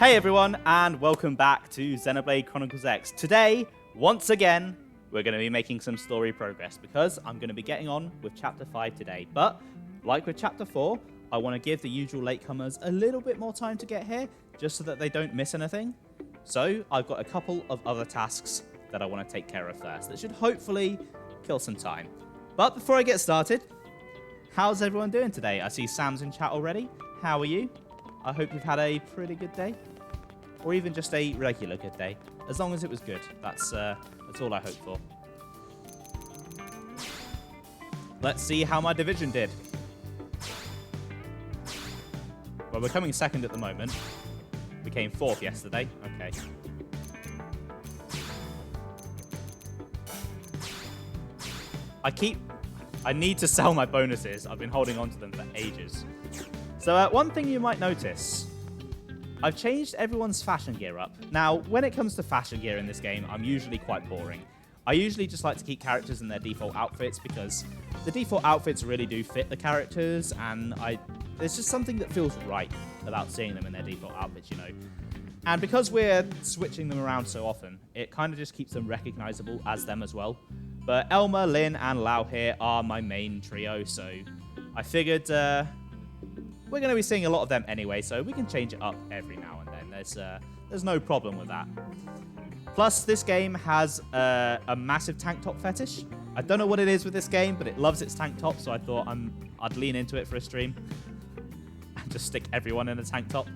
Hey everyone, and welcome back to Xenoblade Chronicles X. Today, once again, we're going to be making some story progress because I'm going to be getting on with Chapter 5 today. But, like with Chapter 4, I want to give the usual latecomers a little bit more time to get here, just so that they don't miss anything. So, I've got a couple of other tasks that I want to take care of first that should hopefully kill some time. But before I get started, how's everyone doing today? I see Sam's in chat already. How are you? I hope you've had a pretty good day. Or even just a regular good day. As long as it was good. That's all I hope for. Let's see how my division did. Well, we're coming second at the moment. We came fourth yesterday. Okay. I need to sell my bonuses. I've been holding on to them for ages. So one thing you might notice, I've changed everyone's fashion gear up. Now, when it comes to fashion gear in this game, I'm usually quite boring. I usually just like to keep characters in their default outfits because the default outfits really do fit the characters, and there's just something that feels right about seeing them in their default outfits, you know. And because we're switching them around so often, it kind of just keeps them recognizable as them as well. But Elma, Lin, and Lau here are my main trio, so I figured we're going to be seeing a lot of them anyway, so we can change it up every now and then. There's no problem with that. Plus, this game has a massive tank top fetish. I don't know what it is with this game, but it loves its tank top, so I thought I'd lean into it for a stream and just stick everyone in a tank top.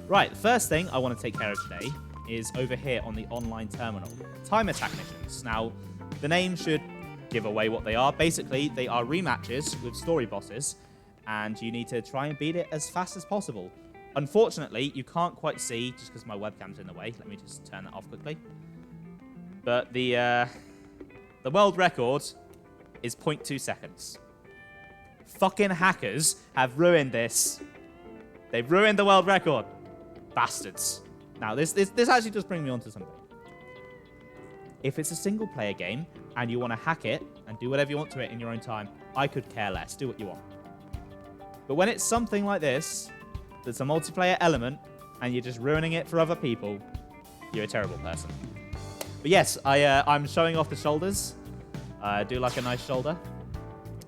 Right, the first thing I want to take care of today is over here on the online terminal. Time attack missions. Now, the name should give away what they are. Basically, they are rematches with story bosses, and you need to try and beat it as fast as possible. Unfortunately, you can't quite see just because my webcam's in the way. Let me just turn that off quickly. But the world record is 0.2 seconds. Fucking hackers have ruined this. They've ruined the world record. Bastards. Now, this actually does bring me on to something. If it's a single-player game, and you want to hack it and do whatever you want to it in your own time, I could care less. Do what you want. But when it's something like this, there's a multiplayer element, and you're just ruining it for other people, you're a terrible person. But yes, I'm showing off the shoulders. I do like a nice shoulder.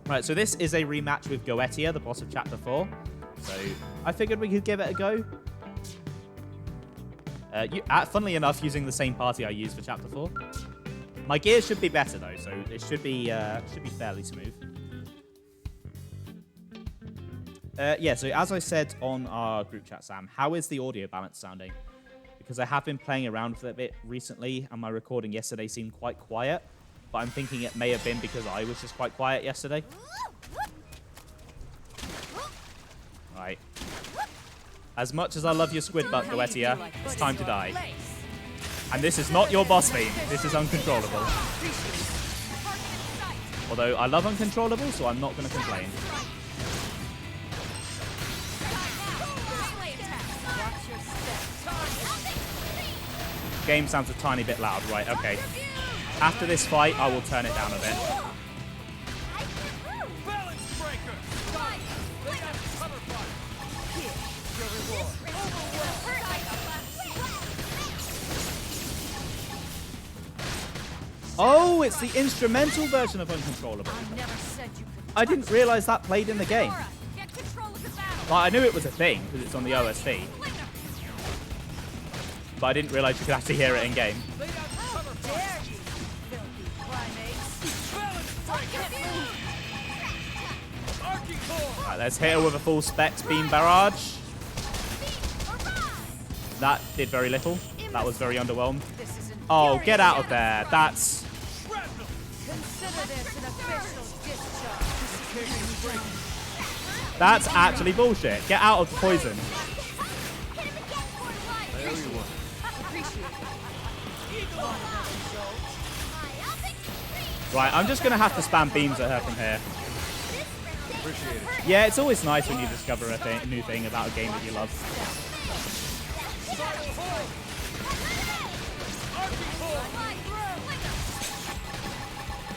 Right, so this is a rematch with Goetia, the boss of Chapter 4. So I figured we could give it a go. Funnily enough, using the same party I used for Chapter 4. My gear should be better though, so it should be fairly smooth. Yeah, so as I said on our group chat, Sam, how is the audio balance sounding? Because I have been playing around with it a bit recently, and my recording yesterday seemed quite quiet. But I'm thinking it may have been because I was just quite quiet yesterday. Right. As much as I love your squid butt, Goetia, it's time to die. And this is not your boss theme. This is Uncontrollable. Although I love Uncontrollable, so I'm not going to complain. Game sounds a tiny bit loud. Right, okay. After this fight, I will turn it down a bit. Oh, it's the instrumental version of Uncontrollable. I didn't realize that played in the game. Well, I knew it was a thing because it's on the OST. But I didn't realize you could actually hear it in game. Right, let's hit her with a full specs beam barrage. That did very little. That was very underwhelmed. Oh, get out of there. That's... That's actually bullshit. Get out of the poison. Right, I'm just going to have to spam beams at her from here. Yeah, it's always nice when you discover a new thing about a game that you love.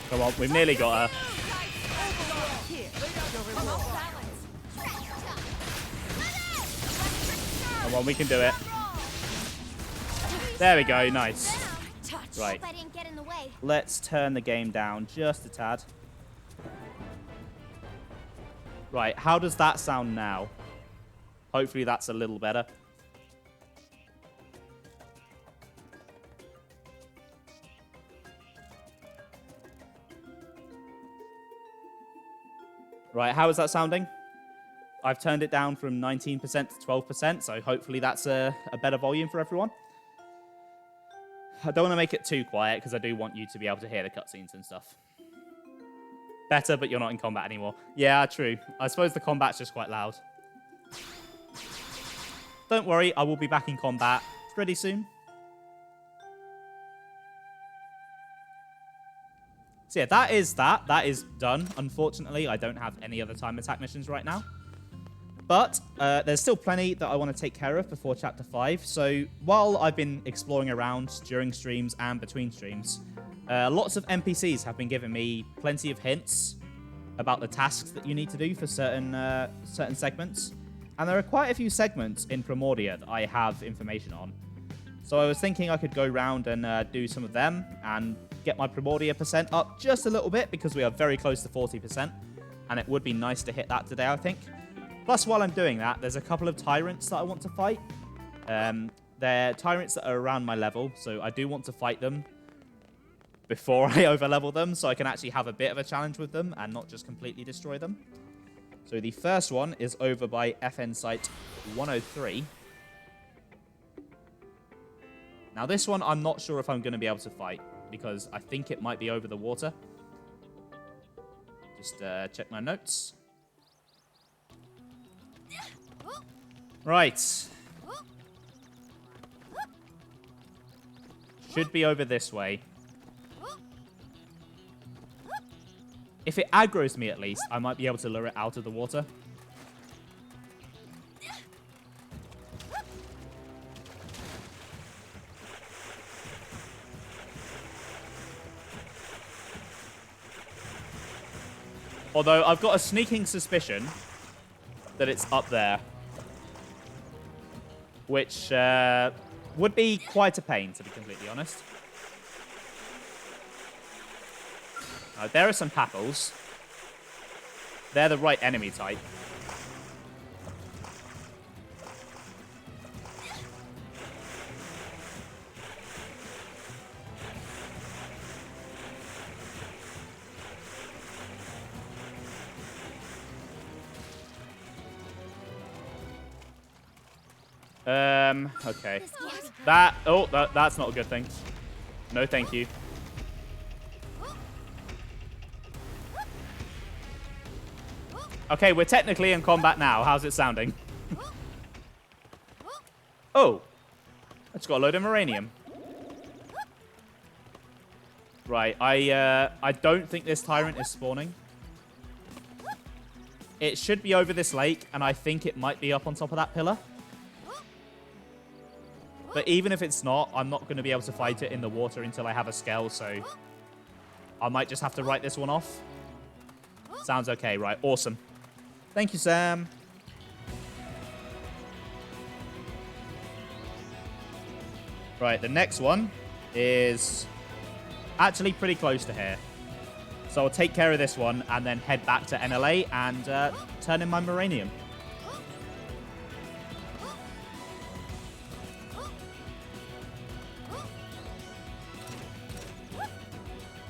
Come on, we've nearly got her. Come on, we can do it. There we go. Nice. Right. Let's turn the game down just a tad. Right. How does that sound now? Hopefully that's a little better. Right, how is that sounding? I've turned it down from 19% to 12%, so hopefully that's a better volume for everyone. I don't want to make it too quiet, because I do want you to be able to hear the cutscenes and stuff. Better, but you're not in combat anymore. Yeah, true. I suppose the combat's just quite loud. Don't worry, I will be back in combat pretty soon. So yeah, that is that. That is done. Unfortunately, I don't have any other time attack missions right now. But there's still plenty that I want to take care of before Chapter 5. So while I've been exploring around during streams and between streams, lots of NPCs have been giving me plenty of hints about the tasks that you need to do for certain segments. And there are quite a few segments in Primordia that I have information on. So I was thinking I could go around and do some of them and get my Primordia percent up just a little bit, because we are very close to 40%. And it would be nice to hit that today, I think. Plus, while I'm doing that, there's a couple of Tyrants that I want to fight. They're Tyrants that are around my level, so I do want to fight them before I overlevel them, so I can actually have a bit of a challenge with them and not just completely destroy them. So the first one is over by FN Site 103. Now this one, I'm not sure if I'm going to be able to fight, because I think it might be over the water. Just check my notes. Right. Should be over this way. If it aggroes me at least, I might be able to lure it out of the water. Although I've got a sneaking suspicion that it's up there. Which would be quite a pain, to be completely honest. There are some Papples. They're the right enemy type. Okay. That's not a good thing. No, thank you. Okay, we're technically in combat now. How's it sounding? Oh. It's got a load of Moranium. Right, I don't think this Tyrant is spawning. It should be over this lake, and I think it might be up on top of that pillar. But even if it's not, I'm not going to be able to fight it in the water until I have a scale, so I might just have to write this one off. Sounds okay, right? Awesome. Thank you, Sam. Right, the next one is actually pretty close to here. So I'll take care of this one and then head back to NLA and turn in my Moranium.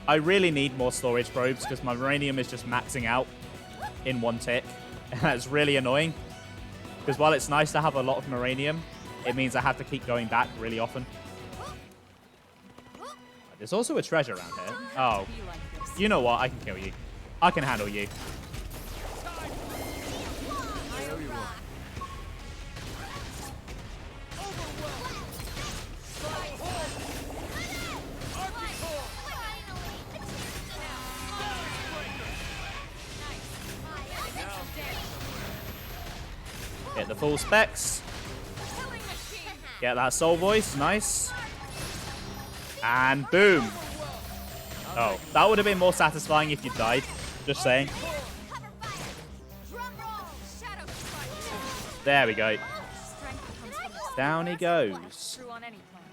I really need more storage probes because my Moranium is just maxing out in one tick. And that's really annoying. Because while it's nice to have a lot of Moranium, it means I have to keep going back really often. There's also a treasure around here. Oh. You know what? I can kill you. I can handle you. Get the full specs. Get that soul voice. Nice. And boom. Oh, that would have been more satisfying if you died. Just saying. There we go. down he goes. True on any planet.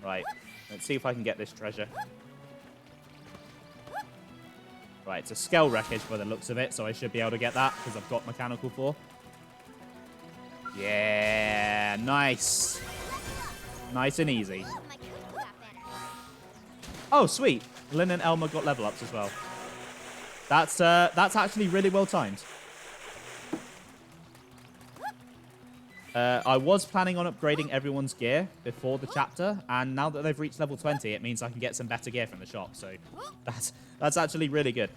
Right. Let's see if I can get this treasure. Right, it's a scale wreckage by the looks of it, so I should be able to get that because I've got mechanical 4. Yeah, nice. Nice and easy. Oh, sweet. Lynn and Elmer got level ups as well. That's actually really well timed. I was planning on upgrading everyone's gear before the chapter, and now that they've reached level 20, it means I can get some better gear from the shop. So that's actually really good.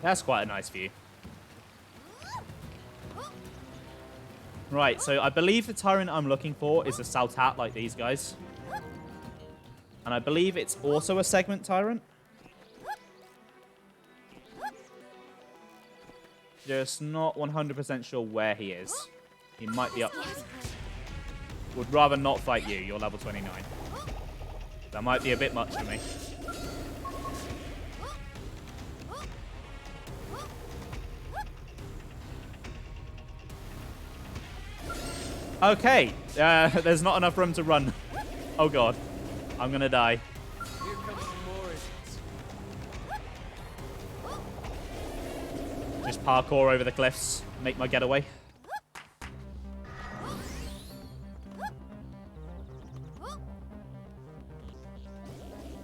That's quite a nice view. Right, so I believe the Tyrant I'm looking for is a Saltat like these guys. And I believe it's also a segment Tyrant. Just not 100% sure where he is. He might be up. Would rather not fight you. You're level 29. That might be a bit much for me. Okay. There's not enough room to run. Oh, God. I'm going to die. Here comes some more issues. Just parkour over the cliffs. Make my getaway.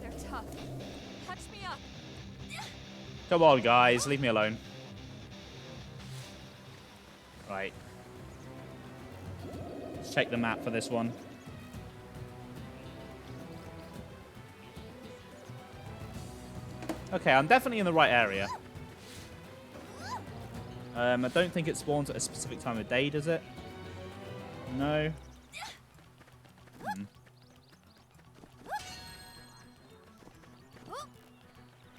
They're tough. Touch me up. Come on, guys. Leave me alone. Right. Let's check the map for this one. Okay, I'm definitely in the right area. I don't think it spawns at a specific time of day, does it? No.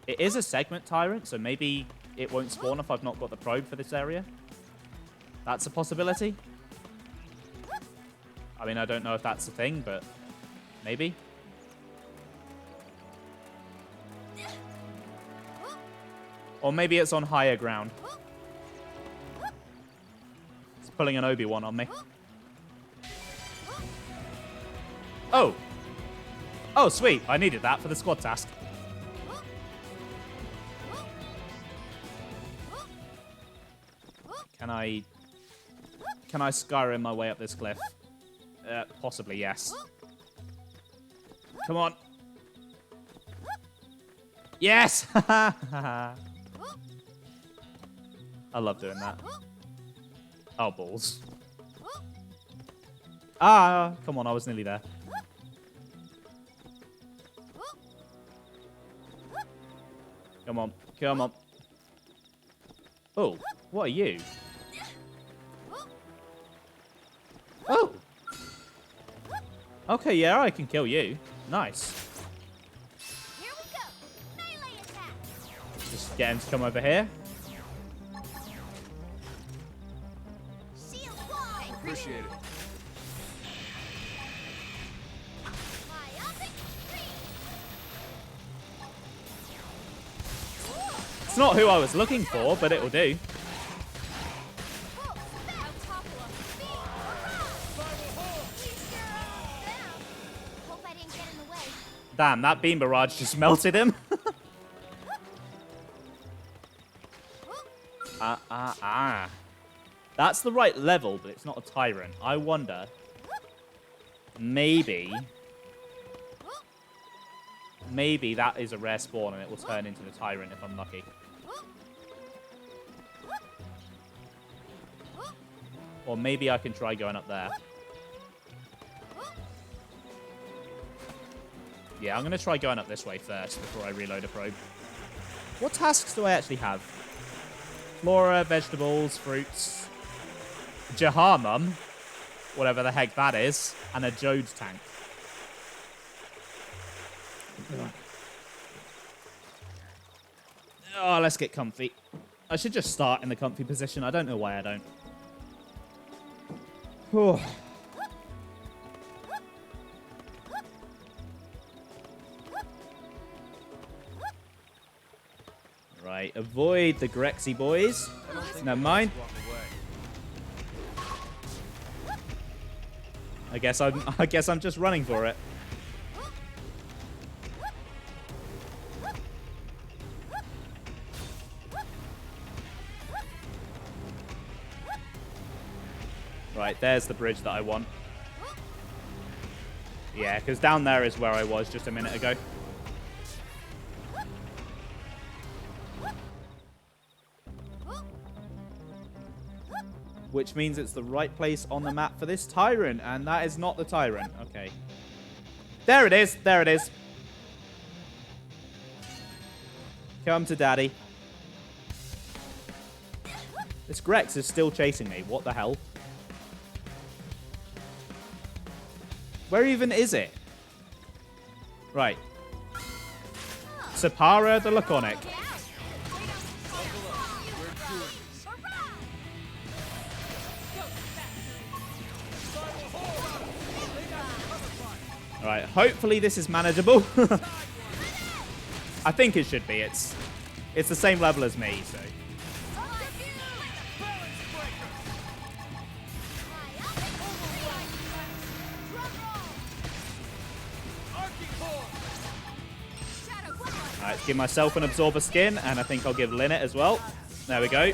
It is a segment Tyrant, so maybe it won't spawn if I've not got the probe for this area. That's a possibility. I mean, I don't know if that's a thing, but maybe. Or maybe it's on higher ground. It's pulling an Obi-Wan on me. Oh! Oh, sweet. I needed that for the squad task. Can I Skyrim my way up this cliff? Possibly, yes. Come on. Yes! I love doing that. Oh, balls. Ah, come on, I was nearly there. Come on, come on. Oh, what are you? Oh! Okay, yeah, I can kill you. Nice. Here we go. Melee attack. Just get him to come over here. Shield wall. Appreciate it. Myopic stream. It's not who I was looking for, but it'll do. Damn, that beam barrage just melted him. That's the right level, but it's not a Tyrant. I wonder. Maybe that is a rare spawn and it will turn into the Tyrant if I'm lucky. Or maybe I can try going up there. Yeah, I'm going to try going up this way first before I reload a probe. What tasks do I actually have? Flora, vegetables, fruits, Jahamum, whatever the heck that is, and a Jode tank. Oh, let's get comfy. I should just start in the comfy position. I don't know why I don't. Whew. Right, avoid the Grexy boys. Never mind. I guess I'm just running for it. Right, there's the bridge that I want. Yeah, because down there is where I was just a minute ago. Which means it's the right place on the map for this Tyrant, and that is not the Tyrant. Okay. There it is. There it is. Come to daddy. This Grex is still chasing me. What the hell? Where even is it? Right. Separa the Laconic. Alright, hopefully this is manageable. I think it should be. It's the same level as me, so. Alright, give myself an Absorber Skin, and I think I'll give Lynette as well. There we go.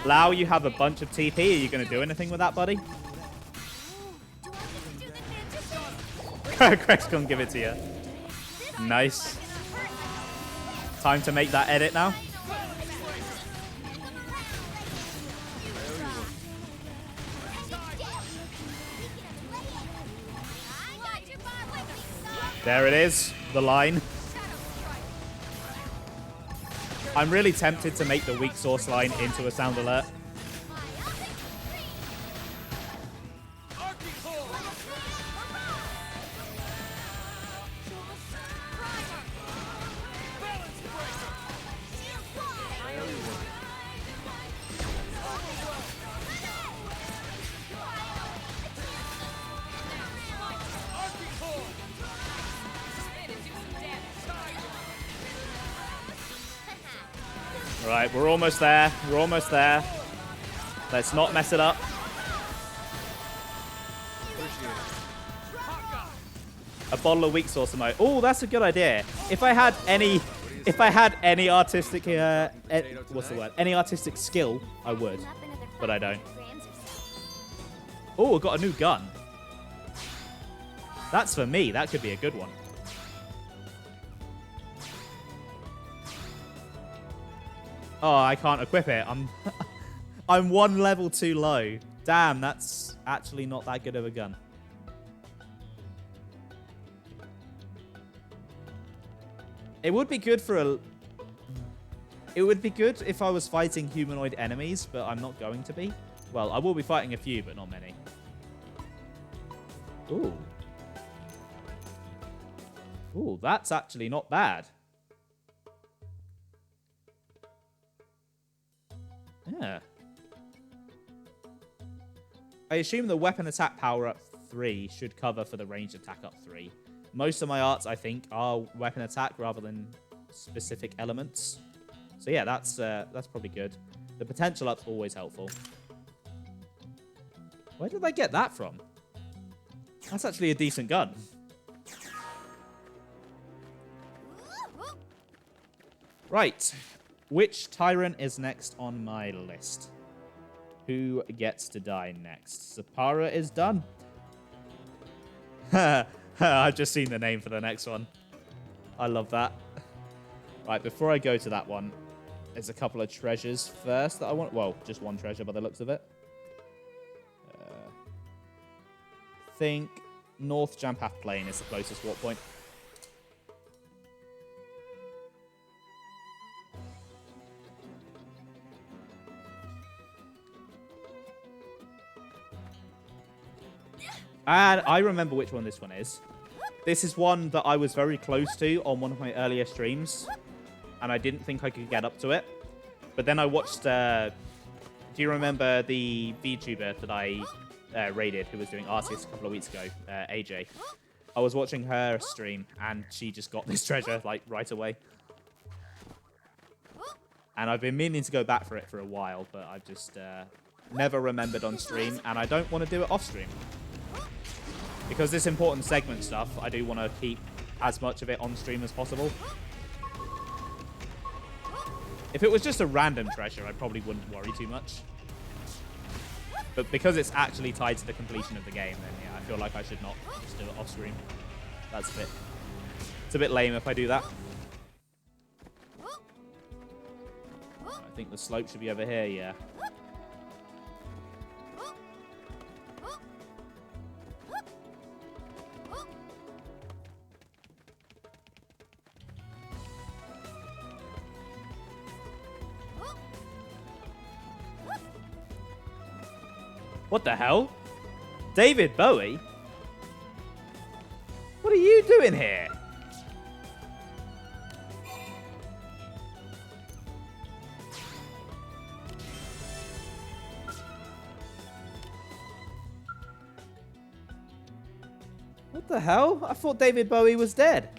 Lau, you have a bunch of TP. Are you going to do anything with that, buddy? Greg's gonna give it to you. Nice. Time to make that edit now. There it is, the line. I'm really tempted to make the weak source line into a sound alert. Right, we're almost there. We're almost there. Let's not mess it up. A bottle of weak sauce emote. Oh, that's a good idea. If I had any artistic, what's the word? Any artistic skill, I would, but I don't. Oh, I got a new gun. That's for me. That could be a good one. Oh, I can't equip it. I'm one level too low. Damn, that's actually not that good of a gun. It would be good for a... It would be good if I was fighting humanoid enemies, but I'm not going to be. Well, I will be fighting a few, but not many. Ooh. Ooh, that's actually not bad. Yeah. I assume the weapon attack power up 3 should cover for the ranged attack up 3. Most of my arts, I think, are weapon attack rather than specific elements. So yeah, that's probably good. The potential up's always helpful. Where did I get that from? That's actually a decent gun. Right. Which Tyrant is next on my list? Who gets to die next? Separa is done. I've just seen the name for the next one. I love that. Right, before I go to that one, there's a couple of treasures first that I want. Well, just one treasure by the looks of it. Think North Jampath Plain is the closest warp point. And I remember which one this one is. This is one that I was very close to on one of my earlier streams. And I didn't think I could get up to it. But then I watched... do you remember the VTuber that I raided who was doing Arceus a couple of weeks ago? AJ. I was watching her stream and she just got this treasure like right away. And I've been meaning to go back for it for a while, but I've just never remembered on stream, and I don't want to do it off stream. Because this important segment stuff, I do want to keep as much of it on stream as possible. If it was just a random treasure, I probably wouldn't worry too much. But because it's actually tied to the completion of the game, then yeah, I feel like I should not just do it off stream. That's it's a bit lame if I do that. I think the slope should be over here, yeah. What the hell? David Bowie? What are you doing here? What the hell? I thought David Bowie was dead.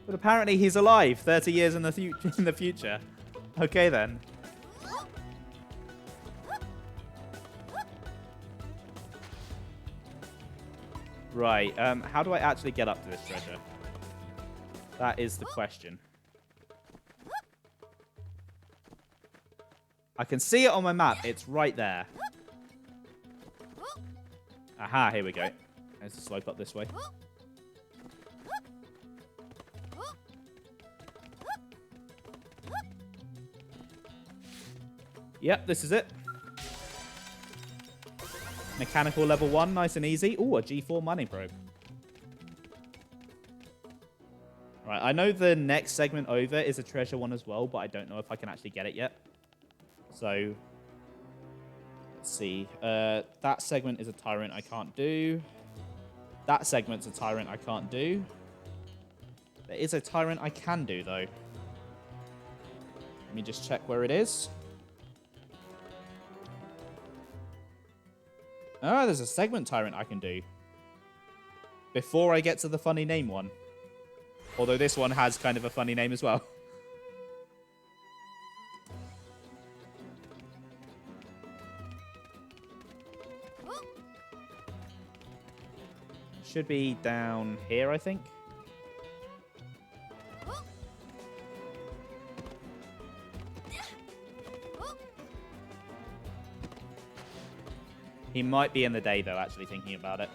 But apparently he's alive 30 years in the future. Okay then. Right, how do I actually get up to this treasure? That is the question. I can see it on my map. It's right there. Aha, here we go. There's the slope up this way. Yep, this is it. Mechanical level 1, nice and easy. Ooh, a G4 mining probe. Right, I know the next segment over is a treasure one as well, but I don't know if I can actually get it yet. So, let's see. That segment is a Tyrant I can't do. That segment's a Tyrant I can't do. There is a Tyrant I can do, though. Let me just check where it is. Oh, there's a segment Tyrant I can do. Before I get to the funny name one. Although this one has kind of a funny name as well. Should be down here, I think. He might be in the day, though, actually thinking about it.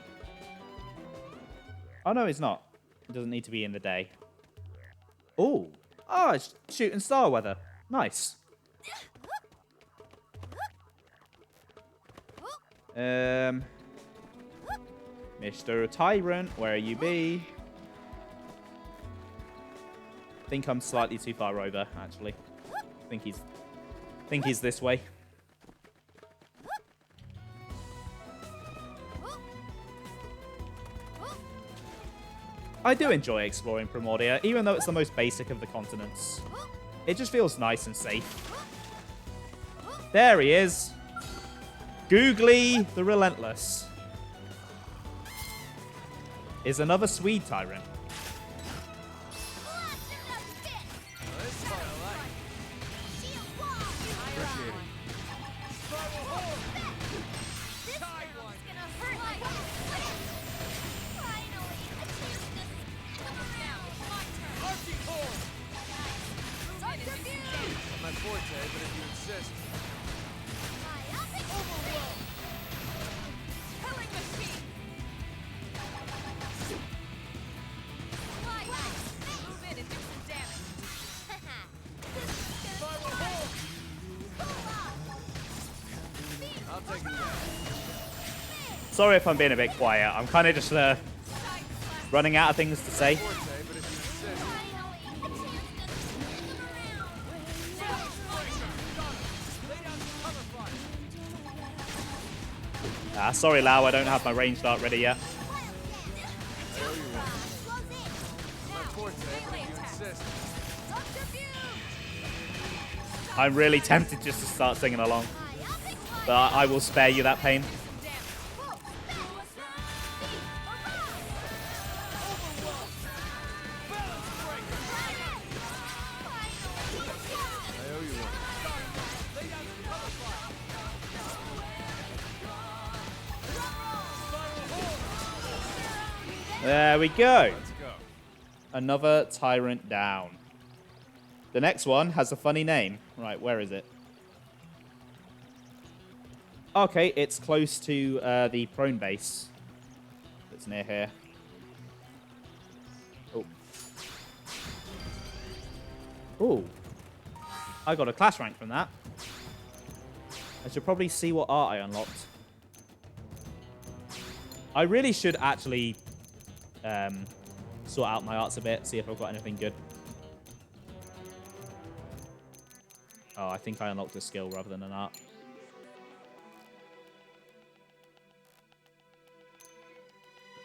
Oh, no, he's not. He doesn't need to be in the day. Ooh. Oh, it's shooting star weather. Nice. Mr. Tyrant, where you be? I think I'm slightly too far over, actually. I think he's this way. I do enjoy exploring Primordia, even though it's the most basic of the continents. It just feels nice and safe. There he is. Googly the Relentless. Is another Swede Tyrant. Sorry if I'm being a bit quiet. I'm kind of just running out of things to say. Sorry, Lau, I don't have my range dart ready yet. I'm really tempted just to start singing along, but I will spare you that pain. There we go. Let's go. Another Tyrant down. The next one has a funny name. Right, where is it? Okay, it's close to the prone base. That's near here. Oh. Ooh. I got a class rank from that. I should probably see what art I unlocked. I really should actually sort out my arts a bit, see if I've got anything good. Oh, I think I unlocked a skill rather than an art.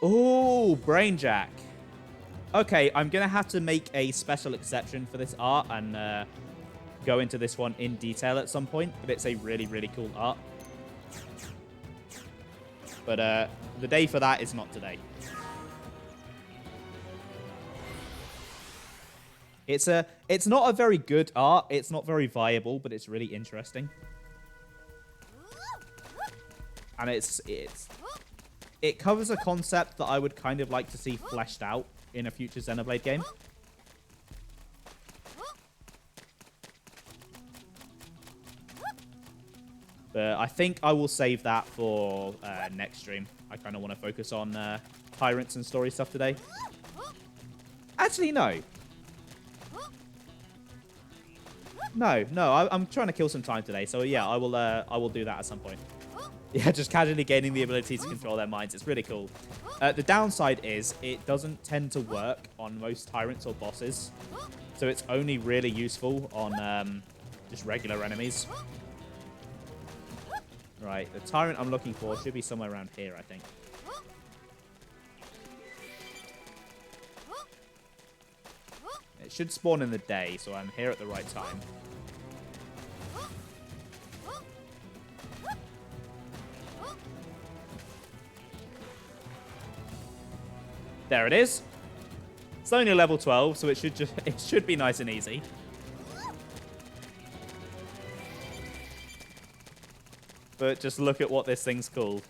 Ooh, Brainjack. Okay, I'm going to have to make a special exception for this art and go into this one in detail at some point, but it's a really, really cool art. But the day for that is not today. It's not a very good art. It's not very viable, but it's really interesting. And it covers a concept that I would kind of like to see fleshed out in a future Xenoblade game. But I think I will save that for next stream. I kind of want to focus on Tyrants and story stuff today. Actually, no. No, I'm trying to kill some time today. So yeah, I will do that at some point. Yeah, just casually gaining the ability to control their minds. It's really cool. The downside is it doesn't tend to work on most Tyrants or bosses. So it's only really useful on just regular enemies. Right, the Tyrant I'm looking for should be somewhere around here, I think. It should spawn in the day, so I'm here at the right time. There it is. It's only level 12, so it should be nice and easy. But just look at what this thing's called.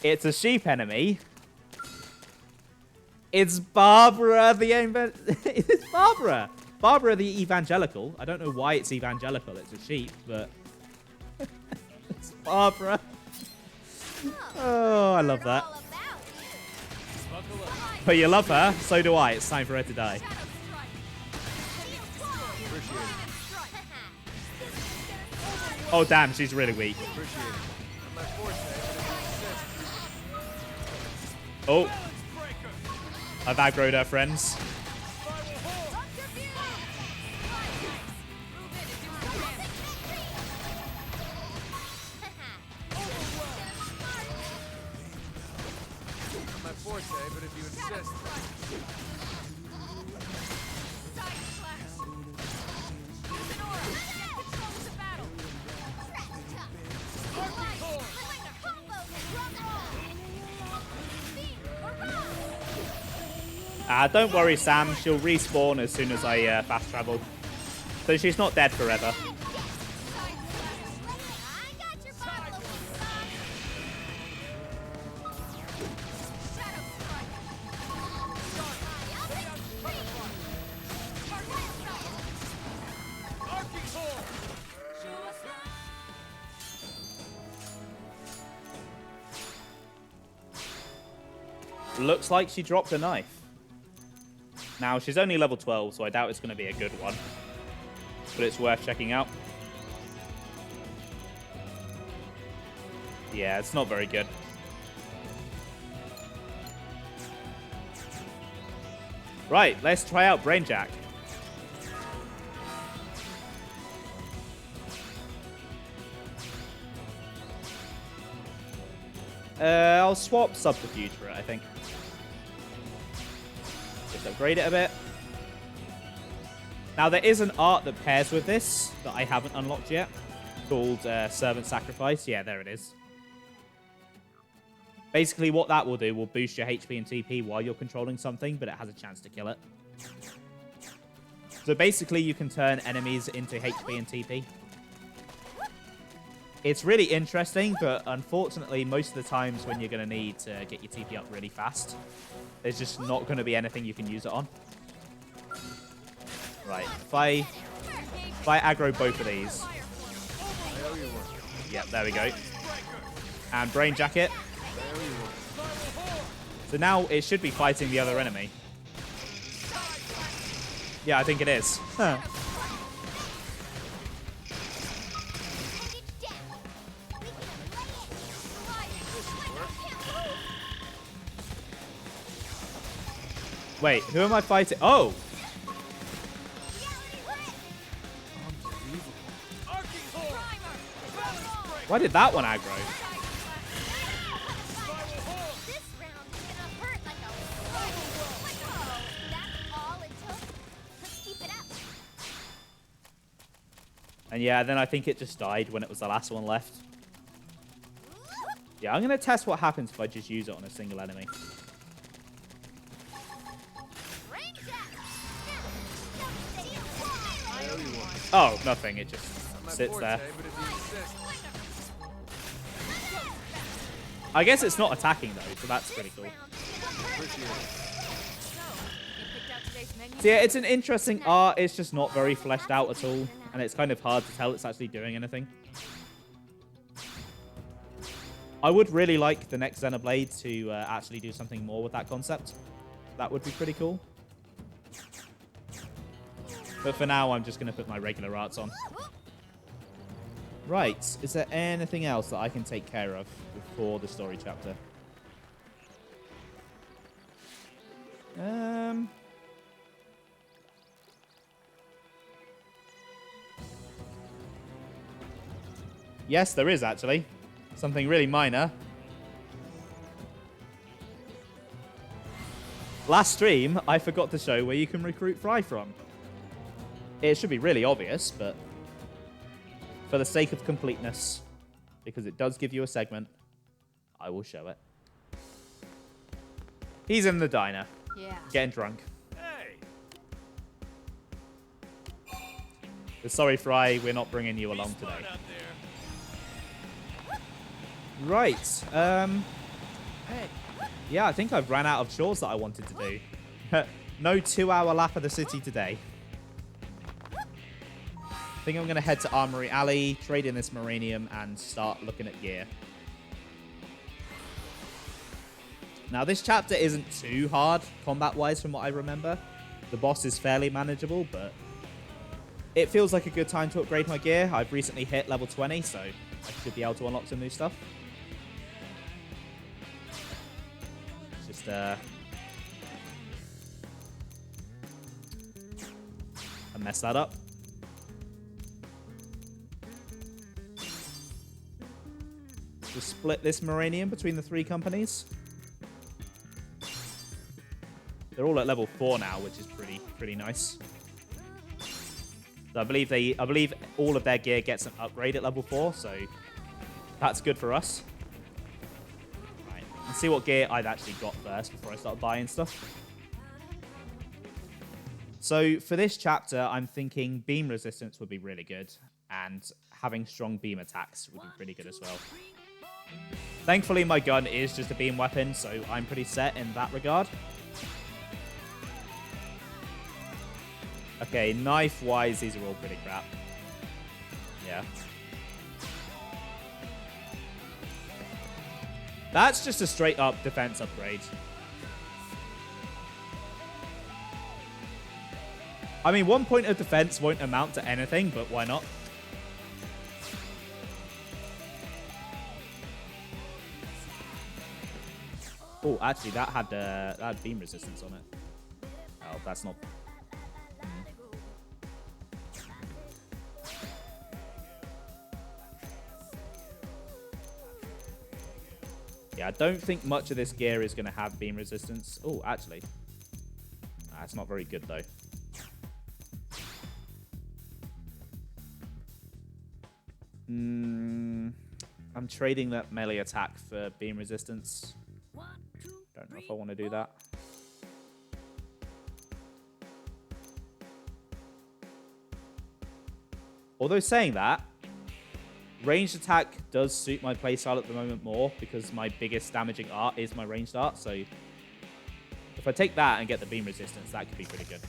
It's a sheep enemy. It's Barbara the It's Barbara. Barbara the Evangelical. I don't know why it's evangelical. It's a sheep, but it's Barbara. Oh, I love that. But you love her, so do I. It's time for her to die. Oh, damn, she's really weak. Oh. I've aggroed her friends. But if you insist. Don't worry, Sam. She'll respawn as soon as I fast travel. So she's not dead forever. Looks like she dropped a knife. Now, she's only level 12, so I doubt it's going to be a good one. But it's worth checking out. Yeah, it's not very good. Right, let's try out Brainjack. I'll swap Subterfuge for it, I think. Just upgrade it a bit. Now, there is an art that pairs with this that I haven't unlocked yet, called Servant Sacrifice. Yeah, there it is. Basically, what that will do will boost your HP and TP while you're controlling something, but it has a chance to kill it. So basically, you can turn enemies into HP and TP. It's really interesting, but unfortunately, most of the times when you're going to need to get your TP up really fast, there's just not going to be anything you can use it on. Right, if I aggro both of these. Yep, there we go. And Brain Jacket. So now it should be fighting the other enemy. Yeah, I think it is. Huh. Wait, who am I fighting? Oh! Why did that one aggro? And yeah, then I think it just died when it was the last one left. Yeah, I'm going to test what happens if I just use it on a single enemy. Oh, nothing. It just sits there. I guess it's not attacking, though, so that's pretty cool. So yeah, it's an interesting art. It's just not very fleshed out at all. And it's kind of hard to tell it's actually doing anything. I would really like the next Xenoblade to actually do something more with that concept. That would be pretty cool. But for now, I'm just going to put my regular arts on. Right. Is there anything else that I can take care of before the story chapter? Yes, there is actually. Something really minor. Last stream, I forgot to show where you can recruit Fry from. It should be really obvious, but for the sake of completeness, because it does give you a segment, I will show it. He's in the diner. Yeah. Getting drunk. But sorry, Fry, we're not bringing you along today. Right. Yeah, I think I've ran out of chores that I wanted to do. No 2-hour lap of the city today. I think I'm going to head to Armory Alley, trade in this Maranium, and start looking at gear. Now, this chapter isn't too hard combat-wise from what I remember. The boss is fairly manageable, but it feels like a good time to upgrade my gear. I've recently hit level 20, so I should be able to unlock some new stuff. Just, I messed that up. Just split this Maranium between the 3 companies. They're all at level 4 now, which is pretty nice. So I believe all of their gear gets an upgrade at level 4, so that's good for us. Right, let's see what gear I've actually got first before I start buying stuff. So for this chapter, I'm thinking beam resistance would be really good, and having strong beam attacks would be pretty good as well. Thankfully, my gun is just a beam weapon, so I'm pretty set in that regard. Okay, knife-wise, these are all pretty crap. Yeah. That's just a straight-up defense upgrade. I mean, 1 point of defense won't amount to anything, but why not? Oh, actually, that had beam resistance on it. Oh, that's not... Yeah, I don't think much of this gear is going to have beam resistance. Oh, actually. That's not very good, though. I'm trading that melee attack for beam resistance. Don't know if I want to do that. Although saying that, Ranged attack does suit my playstyle at the moment more because my biggest damaging art is my ranged art. So if I take that and get the beam resistance, that could be pretty good.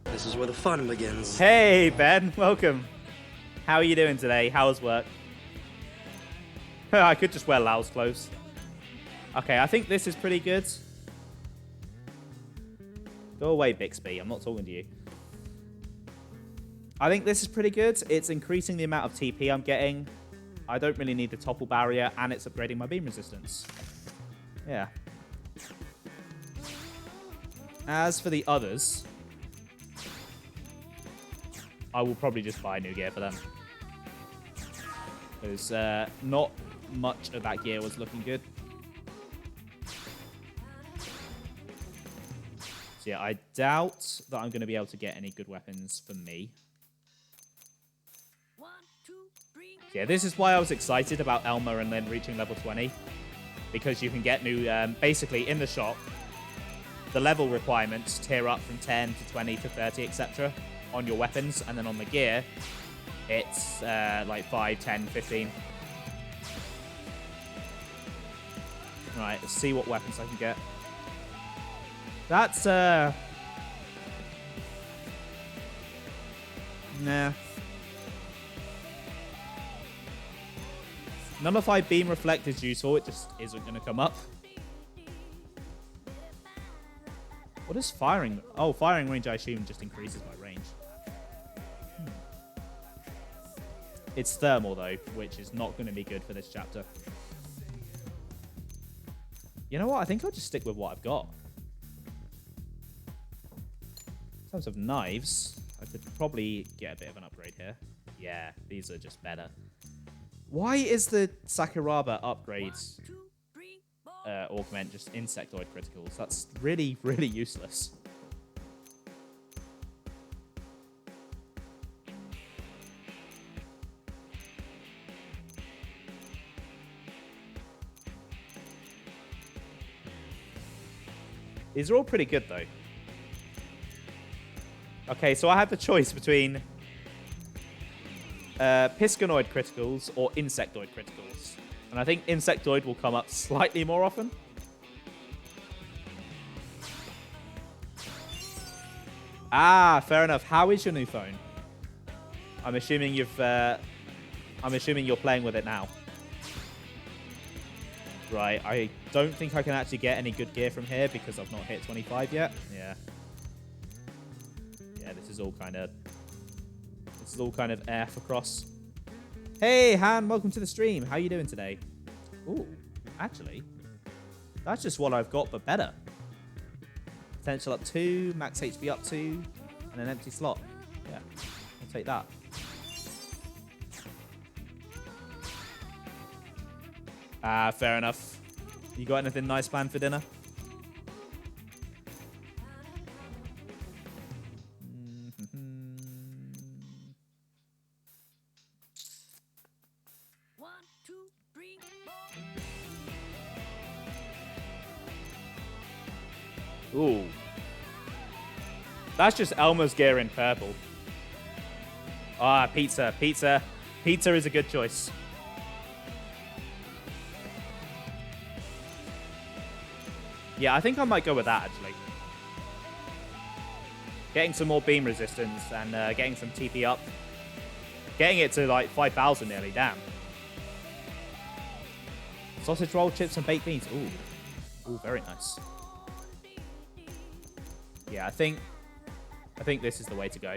This is where the fun begins. Hey, Ben. Welcome. How are you doing today? How's work? I could just wear Lao's clothes. Okay, I think this is pretty good. Go away, Bixby. I'm not talking to you. I think this is pretty good. It's increasing the amount of TP I'm getting. I don't really need the topple barrier, and it's upgrading my beam resistance. Yeah. As for the others, I will probably just buy new gear for them. Because not much of that gear was looking good. So yeah, I doubt that I'm going to be able to get any good weapons for me. So yeah, this is why I was excited about Elma and then reaching level 20. Because you can get new, basically in the shop, the level requirements tier up from 10 to 20 to 30, etc. on your weapons, and then on the gear, it's like 5, 10, 15. Right, let's see what weapons I can get. That's, nah. Nullify Beam Reflect is useful, it just isn't going to come up. What is firing? Oh, firing range, I assume, just increases my range. It's thermal, though, which is not going to be good for this chapter. You know what? I think I'll just stick with what I've got. In terms of knives, I could probably get a bit of an upgrade here. Yeah, these are just better. Why is the Sakuraba upgrade augment just insectoid criticals? That's really, really useless. These are all pretty good, though. Okay, so I have the choice between Pisconoid criticals or Insectoid criticals. And I think Insectoid will come up slightly more often. Ah, fair enough. How is your new phone? I'm assuming you've... I'm assuming you're playing with it now. Right, I don't think I can actually get any good gear from here because I've not hit 25 yet. Yeah. Yeah, this is all kind of air for cross. Hey, Han, welcome to the stream. How you doing today? Ooh, actually, that's just what I've got, but better. Potential up 2, max HP up 2, and an empty slot. Yeah, I'll take that. Ah, fair enough. You got anything nice planned for dinner? Ooh. That's just Elma's gear in purple. Ah, pizza. Pizza is a good choice. Yeah, I think I might go with that, actually. Getting some more beam resistance and getting some TP up. Getting it to, like, 5,000 nearly. Damn. Sausage roll, chips, and baked beans. Ooh. Ooh, very nice. Yeah, I think this is the way to go.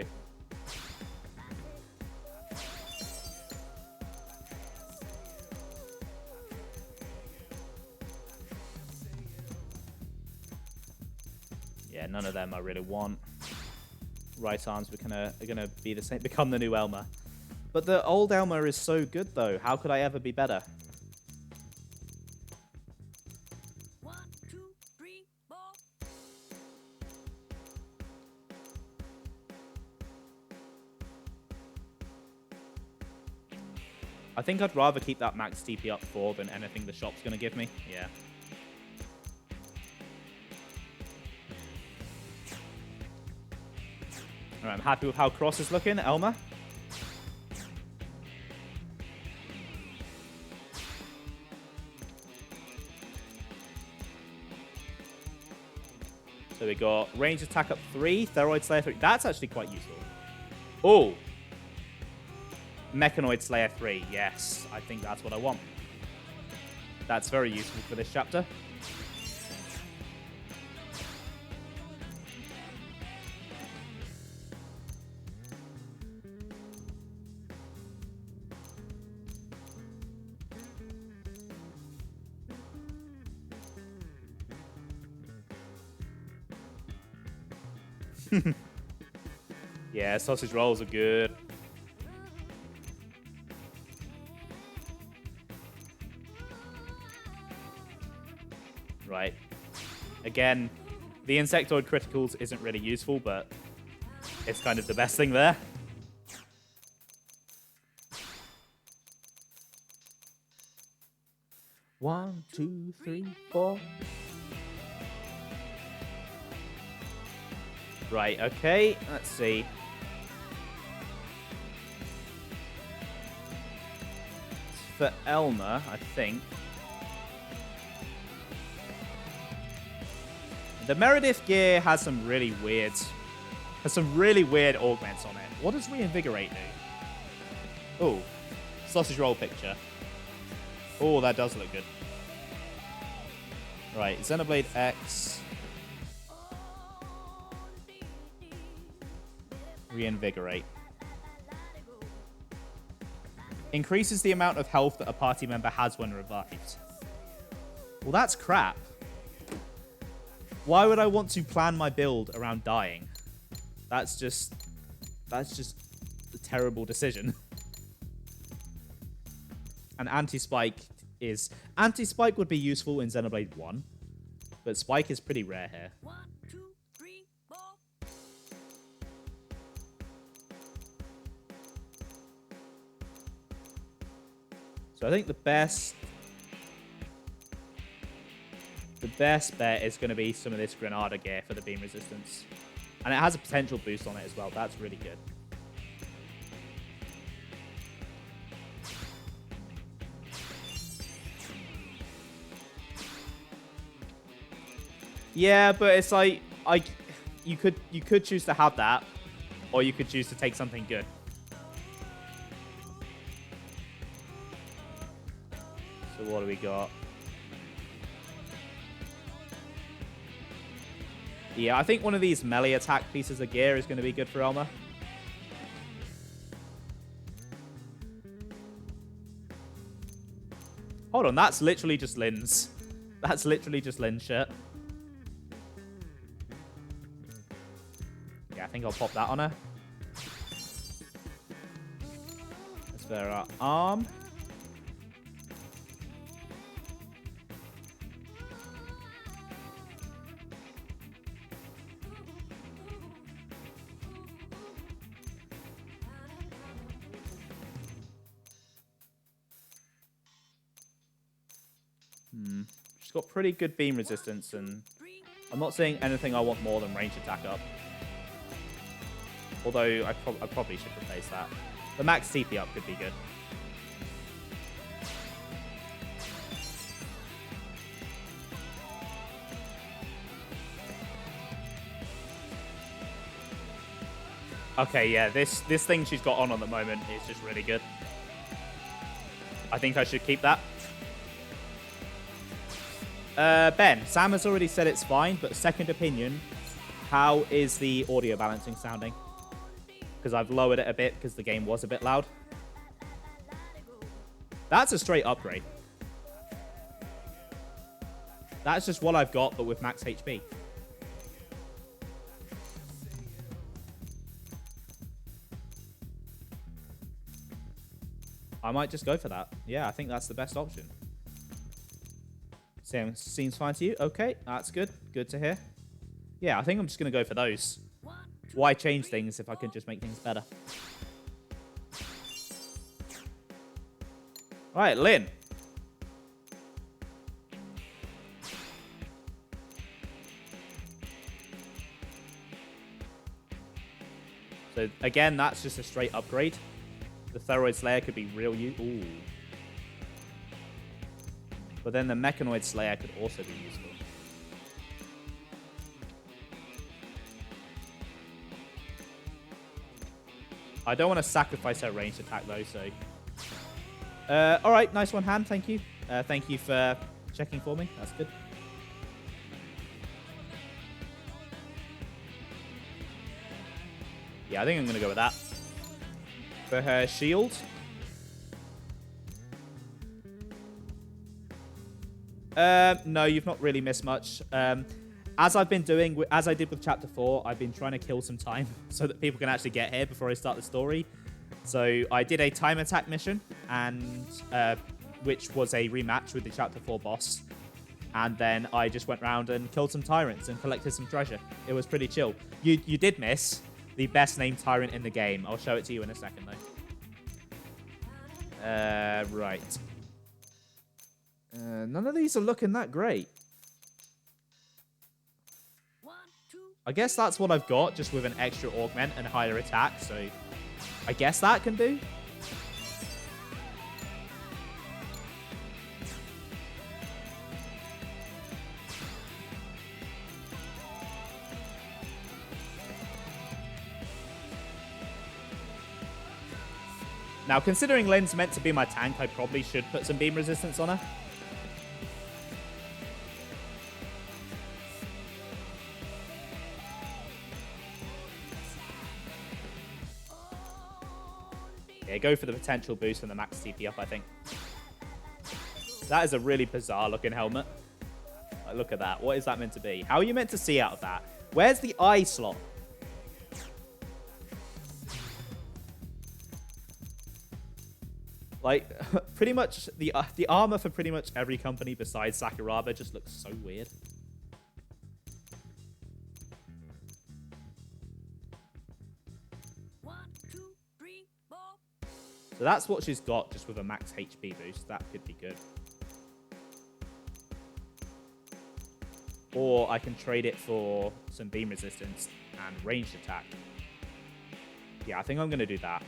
Yeah, none of them I really want. Right arms are gonna be the same, become the new Elma. But the old Elma is so good though. How could I ever be better? 1, 2, 3, 4. I think I'd rather keep that max TP up 4 than anything the shop's going to give me. Yeah. All right, I'm happy with how Cross is looking. Elmer? So we got range attack up 3, Theroid Slayer 3. That's actually quite useful. Oh! Mechanoid Slayer 3. Yes, I think that's what I want. That's very useful for this chapter. Yeah, sausage rolls are good. Right. Again, the Insectoid Criticals isn't really useful, but it's kind of the best thing there. One, two, three, four. Right, okay, let's see. For Elmer, I think. The Meredith gear has some really weird augments on it. What does Reinvigorate do? Oh, sausage roll picture. Oh, that does look good. Right, Xenoblade X. Reinvigorate. Increases the amount of health that a party member has when revived. Well, that's crap. Why would I want to plan my build around dying? That's just a terrible decision. And anti-spike would be useful in Xenoblade 1, but spike is pretty rare here. 1, 2, 3, 4. So I think the best bet is going to be some of this Granada gear for the beam resistance. And it has a potential boost on it as well. That's really good. Yeah, but it's like you could choose to have that, or you could choose to take something good. So what do we got? Yeah, I think one of these melee attack pieces of gear is going to be good for Elmer. Hold on, that's literally just Lynn's. That's literally just Lynn's shirt. Yeah, I think I'll pop that on her. That's for our arm. She's got pretty good beam resistance, and I'm not seeing anything I want more than range attack up. Although I probably should replace that. The max TP up could be good. Okay, yeah, this thing she's got on the moment is just really good. I think I should keep that. Ben, Sam has already said it's fine, but second opinion, how is the audio balancing sounding? Because I've lowered it a bit because the game was a bit loud. That's a straight upgrade. That's just what I've got, but with max HP. I might just go for that. Yeah, I think that's the best option. Seems fine to you? Okay, that's good. Good to hear. Yeah, I think I'm just going to go for those. Why change things if I could just make things better? Right, Lynn. So again, that's just a straight upgrade. The Thyroid Slayer could be real Ooh. But then the Mechanoid Slayer could also be useful. I don't want to sacrifice her ranged attack though, so... Alright, nice one, Han, thank you. Thank you for checking for me, that's good. Yeah, I think I'm going to go with that. For her shield. No, you've not really missed much. As I've been doing, as I did with Chapter 4, I've been trying to kill some time so that people can actually get here before I start the story. So I did a time attack mission, and which was a rematch with the Chapter 4 boss. And then I just went around and killed some tyrants and collected some treasure. It was pretty chill. You did miss the best named tyrant in the game. I'll show it to you in a second, though. Right. None of these are looking that great. I guess that's what I've got, just with an extra augment and higher attack, so I guess that can do. Now, considering Lynn's meant to be my tank, I probably should put some beam resistance on her. Yeah, go for the potential boost and the max TP up, I think. That is a really bizarre looking helmet. Like, look at that. What is that meant to be? How are you meant to see out of that? Where's the eye slot? Like, pretty much the armor for pretty much every company besides Sakuraba just looks so weird. So that's what she's got, just with a max HP boost. That could be good. Or I can trade it for some beam resistance and ranged attack. Yeah, I think I'm going to do that.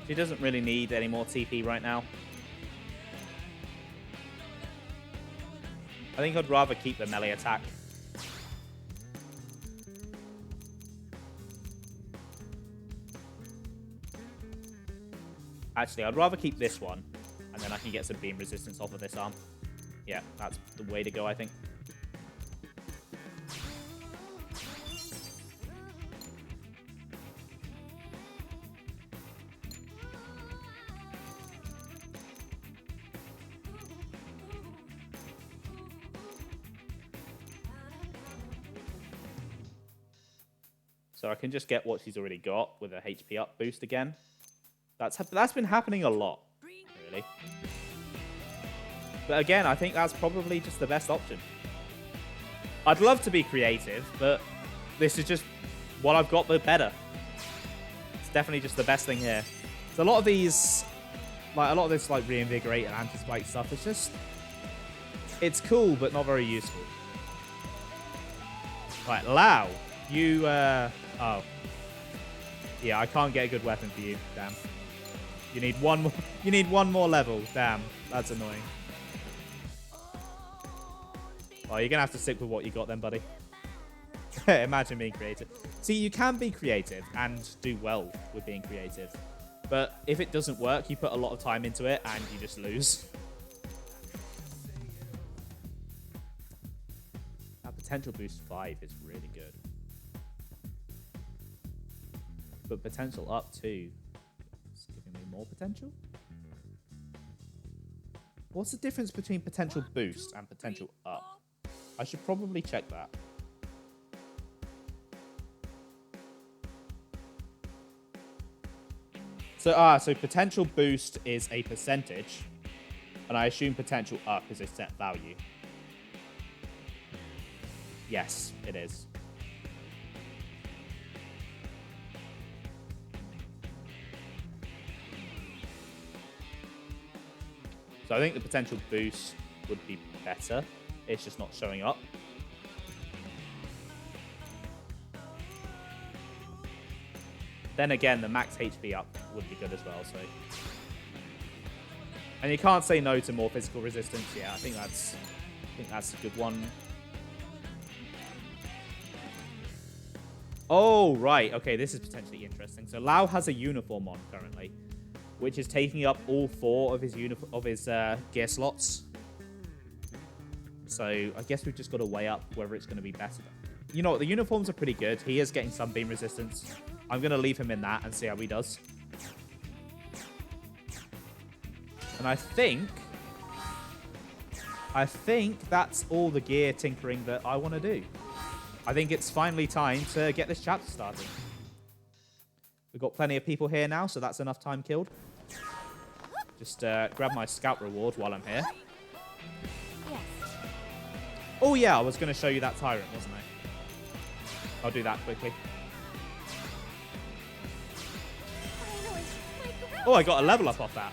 She doesn't really need any more TP right now. I think I'd rather keep the melee attack. Actually, I'd rather keep this one, and then I can get some beam resistance off of this arm. Yeah, that's the way to go, I think. So I can just get what she's already got with a HP up boost again. That's been happening a lot, really. But again, I think that's probably just the best option. I'd love to be creative, but this is just what I've got, but better. It's definitely just the best thing here. So a lot of these, like a lot of this, like reinvigorate and anti-spike stuff, it's just, it's cool, but not very useful. Right, Lao, you, oh. Yeah, I can't get a good weapon for you. Damn. You need one more. You need one more level. Damn, that's annoying. Oh, you're gonna have to stick with what you got then, buddy. Imagine being creative. See, you can be creative and do well with being creative, but if it doesn't work, you put a lot of time into it and you just lose. That potential boost 5 is really good. But potential up 2 is giving me more potential? What's the difference between potential boost and potential up? I should probably check that. So potential boost is a percentage, and I assume potential up is a set value. Yes, it is. So I think the potential boost would be better. It's just not showing up. Then again, the max HP up would be good as well. So, and you can't say no to more physical resistance. Yeah, I think that's a good one. Oh right, okay, this is potentially interesting. So Lau has a uniform on currently, which is taking up all 4 of his gear slots. So I guess we've just got to weigh up whether it's going to be better. You know what? The uniforms are pretty good. He is getting sunbeam resistance. I'm going to leave him in that and see how he does. And I think that's all the gear tinkering that I want to do. I think it's finally time to get this chapter started. We've got plenty of people here now, so that's enough time killed. Just grab my scout reward while I'm here. Yes. Oh yeah, I was going to show you that Tyrant, wasn't I? I'll do that quickly. Finally, my growth. Oh, I got a level up off that.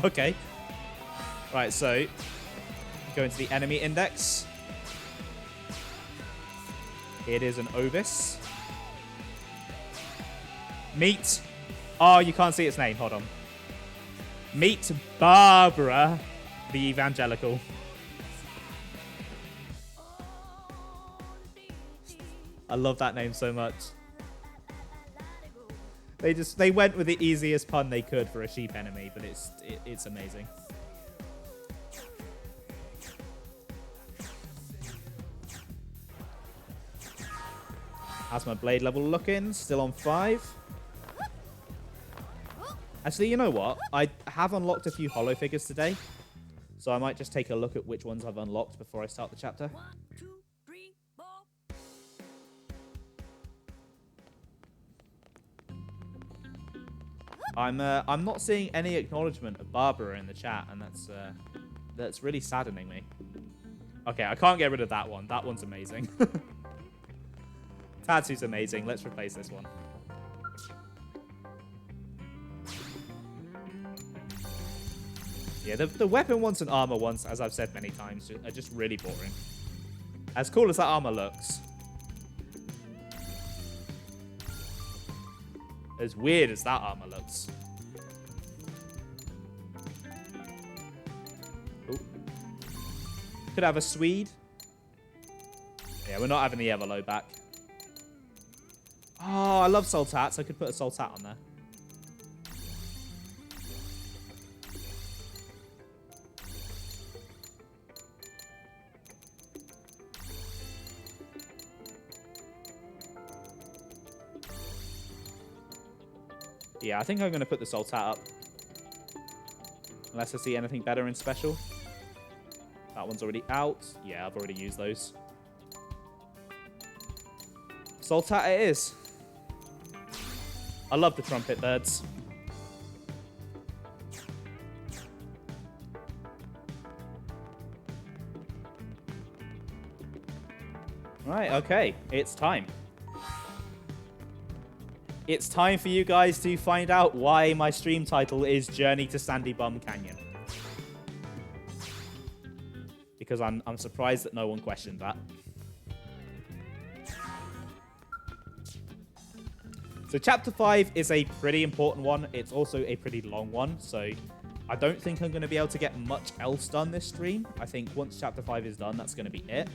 Okay. Right, so go into the enemy index. It is an Ovis. Meet. Oh, you can't see its name. Hold on. Meet Barbara, the Evangelical. I love that name so much. They went with the easiest pun they could for a sheep enemy, but it's amazing. How's my blade level looking? Still on 5. Actually, you know what? I have unlocked a few holo figures today, so I might just take a look at which ones I've unlocked before I start the chapter. 1, 2, 3, 4. I'm not seeing any acknowledgement of Barbara in the chat, and that's really saddening me. Okay, I can't get rid of that one. That one's amazing. Tatsu's amazing. Let's replace this one. Yeah, the weapon ones and armor ones, as I've said many times, are just really boring. As cool as that armor looks, as weird as that armor looks. Ooh. Could have a Swede. Yeah, we're not having the Everlow back. Oh, I love Sultat, so I could put a Sultat on there. Yeah, I think I'm going to put the Sultat up. Unless I see anything better in special. That one's already out. Yeah, I've already used those. Sultat it is. I love the trumpet birds. Right, okay. It's time. It's time for you guys to find out why my stream title is Journey to Sandy Bum Canyon. Because I'm surprised that no one questioned that. So Chapter 5 is a pretty important one. It's also a pretty long one, so I don't think I'm going to be able to get much else done this stream. I think once Chapter 5 is done, that's going to be it.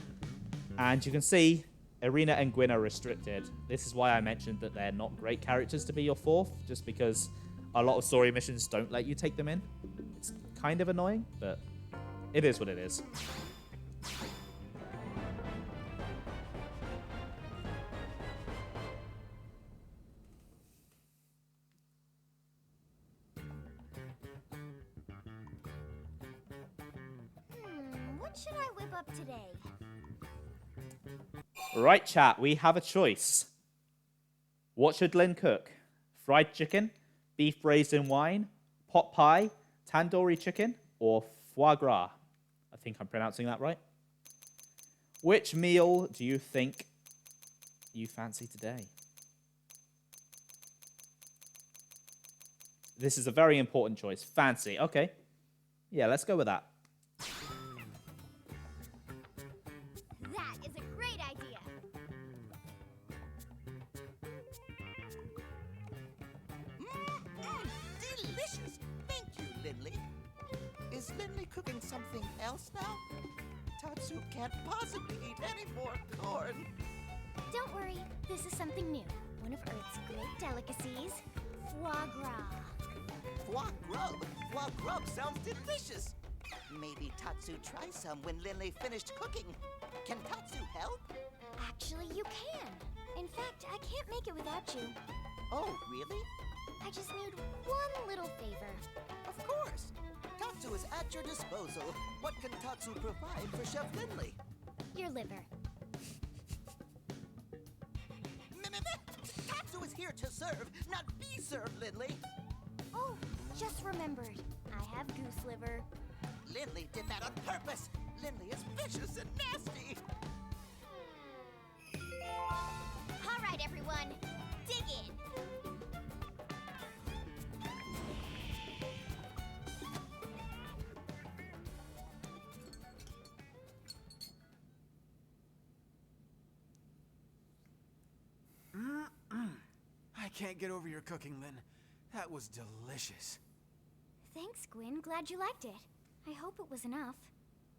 And you can see Irina and Gwyn are restricted. This is why I mentioned that they're not great characters to be your 4th, just because a lot of story missions don't let you take them in. It's kind of annoying, but it is what it is. What should I whip up today? Right, chat, we have a choice. What should Lynn cook? Fried chicken, beef braised in wine, pot pie, tandoori chicken, or foie gras? I think I'm pronouncing that right. Which meal do you think you fancy today? This is a very important choice. Fancy. Okay. Yeah, let's go with that. That is a great idea. Delicious. Thank you, Lindley. Is Lindley cooking something else now? Tatsu can't possibly eat any more corn. Don't worry, this is something new. One of Earth's great delicacies, foie gras. Foie grub. Foie grub sounds delicious. Maybe Tatsu try some when Lindley finished cooking. Can Tatsu help? Actually, you can. In fact, I can't make it without you. Oh, really? I just need one little favor. Of course. Tatsu is at your disposal. What can Tatsu provide for Chef Lindley? Your liver. Tatsu is here to serve, not be served, Lindley. Oh, just remembered. I have goose liver. Lindley did that on purpose. Lindley is vicious and nasty. All right, everyone, dig in. I can't get over your cooking, Lynn. That was delicious. Thanks, Gwyn. Glad you liked it. I hope it was enough.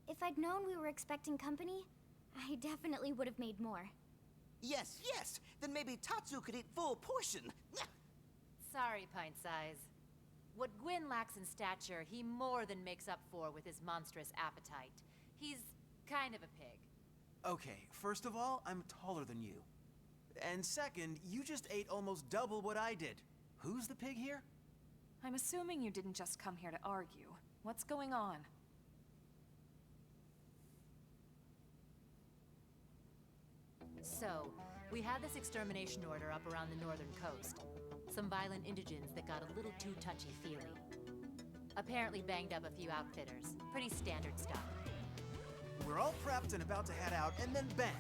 If I'd known we were expecting company, I definitely would have made more. Yes, yes. Then maybe Tatsu could eat full portion. Sorry, Pint Size. What Gwyn lacks in stature, he more than makes up for with his monstrous appetite. He's kind of a pig. Okay, first of all, I'm taller than you. And second, you just ate almost double what I did. Who's the pig here? I'm assuming you didn't just come here to argue. What's going on? So, we had this extermination order up around the northern coast. Some violent indigents that got a little too touchy-feely. Apparently banged up a few outfitters. Pretty standard stuff. We're all prepped and about to head out, and then bam!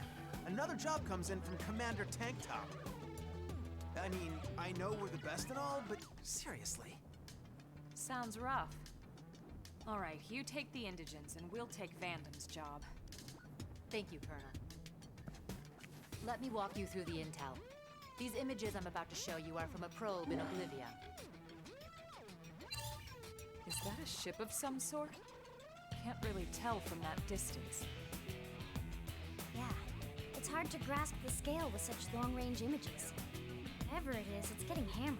Another job comes in from Commander Tank Top. I mean, I know we're the best and all, but seriously. Sounds rough. All right, you take the indigents, and we'll take Vandam's job. Thank you, Colonel. Let me walk you through the intel. These images I'm about to show you are from a probe in Oblivia. Is that a ship of some sort? Can't really tell from that distance. Yeah, it's hard to grasp the scale with such long-range images. Whatever it is, it's getting hammered.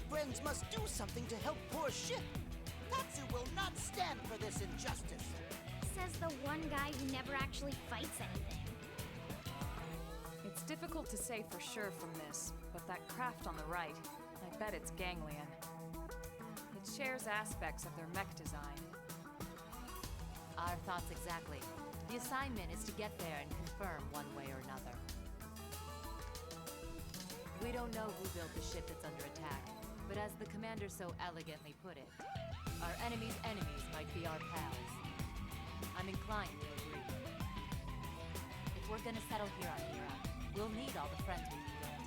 Friends must do something to help poor ship. Tatsu will not stand for this injustice. Says the one guy who never actually fights anything. It's difficult to say for sure from this, but that craft on the right, I bet it's ganglion. It shares aspects of their mech design. Our thoughts exactly. The assignment is to get there and confirm one way or another. We don't know who built the ship that's under attack, but as the commander so elegantly put it, our enemy's enemies might be our pals. I'm inclined to agree. If we're gonna settle here on Hira, we'll need all the friends we can get.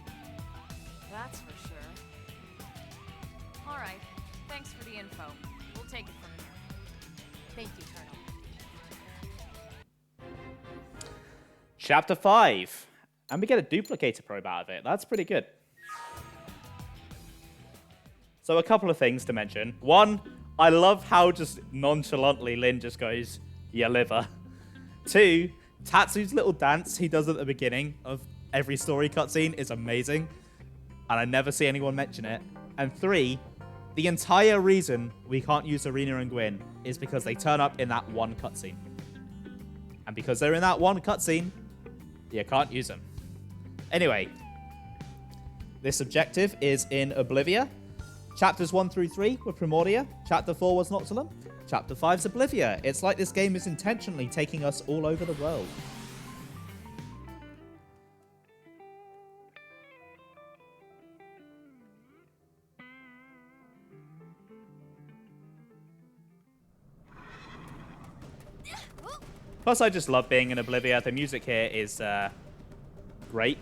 That's for sure. All right, thanks for the info. We'll take it from here. Thank you, Colonel. Chapter 5. And we get a duplicator probe out of it. That's pretty good. So a couple of things to mention. One, I love how just nonchalantly Lynn just goes, "Your liver." Two, Tatsu's little dance he does at the beginning of every story cutscene is amazing. And I never see anyone mention it. And three, the entire reason we can't use Arena and Gwyn is because they turn up in that one cutscene. And because they're in that one cutscene, you can't use them. Anyway, this objective is in Oblivia. Chapters 1 through 3 were Primordia. Chapter 4 was Noctilum. Chapter 5 is Oblivia. It's like this game is intentionally taking us all over the world. Plus, I just love being in Oblivia. The music here is great.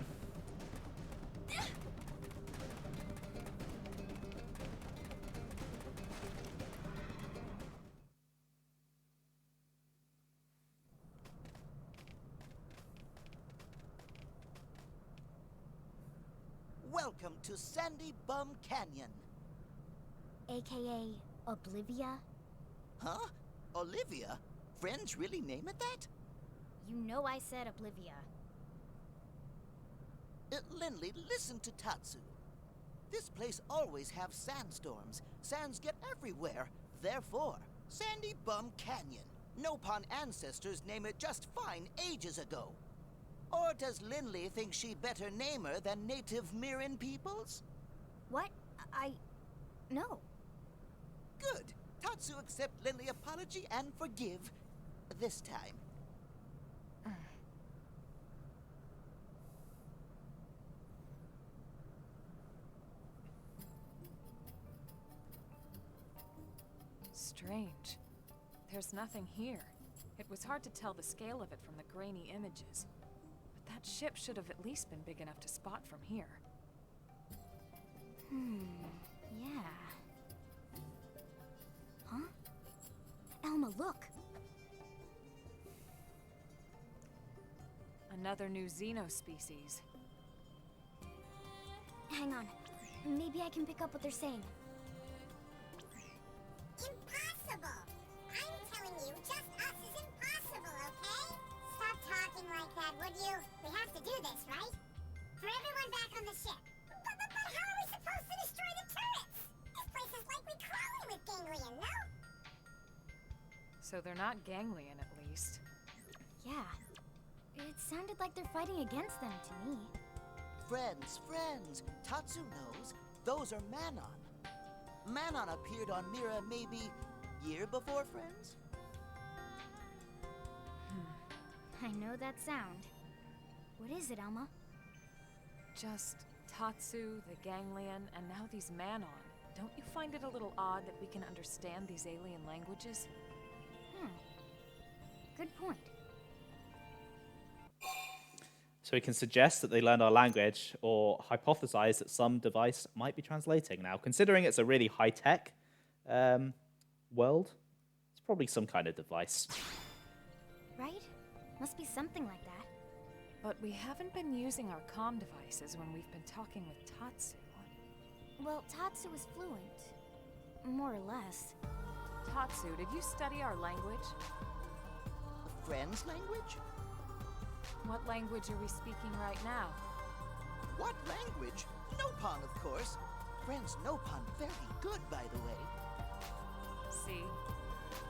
Welcome to Sandy Bum Canyon. AKA Oblivia? Huh? Olivia? Friends really name it that? You know I said Oblivia. Lindley, listen to Tatsu. This place always have sandstorms. Sands get everywhere. Therefore, Sandy Bum Canyon. Nopon ancestors name it just fine ages ago. Or does Lindley think she better name her than native Mirren peoples? What? No. Good. Tatsu accept Lindley apology and forgive. This time. Strange. There's nothing here. It was hard to tell the scale of it from the grainy images. But that ship should have at least been big enough to spot from here. Yeah. Huh? Elma, look! Another new Xeno species. Hang on. Maybe I can pick up what they're saying. Impossible! I'm telling you, just us is impossible, okay? Stop talking like that, would you? We have to do this, right? For everyone back on the ship. But how are we supposed to destroy the turrets? This place is likely crawling with ganglion, no? So they're not ganglion, at least. Yeah. It sounded like they're fighting against them to me. Friends. Tatsu knows. Those are Manon. Manon appeared on Mira maybe year before Friends? I know that sound. What is it, Elma? Just Tatsu, the ganglion, and now these Manon. Don't you find it a little odd that we can understand these alien languages? Good point. So we can suggest that they learned our language or hypothesize that some device might be translating. Now, considering it's a really high-tech world, it's probably some kind of device. Right? Must be something like that. But we haven't been using our comm devices when we've been talking with Tatsu. Well, Tatsu is fluent. More or less. Tatsu, did you study our language? Friends language? What language are we speaking right now? What language? Nopon, of course. Friends Nopon very good, by the way. See?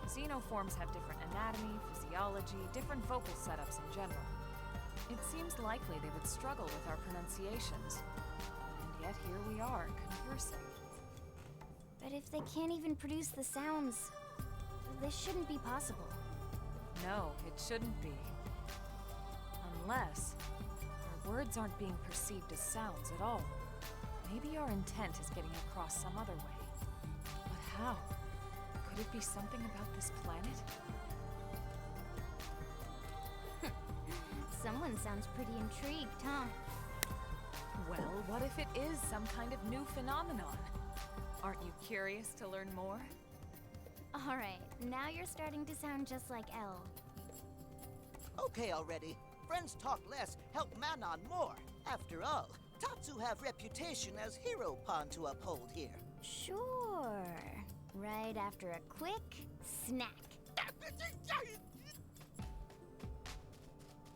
Xenoforms have different anatomy, physiology, different vocal setups in general. It seems likely they would struggle with our pronunciations. And yet here we are, conversing. But if they can't even produce the sounds, this shouldn't be possible. No, it shouldn't be. Unless our words aren't being perceived as sounds at all. Maybe our intent is getting across some other way. But how? Could it be something about this planet? Someone sounds pretty intrigued, huh? Well, what if it is some kind of new phenomenon? Aren't you curious to learn more? Alright, now you're starting to sound just like Elle. Okay already. Friends talk less, help Manon more. After all, Tatsu have reputation as hero pawn to uphold here. Sure. Right after a quick snack.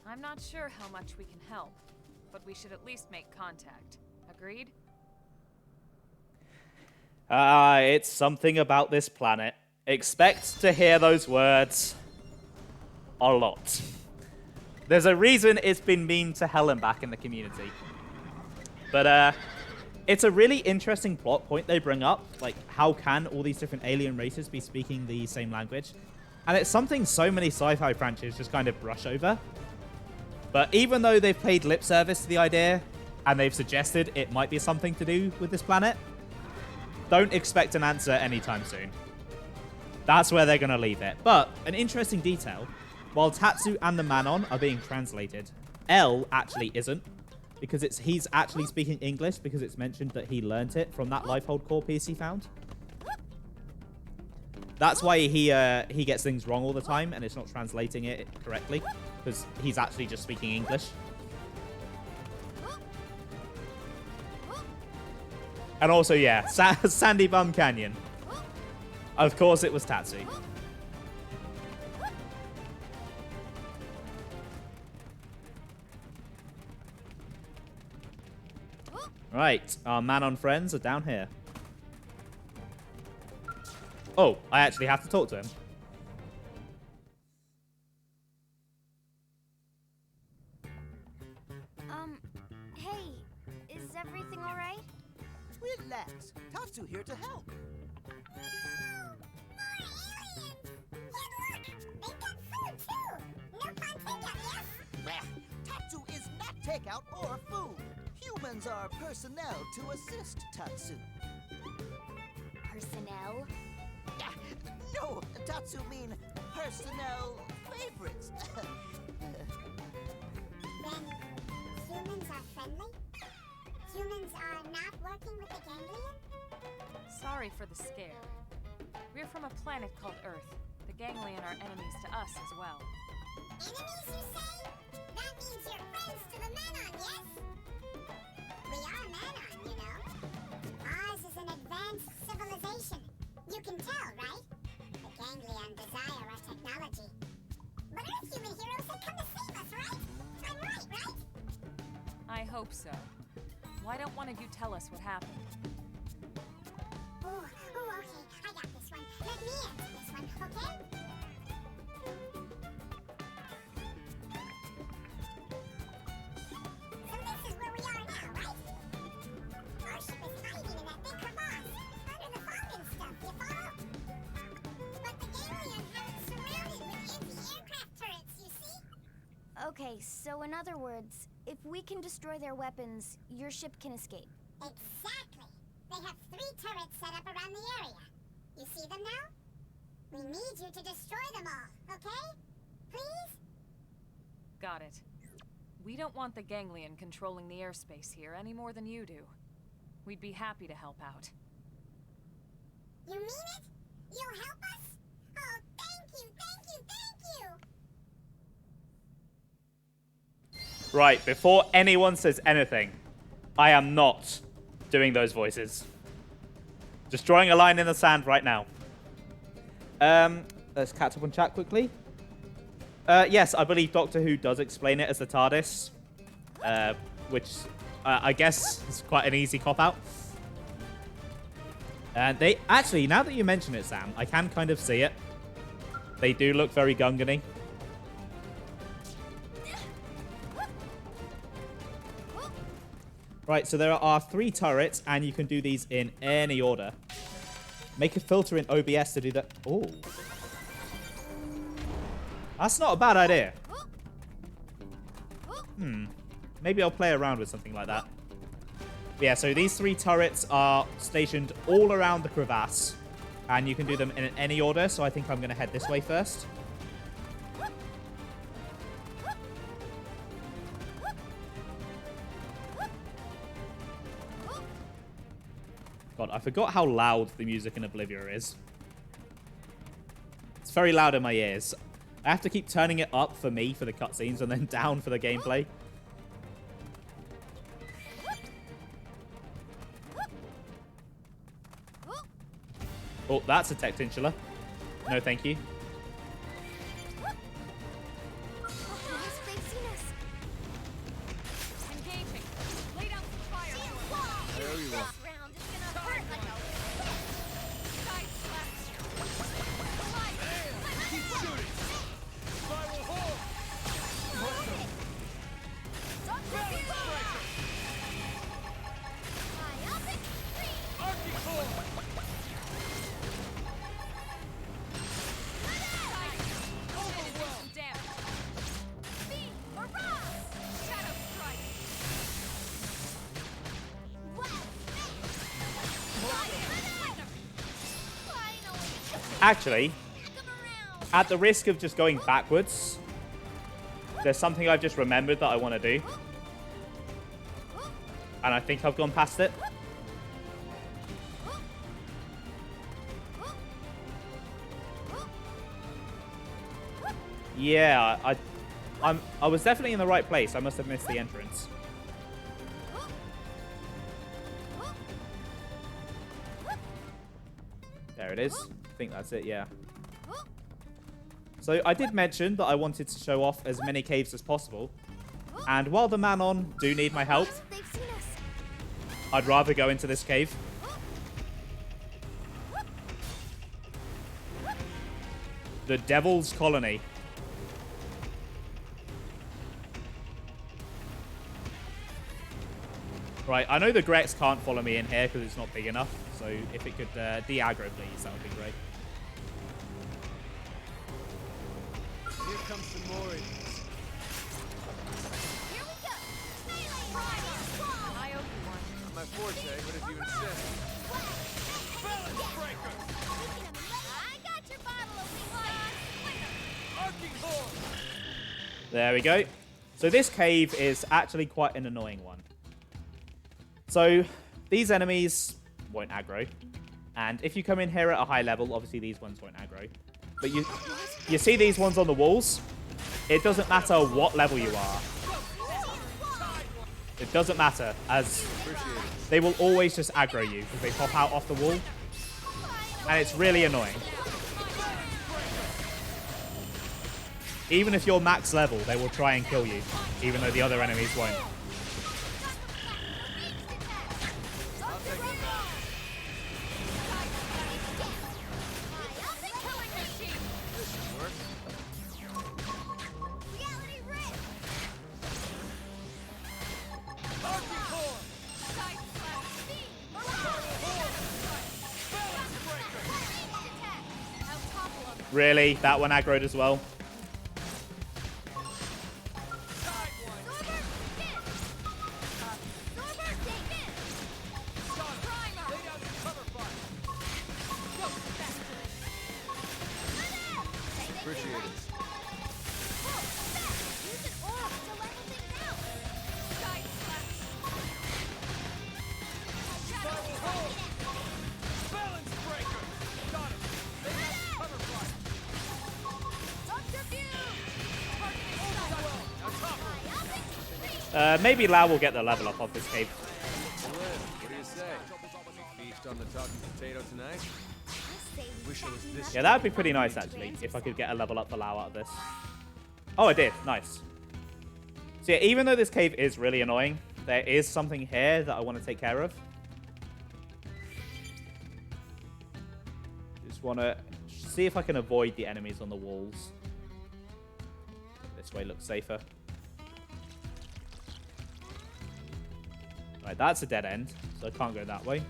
I'm not sure how much we can help, but we should at least make contact. Agreed? It's something about this planet. Expect to hear those words a lot. There's a reason it's been mean to hell and back in the community. But it's a really interesting plot point they bring up. Like, how can all these different alien races be speaking the same language? And it's something so many sci-fi franchises just kind of brush over. But even though they've paid lip service to the idea, and they've suggested it might be something to do with this planet, don't expect an answer anytime soon. That's where they're going to leave it. But an interesting detail while Tatsu and the Manon are being translated, L actually isn't, because he's actually speaking English because it's mentioned that he learnt it from that Lifehold core piece he found. That's why he gets things wrong all the time and it's not translating it correctly, because he's actually just speaking English. And also, yeah, Sandy Bum Canyon. Of course it was Tatsu. Right, our Manon friends are down here. Oh, I actually have to talk to him. Hey, is everything alright? Relax. Tatsu here to help. Tatsu is not takeout or food. Humans are personnel to assist Tatsu. Personnel? No, Tatsu mean personnel favorites. Then humans are friendly? Humans are not working with the ganglion? Sorry for the scare. We're from a planet called Earth. The ganglion are enemies to us as well. Enemies, you say? That means you're friends to the Manon, yes? We are Manon, you know. Ours is an advanced civilization. You can tell, right? The ganglion desire our technology. But Earth human heroes have come to save us, right? I'm right, right? I hope so. Why don't one of you tell us what happened? Oh, okay. I got this one. Let me answer this one, okay? So this is where we are now, right? Our ship is hiding in that big crevasse, under the fog and stuff, you follow? But the ganglion have it surrounded with anti-aircraft turrets, you see? Okay, so in other words, if we can destroy their weapons, your ship can escape. Exactly. They have 3 turrets set up around the area. You see them now? We need you to destroy them all, okay? Please? Got it. We don't want the ganglion controlling the airspace here any more than you do. We'd be happy to help out. You mean it? You'll help us? Oh, thank you, thank you, thank you! Right, before anyone says anything, I am not doing those voices. Just drawing a line in the sand right now. Let's catch up on chat quickly. Yes, I believe Doctor Who does explain it as the TARDIS, which I guess is quite an easy cop-out. And they actually, now that you mention it, Sam, I can kind of see it. They do look very Gungan-y. Right, so there are 3 turrets, and you can do these in any order. Make a filter in OBS to do that. Oh. That's not a bad idea. Maybe I'll play around with something like that. But yeah, so these 3 turrets are stationed all around the crevasse, and you can do them in any order, so I think I'm going to head this way first. God, I forgot how loud the music in Oblivia is. It's very loud in my ears. I have to keep turning it up for me for the cutscenes and then down for the gameplay. Oh, that's a tech tintula. No, thank you. Engaging. Lay down some fire. There you go. This round is gonna hurt like a Side slap. Keep shooting! Spiral hold! Arctic core! Some damage. Beam or Ross. Shadow strike. Actually, at the risk of just going backwards, there's something I've just remembered that I want to do. And I think I've gone past it. Yeah, I was definitely in the right place. I must have missed the entrance. There it is. I think that's it, yeah. So I did mention that I wanted to show off as many caves as possible. And while the Manon do need my help, They've seen us. I'd rather go into this cave. The Devil's Colony. Right, I know the Grex can't follow me in here because it's not big enough. So if it could de-aggro, please, that would be great. Here comes some more idiots. Here we go. Melee rider. I owe you one. Not my forte, but if you insist. Balance breaker! I got your bottle opening. Arcing horn! There we go. So this cave is actually quite an annoying one. So these enemies won't aggro. And if you come in here at a high level, obviously these ones won't aggro. But you see these ones on the walls? It doesn't matter what level you are. It doesn't matter, as they will always just aggro you because they pop out off the wall. And it's really annoying. Even if you're max level, they will try and kill you, even though the other enemies won't. Really? That one aggroed as well? Appreciate it. Balance breaker! Got him! They have cover fire! Maybe Lau will get the level up of this cave. What do you say? Feast on the talking potato tonight? Wish it was this. Yeah, that would be pretty nice, actually, if I could get a level up for Lau out of this. Oh, I did. Nice. So yeah, even though this cave is really annoying, there is something here that I want to take care of. Just want to see if I can avoid the enemies on the walls. This way looks safer. Right, that's a dead end, so I can't go that way.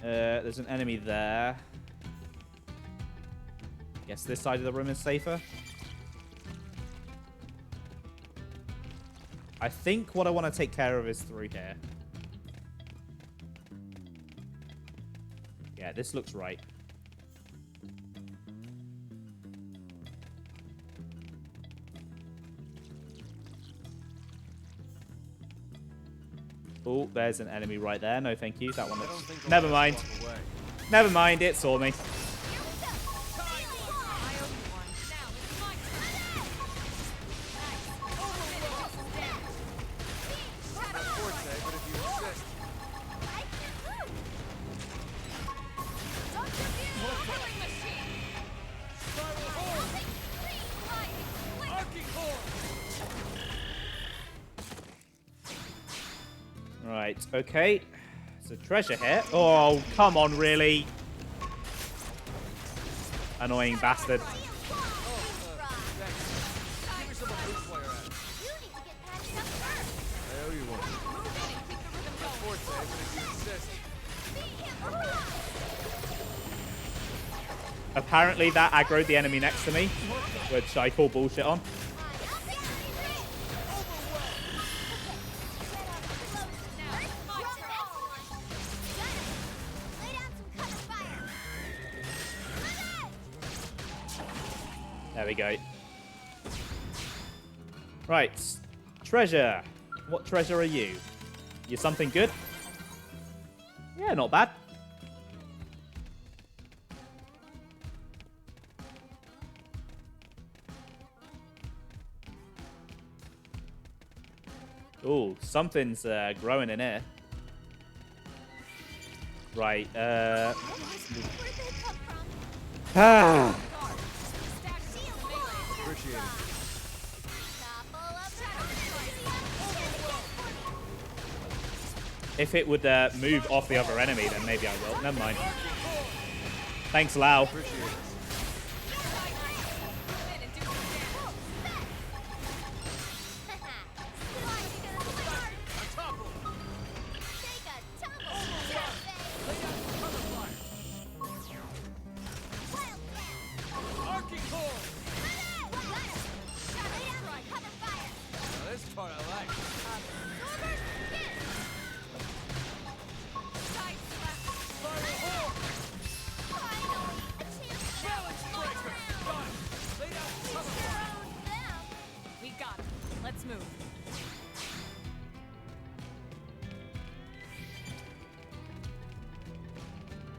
There's an enemy there. Guess this side of the room is safer. I think what I want to take care of is through here. Yeah, this looks right. Oh, there's an enemy right there. No, thank you. That one looks... Never mind. Never mind. It saw me. Right, okay. There's a treasure here. Oh, come on, really? Annoying bastard. Apparently that aggroed the enemy next to me, which I call bullshit on. There we go. Right. Treasure. What treasure are you? You something good? Yeah, not bad. Ooh, something's growing in here. Right, Ah! Appreciate it. If it would move off the other enemy, then maybe I will. Never mind. Thanks, Lau. Appreciate it.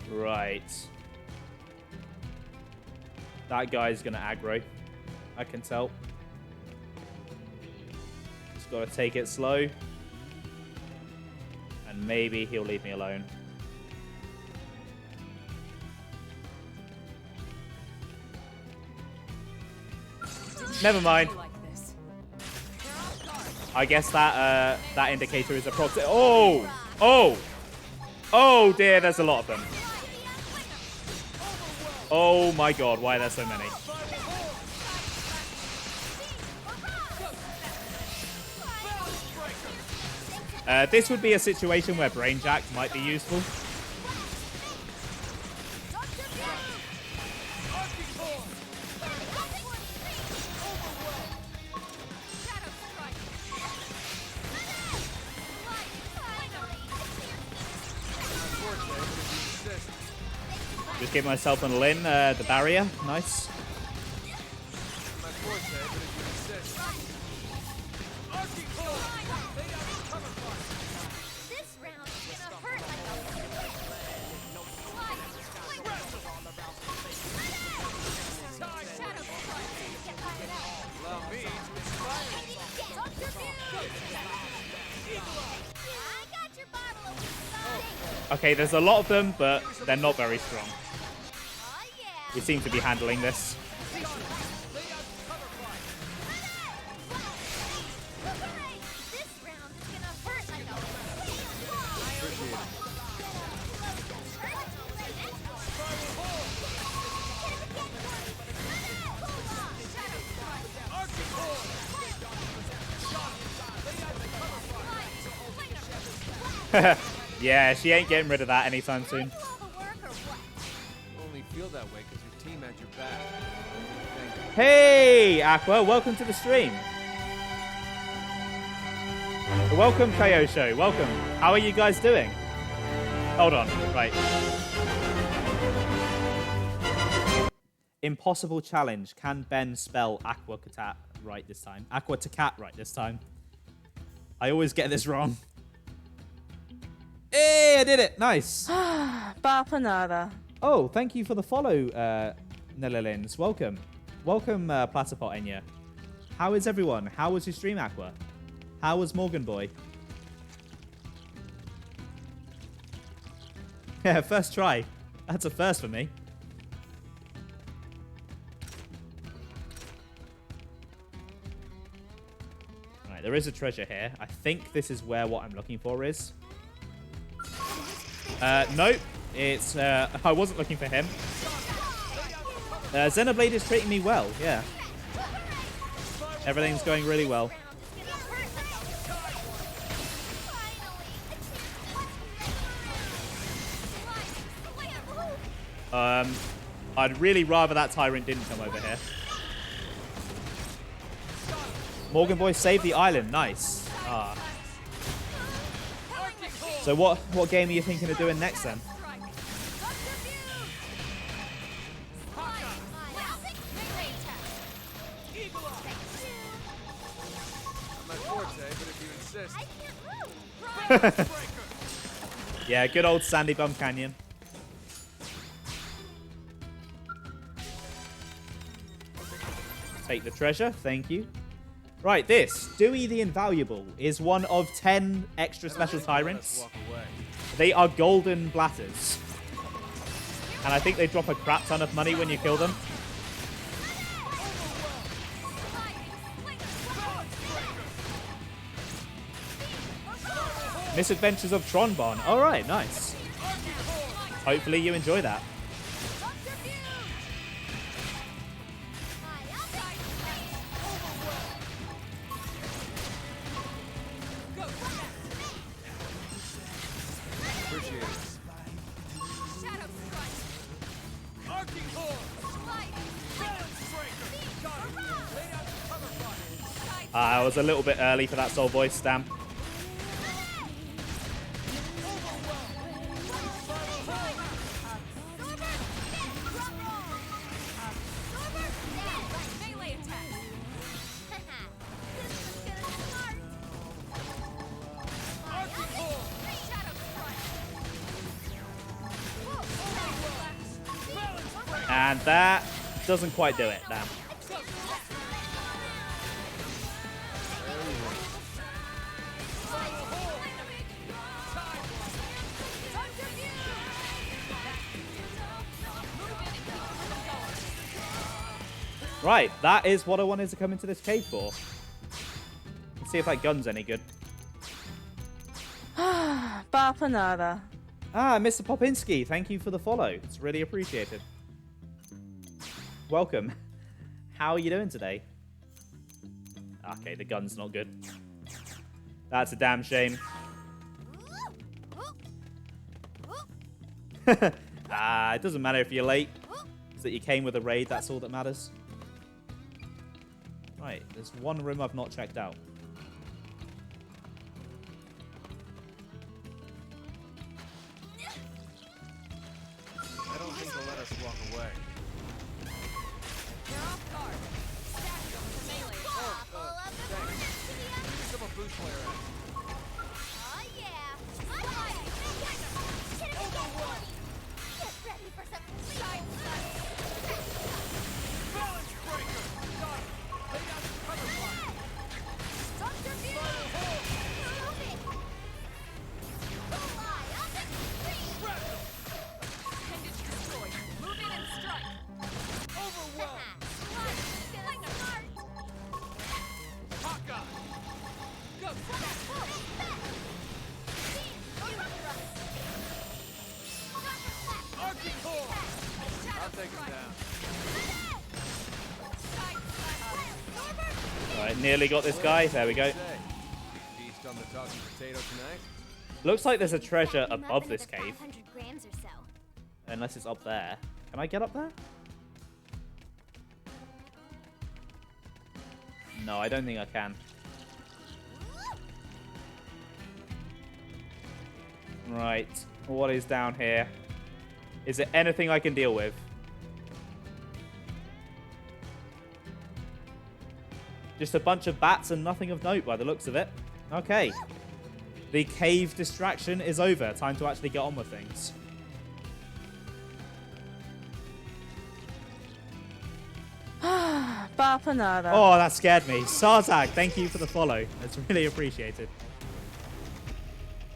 Right. That guy's gonna aggro. I can tell. Just gotta take it slow. And maybe he'll leave me alone. Never mind. I guess that that indicator is a proxy. Oh! Oh! Oh dear, there's a lot of them. Oh my god, why are there so many? This would be a situation where Brain Jack might be useful. Just give myself an Lin, the barrier. Nice. Okay, there's a lot of them, but they're not very strong. We seem to be handling this. Yeah, she ain't getting rid of that anytime soon. Only feel that way because your team had your back. Thank you. Hey, Aqua, welcome to the stream. Welcome, KO Show. Welcome. How are you guys doing? Hold on. Right. Impossible challenge. Can Ben spell Aqua to cat right this time? Aqua to cat right this time. I always get this wrong. Hey, I did it. Nice. Bapanada. Oh, thank you for the follow, Nellilins. Welcome. Welcome, Platypot Enya. How is everyone? How was your stream, Aqua? How was Morgan Boy? Yeah, first try. That's a first for me. Right, there is a treasure here. I think this is where what I'm looking for is. Nope. It's, I wasn't looking for him. Xenoblade is treating me well, yeah. Everything's going really well. I'd really rather that Tyrant didn't come over here. Morgan Boy saved the island. Nice. Ah. So what game are you thinking of doing next then? Yeah, good old Sandy Bum Canyon. Take the treasure, thank you. Right, this, Dewey the Invaluable, is one of 10 extra special tyrants. They are golden blatters. And I think they drop a crap ton of money when you kill them. Misadventures of Tronbon. Alright, nice. Hopefully you enjoy that. I was a little bit early for that soul voice stamp. And that doesn't quite do it, damn. Right, that is what I wanted to come into this cave for. Let's see if that gun's any good. Bapanada. Ah, Mr. Popinski, thank you for the follow. It's really appreciated. Welcome. How are you doing today? Okay, the gun's not good. That's a damn shame. It doesn't matter if you're late. It's that you came with a raid, that's all that matters. Right, there's one room I've not checked out. I don't think they'll let us walk away. They're off guard. Stack them to melee. Thanks. Give a boost player out. Oh yeah! I'm ready! Get ready for some side Balance breaker! Got it! Lay down the cover fire! Subterfuge! Move it! Bullseye! I'll take three! Appendage destroyed. Move in and strike. Overwhelm! Like a heart! Hawkeye! Go! Arcing core! I'll take him down. Alright, nearly got this guy. There we go. Feast on the talking potato tonight? Looks like there's a treasure Came up above this another cave. 500 grams or so. Unless it's up there. Can I get up there? No, I don't think I can. Right. What is down here? Is it anything I can deal with? Just a bunch of bats and nothing of note by the looks of it. Okay. The cave distraction is over. Time to actually get on with things. Bapanada. Oh, that scared me. Sarzag, thank you for the follow. That's really appreciated.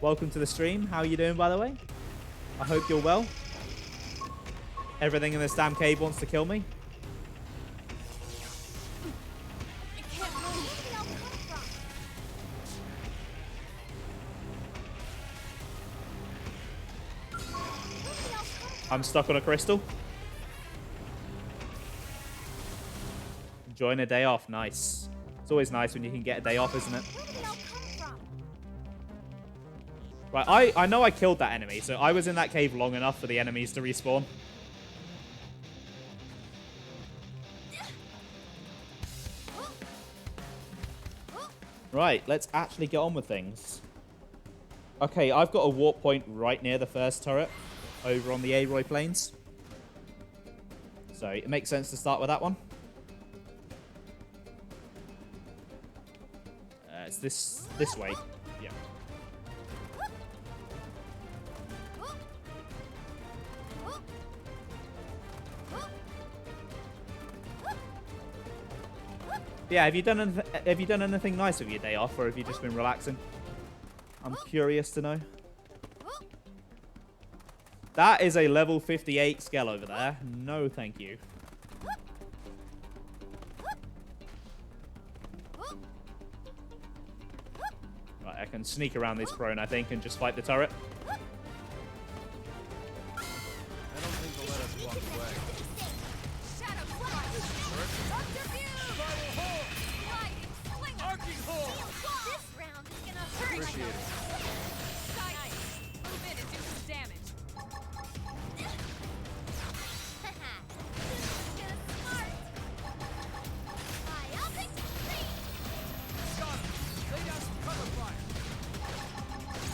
Welcome to the stream. How are you doing, by the way? I hope you're well. Everything in this damn cave wants to kill me. I'm stuck on a crystal. Enjoying a day off. Nice. It's always nice when you can get a day off, isn't it? Right, I know I killed that enemy, so I was in that cave long enough for the enemies to respawn. Right, let's actually get on with things. Okay, I've got a warp point right near the first turret over on the Aroy Plains. So it makes sense to start with that one. It's this way. Yeah. Yeah, have you done anything nice with your day off, or have you just been relaxing? I'm curious to know. That is a level 58 Skell over there. No, thank you. Right, I can sneak around this prone, I think, and just fight the turret. I don't think they'll let us walk away. This round is gonna hurt. Appreciate it. Move in and do some damage. Smart. Biopic three. Got him. Lay down some cover fire.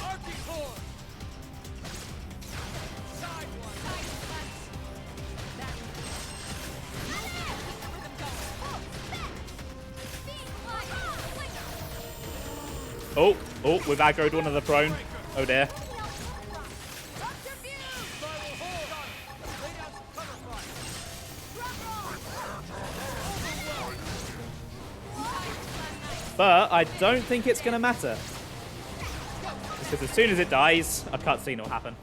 Arcing core. Side one. Oh, we've aggroed one of the prone. Oh dear. But I don't think it's going to matter. Because as soon as it dies, a cutscene will happen.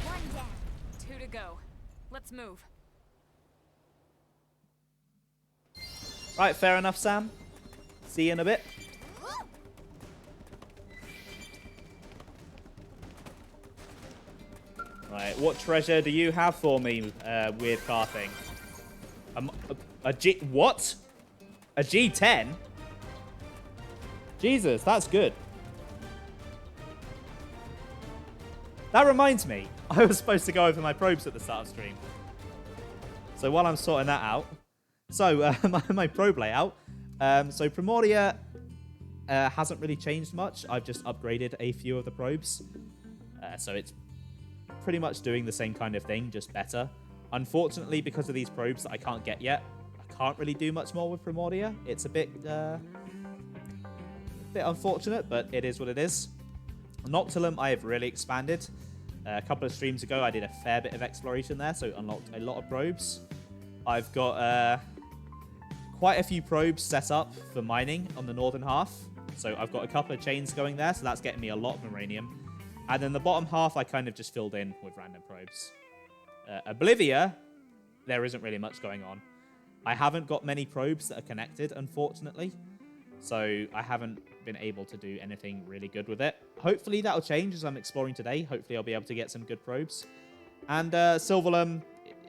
One down. 2 to go. Let's move. Right, fair enough, Sam. See you in a bit. Right, what treasure do you have for me, weird car thing? What? A G10? Jesus, that's good. That reminds me, I was supposed to go over my probes at the start of stream. So while I'm sorting that out, so my probe layout. So Primordia hasn't really changed much. I've just upgraded a few of the probes. So it's pretty much doing the same kind of thing, just better. Unfortunately, because of these probes that I can't get yet, I can't really do much more with Primordia. It's a bit unfortunate, but it is what it is. Noctilum, I have really expanded. A couple of streams ago, I did a fair bit of exploration there, so unlocked a lot of probes. I've got quite a few probes set up for mining on the northern half. So I've got a couple of chains going there, so that's getting me a lot of Maranium. And then the bottom half, I kind of just filled in with random probes. Oblivia, there isn't really much going on. I haven't got many probes that are connected, unfortunately. So I haven't been able to do anything really good with it. Hopefully that'll change as I'm exploring today. Hopefully I'll be able to get some good probes. And Silverlum,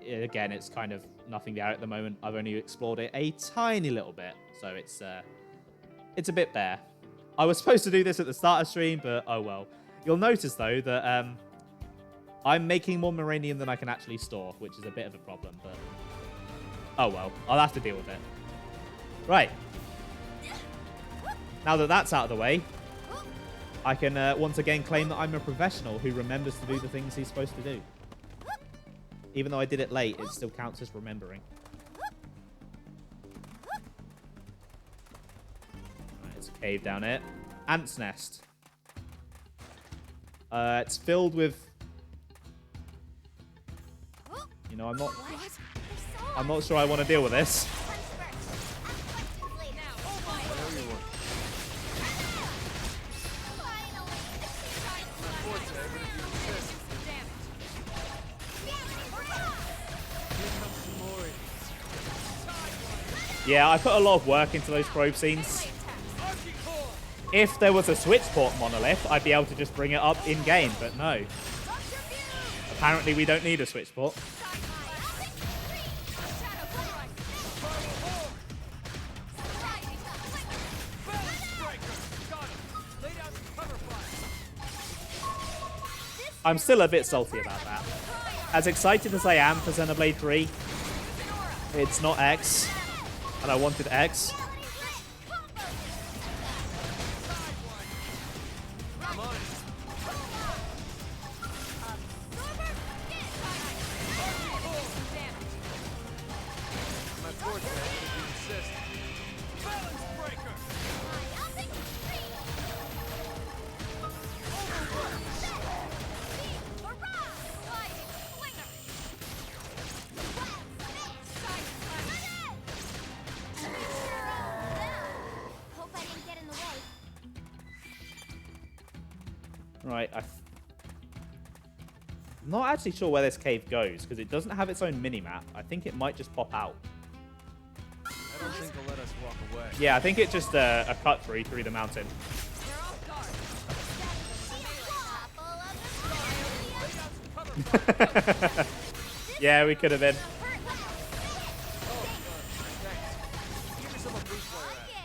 again, it's kind of nothing there at the moment. I've only explored it a tiny little bit. So it's a bit bare. I was supposed to do this at the start of stream, but oh well. You'll notice, though, that I'm making more Maranium than I can actually store, which is a bit of a problem, but oh well. I'll have to deal with it. Right. Now that that's out of the way, I can once again claim that I'm a professional who remembers to do the things he's supposed to do. Even though I did it late, it still counts as remembering. Right, it's a cave down here. Ant's nest. It's filled with... You know, I'm not sure I want to deal with this. Yeah, I put a lot of work into those probe scenes. If there was a switch port monolith, I'd be able to just bring it up in-game, but no. Apparently we don't need a switch port. I'm still a bit salty about that. As excited as I am for Xenoblade 3, it's not X, and I wanted X. Right, I'm not actually sure where this cave goes, because it doesn't have its own mini-map. I think it might just pop out. I don't think they'll let us walk away. Yeah, I think it's just a cut through the mountain. Yeah, we could have been. Give me some of Bruce Wayne at.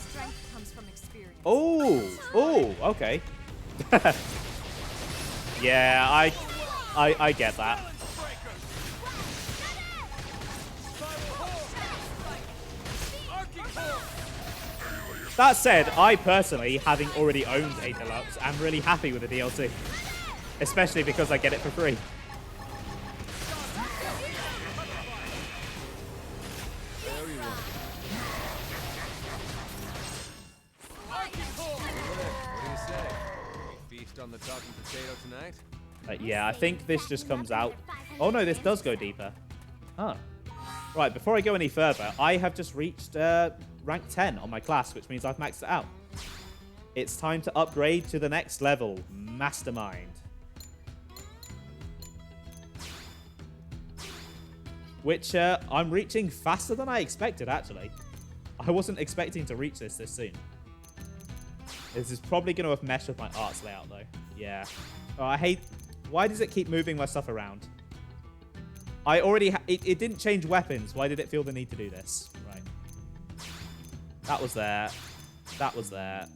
Strength comes from experience. Oh, okay. Yeah, I get that. That said, I personally, having already owned a deluxe, am really happy with the DLC, especially because I get it for free. On the talking potato tonight? Yeah, I think this just comes out. Oh no, this does go deeper. Huh. Right, before I go any further, I have just reached rank 10 on my class, which means I've maxed it out. It's time to upgrade to the next level, Mastermind. Which I'm reaching faster than I expected, actually. I wasn't expecting to reach this soon. This is probably going to have meshed with my arts layout, though. Yeah. Oh, I hate... Why does it keep moving my stuff around? I already... It didn't change weapons. Why did it feel the need to do this? Right. That was there. That was there.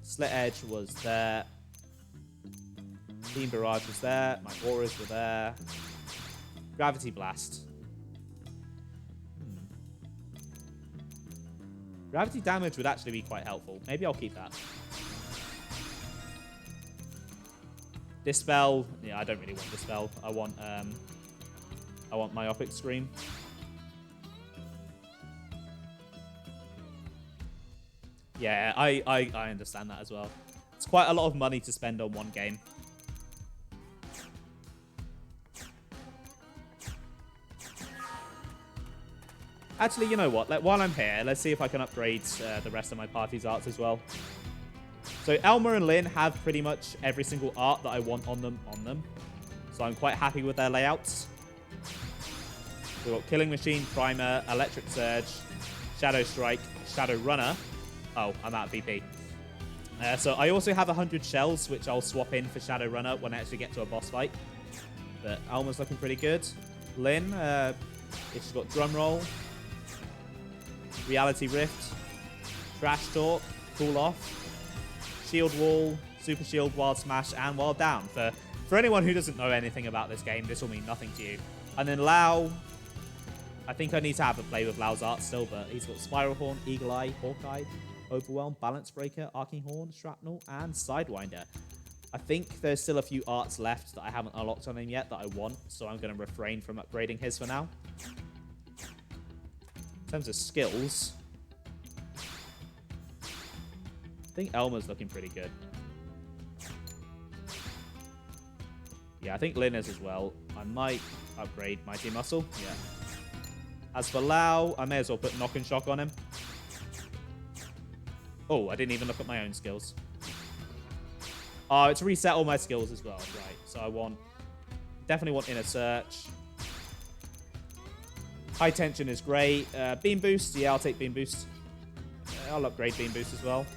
Slit Edge was there. Beam Barrage was there. My auras were there. Gravity Blast. Gravity damage would actually be quite helpful. Maybe I'll keep that. Dispel. Yeah, I don't really want Dispel. I want Myopic Scream. Yeah, I understand that as well. It's quite a lot of money to spend on one game. Actually, you know what? While I'm here, let's see if I can upgrade the rest of my party's arts as well. So Elmer and Lynn have pretty much every single art that I want on them. So I'm quite happy with their layouts. We've got Killing Machine, Primer, Electric Surge, Shadow Strike, Shadow Runner. Oh, I'm out of BP. So I also have 100 shells, which I'll swap in for Shadow Runner when I actually get to a boss fight. But Elmer's looking pretty good. Lynn, she's got Drum Roll, Reality Rift, Trash Talk, Cool Off, Shield Wall, Super Shield, Wild Smash, and Wild Down. For anyone who doesn't know anything about this game, this will mean nothing to you. And then Lao, I think I need to have a play with Lao's art still, but he's got Spiral Horn, Eagle Eye, Hawkeye, Overwhelm, Balance Breaker, Arcing Horn, Shrapnel, and Sidewinder. I think there's still a few arts left that I haven't unlocked on him yet that I want, so I'm going to refrain from upgrading his for now. In terms of skills, I think Elmer's looking pretty good. Yeah, I think Lynn is as well. I might upgrade Mighty Muscle. Yeah. As for Lao, I may as well put Knock and Shock on him. Oh, I didn't even look at my own skills. Oh, it's reset all my skills as well. Right, so I definitely want Inner Search. High Tension is great. Beam Boost, yeah, I'll take Beam Boost. I'll upgrade Beam Boost as well.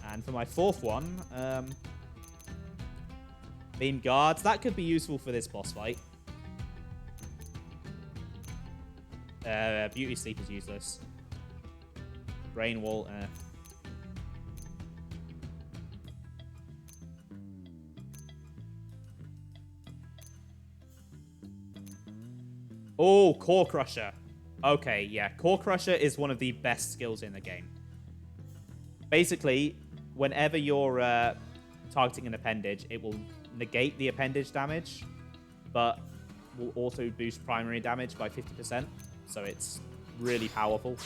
And for my fourth one, Beam Guards. That could be useful for this boss fight. Beauty Sleep is useless. Brain Wall, Oh, Core Crusher. Okay, yeah. Core Crusher is one of the best skills in the game. Basically, whenever you're targeting an appendage, it will negate the appendage damage, but will also boost primary damage by 50%. So it's really powerful.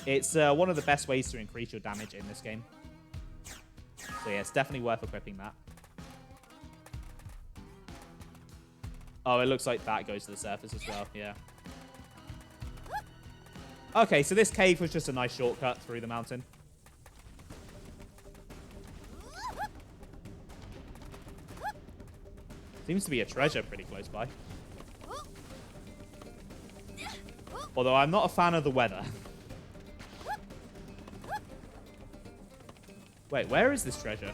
It's one of the best ways to increase your damage in this game. So yeah, it's definitely worth equipping that. Oh, it looks like that goes to the surface as well, yeah. Okay, so this cave was just a nice shortcut through the mountain. Seems to be a treasure pretty close by. Although I'm not a fan of the weather. Wait, where is this treasure?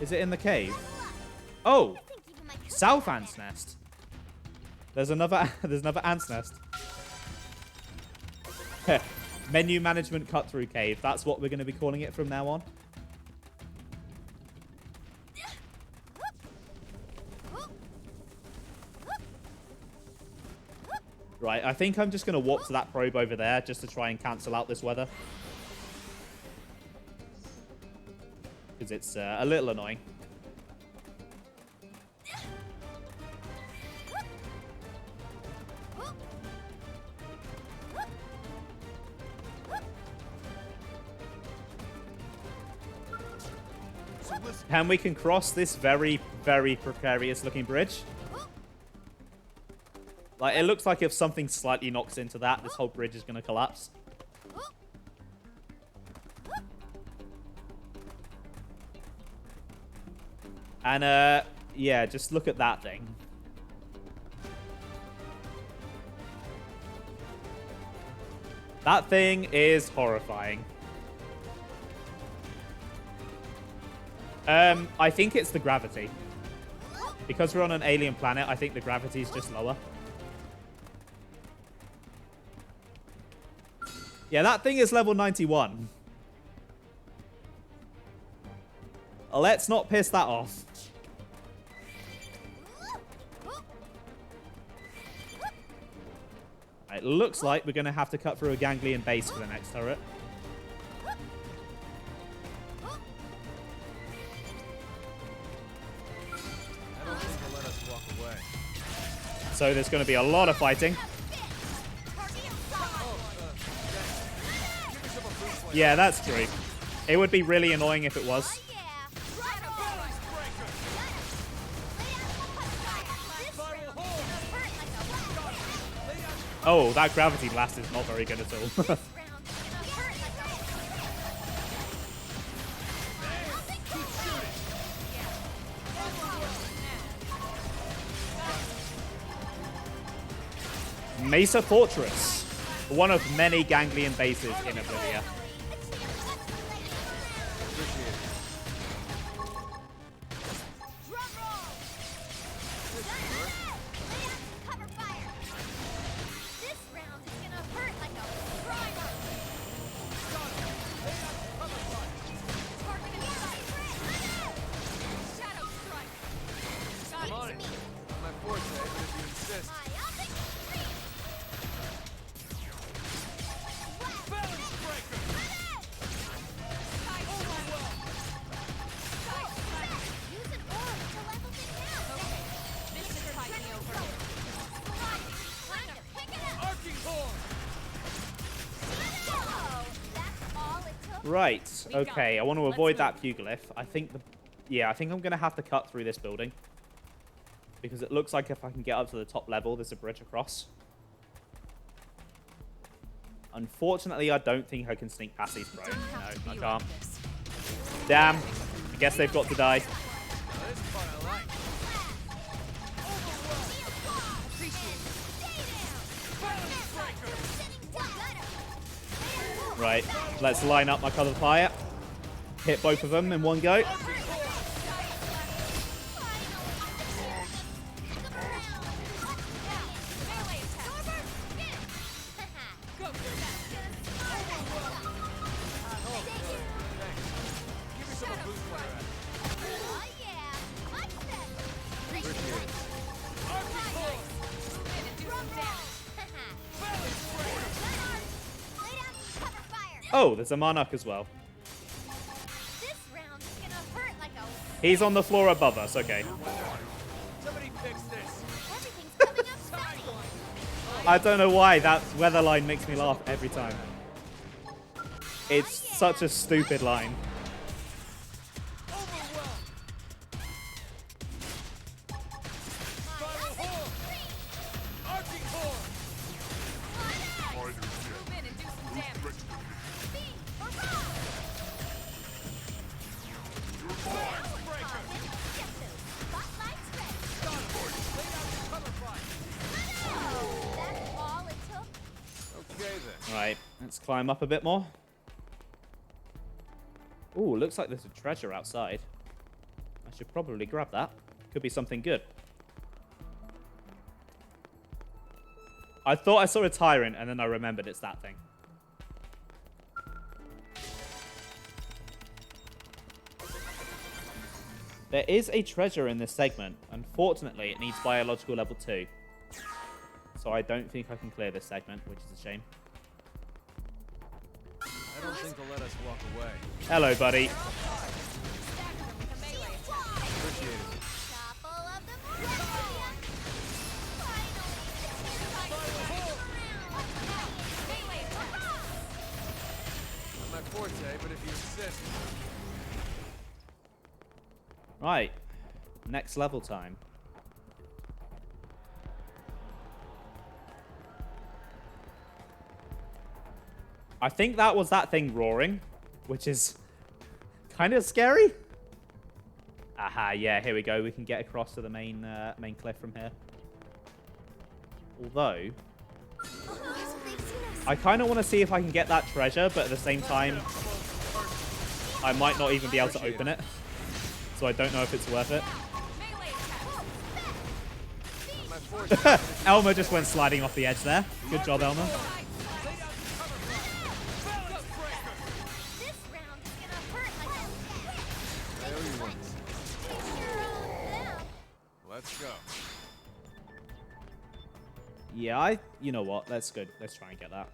Is it in the cave? Oh! South Ant's Nest. There's another ant's nest. Menu management cut-through cave. That's what we're going to be calling it from now on. Right, I think I'm just going to warp to that probe over there just to try and cancel out this weather. Because it's a little annoying. And we can cross this very, very precarious looking bridge. Like, it looks like if something slightly knocks into that, this whole bridge is going to collapse. And, yeah, just look at that thing. That thing is horrifying. I think it's the gravity. Because we're on an alien planet, I think the gravity is just lower. Yeah, that thing is level 91. Let's not piss that off. It looks like we're going to have to cut through a ganglion base for the next turret. So there's going to be a lot of fighting. Yeah, that's true. It would be really annoying if it was. Oh, that gravity blast is not very good at all. Mesa Fortress, one of many ganglion bases in Oblivia. Right, okay, I want to avoid that pugilith. I think I think I'm going to have to cut through this building. Because it looks like if I can get up to the top level, there's a bridge across. Unfortunately, I don't think I can sneak past these drones. No, I can't. Damn, I guess they've got to die. Right, let's line up my cover fire. Hit both of them in one go. Oh, there's a Monarch as well. This round is gonna hurt like He's on the floor above us. Okay. Somebody fix this. Everything's coming up sunny. I don't know why that weather line makes me laugh every time. It's such a stupid line. Move in and do some damage. That's all it took. Okay then. Right, let's climb up a bit more. Ooh, looks like there's a treasure outside. I should probably grab that. Could be something good. I thought I saw a Tyrant, and then I remembered it's that thing. There is a treasure in this segment. Unfortunately, it needs biological level 2. So I don't think I can clear this segment, which is a shame. I don't think they'll let us walk away. Hello, buddy. Appreciate it. Couple of them more. Not my forte, but if you insist. Right. Next level time. I think that was that thing roaring, which is kind of scary. Aha, yeah, here we go. We can get across to the main cliff from here. Although, I kind of want to see if I can get that treasure, but at the same time, I might not even be able to open it. So I don't know if it's worth it. Not my forte. Elmer just went sliding off the edge there. Good job, Elmer. This round is gonna hurt like a I owe you one. Let's go. Yeah, you know what? Let's go. Let's try and get that.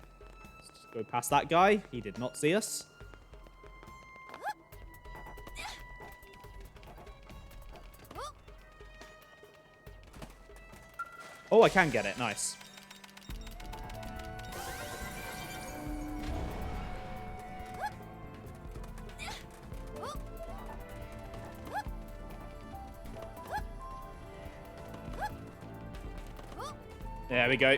Let's just go past that guy. He did not see us. Oh, I can get it. Nice. There we go.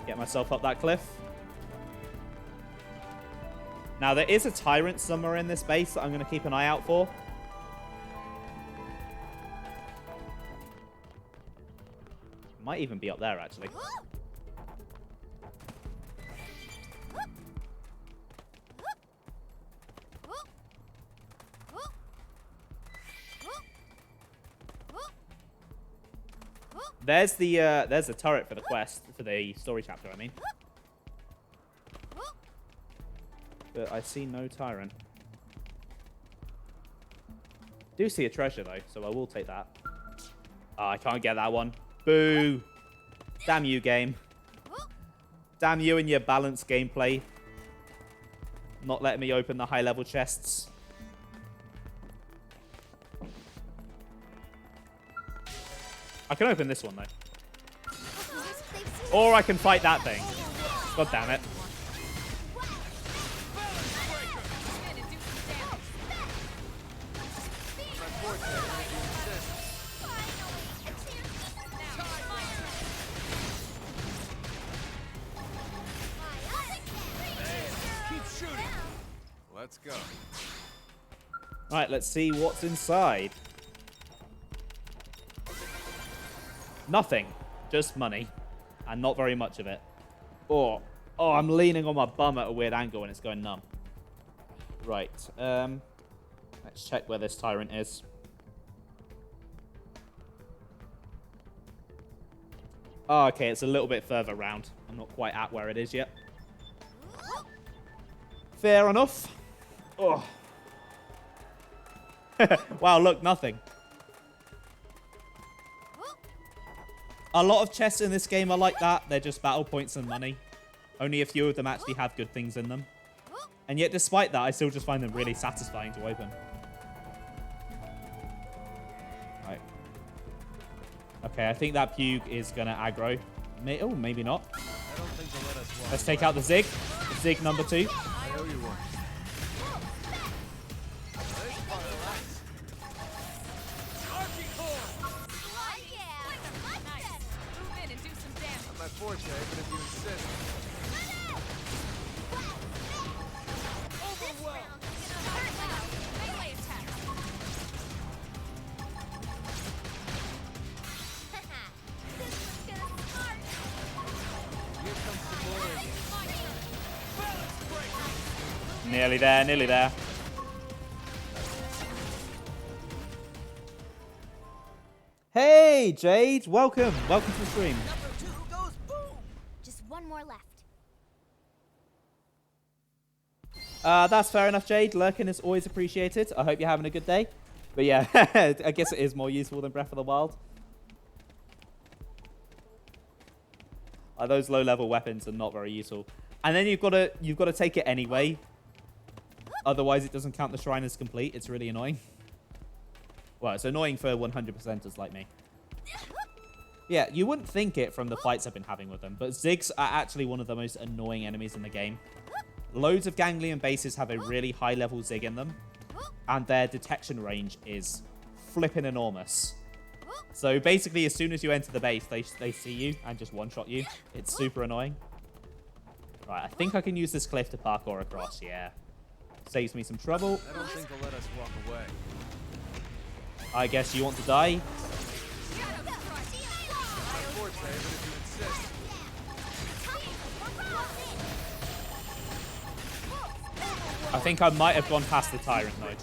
Get myself up that cliff. Now, there is a Tyrant somewhere in this base that I'm going to keep an eye out for. Might even be up there, actually. There's the turret for the quest, for the story chapter, I mean. But I see no Tyrant. Do see a treasure, though, so I will take that. Oh, I can't get that one. Boo! Damn you, game. Damn you and your balanced gameplay. Not letting me open the high-level chests. I can open this one, though. Or I can fight that thing. God damn it. Let's go. Right, let's see what's inside. Nothing. Just money. And not very much of it. Oh, I'm leaning on my bum at a weird angle and it's going numb. Right. Let's check where this Tyrant is. Oh, okay, it's a little bit further round. I'm not quite at where it is yet. Fair enough. Oh. Wow, look, nothing. A lot of chests in this game are like that. They're just battle points and money. Only a few of them actually have good things in them. And yet, despite that, I still just find them really satisfying to open. Okay, I think that Pug is going to aggro. Oh, maybe not. I don't think they'll let us walk Let's take out the Zig. Zig number 2. I owe you one. Move in and do some damage. Not my forte, but if you insist. Melee attack. Nearly there, nearly there. Hey, Jade. Welcome. Welcome to the stream. Number 2 goes boom! Just one more left. That's fair enough, Jade. Lurking is always appreciated. I hope you're having a good day. But yeah, I guess it is more useful than Breath of the Wild. Those low-level weapons are not very useful. And then you've got to take it anyway. Otherwise, it doesn't count the shrine as complete. It's really annoying. Well, it's annoying for 100%ers like me. Yeah, you wouldn't think it from the fights I've been having with them, but Zigs are actually one of the most annoying enemies in the game. Loads of ganglion bases have a really high-level Zig in them, and their detection range is flipping enormous. So basically, as soon as you enter the base, they see you and just one-shot you. It's super annoying. Right, I think I can use this cliff to parkour across, yeah. Saves me some trouble. I don't think they'll let us walk away. I guess you want to die. Not my forte, but if you insist. I think I might have gone past the Tyrant mode.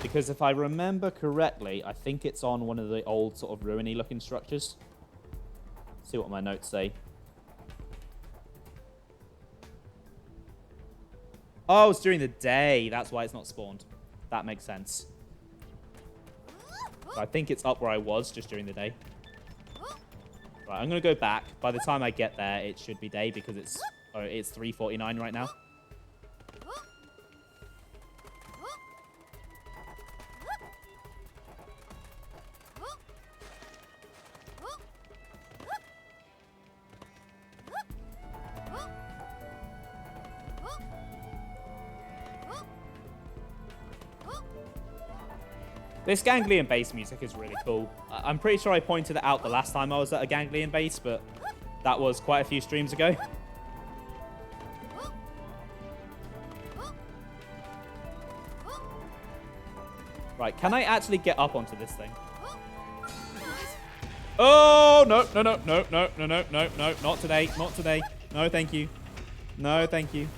Because if I remember correctly, I think it's on one of the old sort of ruiny looking structures. Let's see what my notes say. Oh, it's during the day. That's why it's not spawned. That makes sense. So I think it's up where I was just during the day. Right, I'm going to go back. By the time I get there, it should be day because it's 3:49 right now. This ganglion base music is really cool. I'm pretty sure I pointed it out the last time I was at a ganglion base, but that was quite a few streams ago. Right, can I actually get up onto this thing? Oh, no, no, no, no, no, no, no, no, no, not today, not today. No, thank you. No, thank you.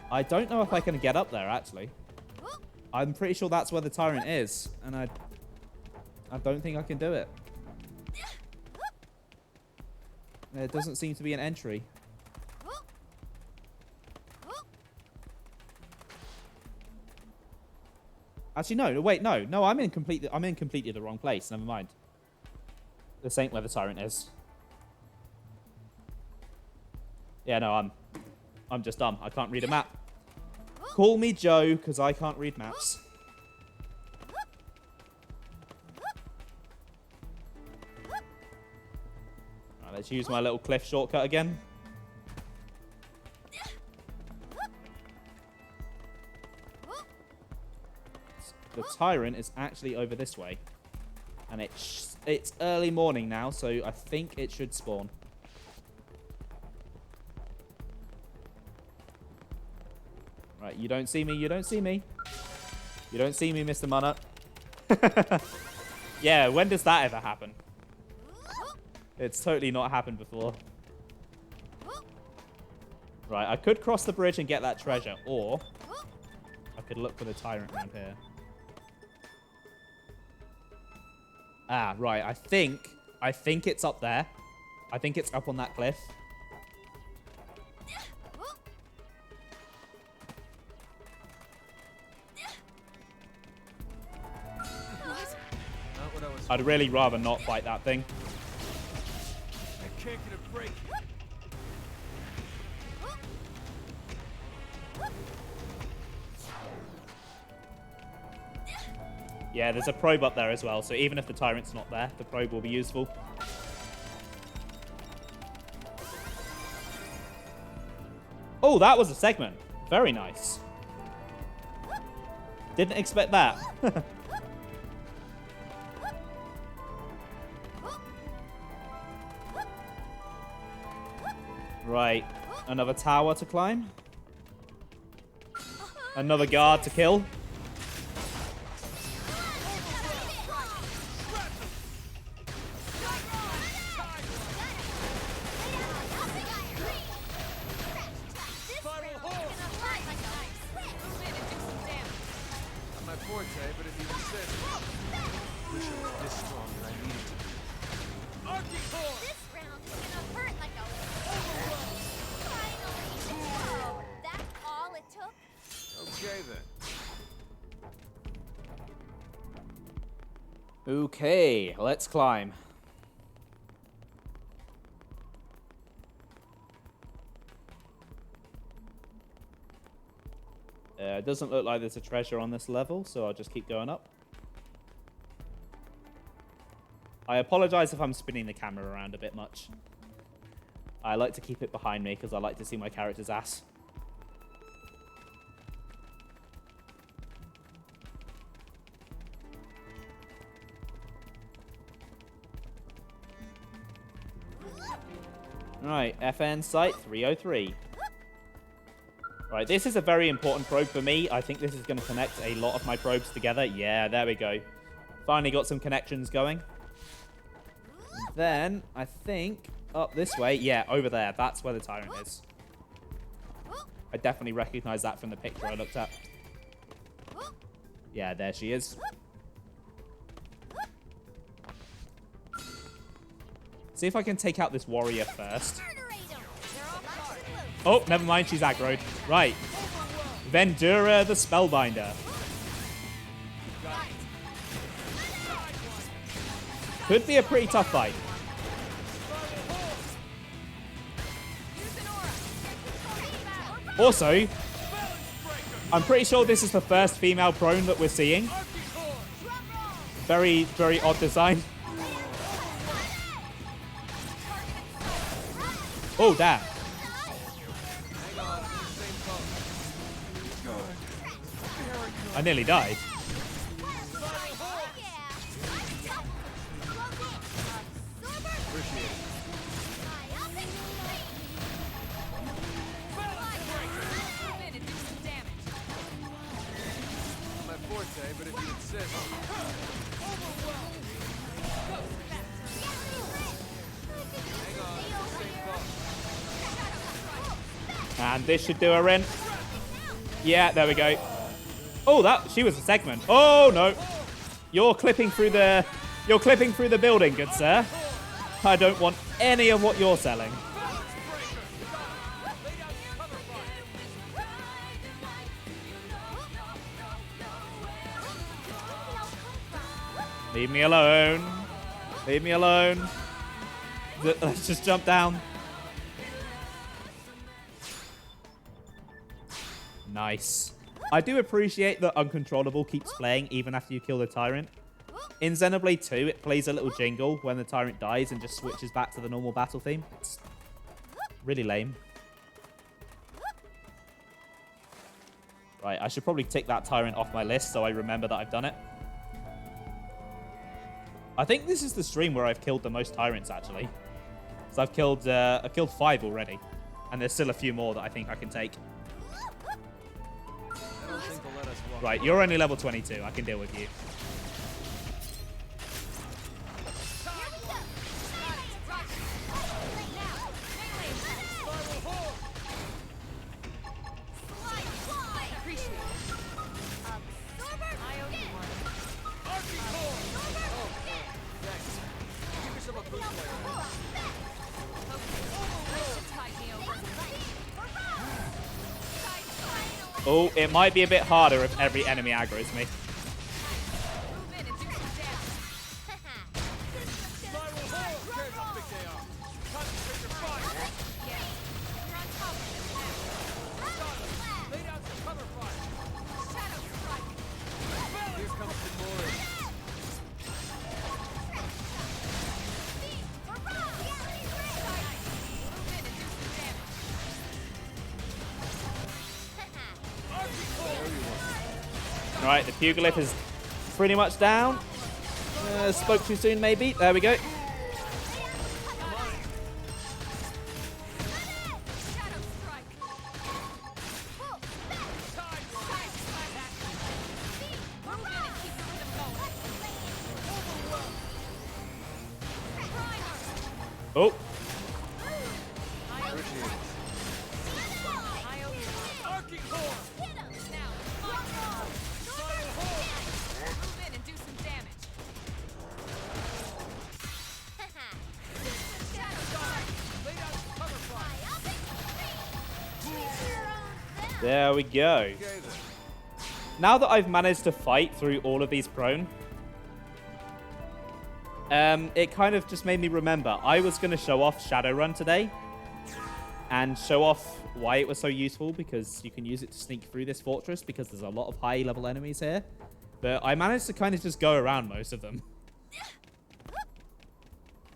I don't know if I can get up there, actually. I'm pretty sure that's where the Tyrant is, and I don't think I can do it. There doesn't seem to be an entry. Actually, no, wait, no, I'm in completely the wrong place. Never mind. This ain't where the Tyrant is. Yeah, no, I'm just dumb. I can't read a map. Call me Joe, because I can't read maps. Right, let's use my little cliff shortcut again. The Tyrant is actually over this way. And it's early morning now, so I think it should spawn. Right, you don't see me, you don't see me. You don't see me, Mr. Munnut. Yeah, when does that ever happen? It's totally not happened before. Right, I could cross the bridge and get that treasure, or I could look for the Tyrant around here. Ah, right, I think it's up there. I think it's up on that cliff. Not what I was. I'd really rather not fight that thing. I can't get a break. Yeah, there's a probe up there as well, so even if the Tyrant's not there, the probe will be useful. Oh, that was a segment. Very nice. Didn't expect that. Right. Another tower to climb. Another guard to kill. Okay, let's climb. It doesn't look like there's a treasure on this level, so I'll just keep going up. I apologize if I'm spinning the camera around a bit much. I like to keep it behind me because I like to see my character's ass. Right, FN site 303. Right, this is a very important probe for me. I think this is going to connect a lot of my probes together. Yeah, there we go. Finally got some connections going. Then, I think, up this way. Yeah, over there. That's where the Tyrant is. I definitely recognize that from the picture I looked at. Yeah, there she is. See if I can take out this warrior first. Oh, never mind. She's aggroed. Right. Vendura the Spellbinder. Could be a pretty tough fight. Also, I'm pretty sure this is the first female prone that we're seeing. Very, very odd design. Oh, damn. I nearly died. And this should do her in. Yeah, there we go. Oh, she was a segment. Oh no. You're clipping through the building, good sir. I don't want any of what you're selling. Leave me alone. Leave me alone. Let's just jump down. Nice. I do appreciate that Uncontrollable keeps playing even after you kill the Tyrant. In Xenoblade 2, it plays a little jingle when the Tyrant dies and just switches back to the normal battle theme. It's really lame. Right, I should probably tick that Tyrant off my list so I remember that I've done it. I think this is the stream where I've killed the most Tyrants, actually. So I've killed 5 already. And there's still a few more that I think I can take. Right, you're only level 22. I can deal with you. Oh, it might be a bit harder if every enemy aggroes me. Right, the Pugilip is pretty much down. Spoke too soon, maybe. There we go. Oh. There we go. Now that I've managed to fight through all of these prone, it kind of just made me remember I was going to show off Shadowrun today and show off why it was so useful, because you can use it to sneak through this fortress because there's a lot of high level enemies here. But I managed to kind of just go around most of them.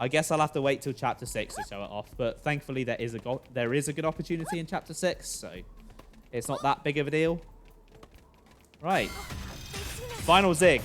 I guess I'll have to wait till chapter 6 to show it off, but thankfully there is a good opportunity in chapter 6, so it's not that big of a deal. Right. Final Zig.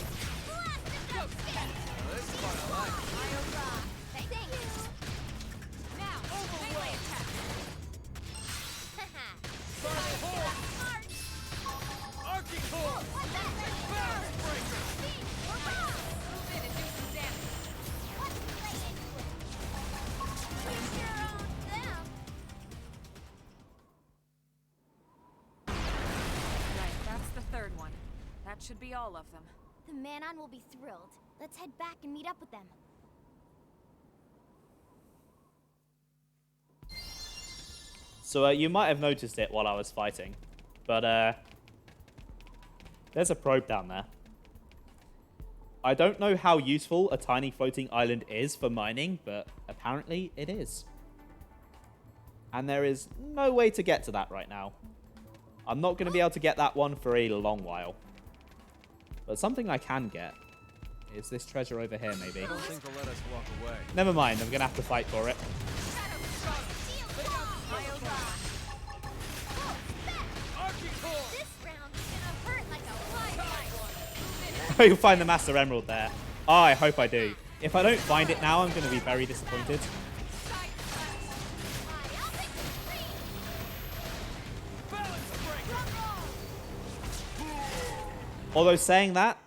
That should be all of them. The Manon will be thrilled. Let's head back and meet up with them. So you might have noticed it while I was fighting, but there's a probe down there. I don't know how useful a tiny floating island is for mining, but apparently it is. And there is no way to get to that right now. I'm not going to be able to get that one for a long while. But something I can get is this treasure over here, maybe. I don't think they'll let us walk away. Never mind, I'm going to have to fight for it. You'll find the Master Emerald there. Oh, I hope I do. If I don't find it now, I'm going to be very disappointed. Although saying that,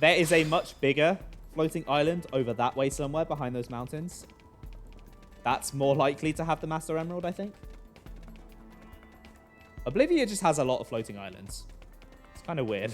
there is a much bigger floating island over that way somewhere behind those mountains. That's more likely to have the Master Emerald, I think. Oblivia just has a lot of floating islands. It's kind of weird.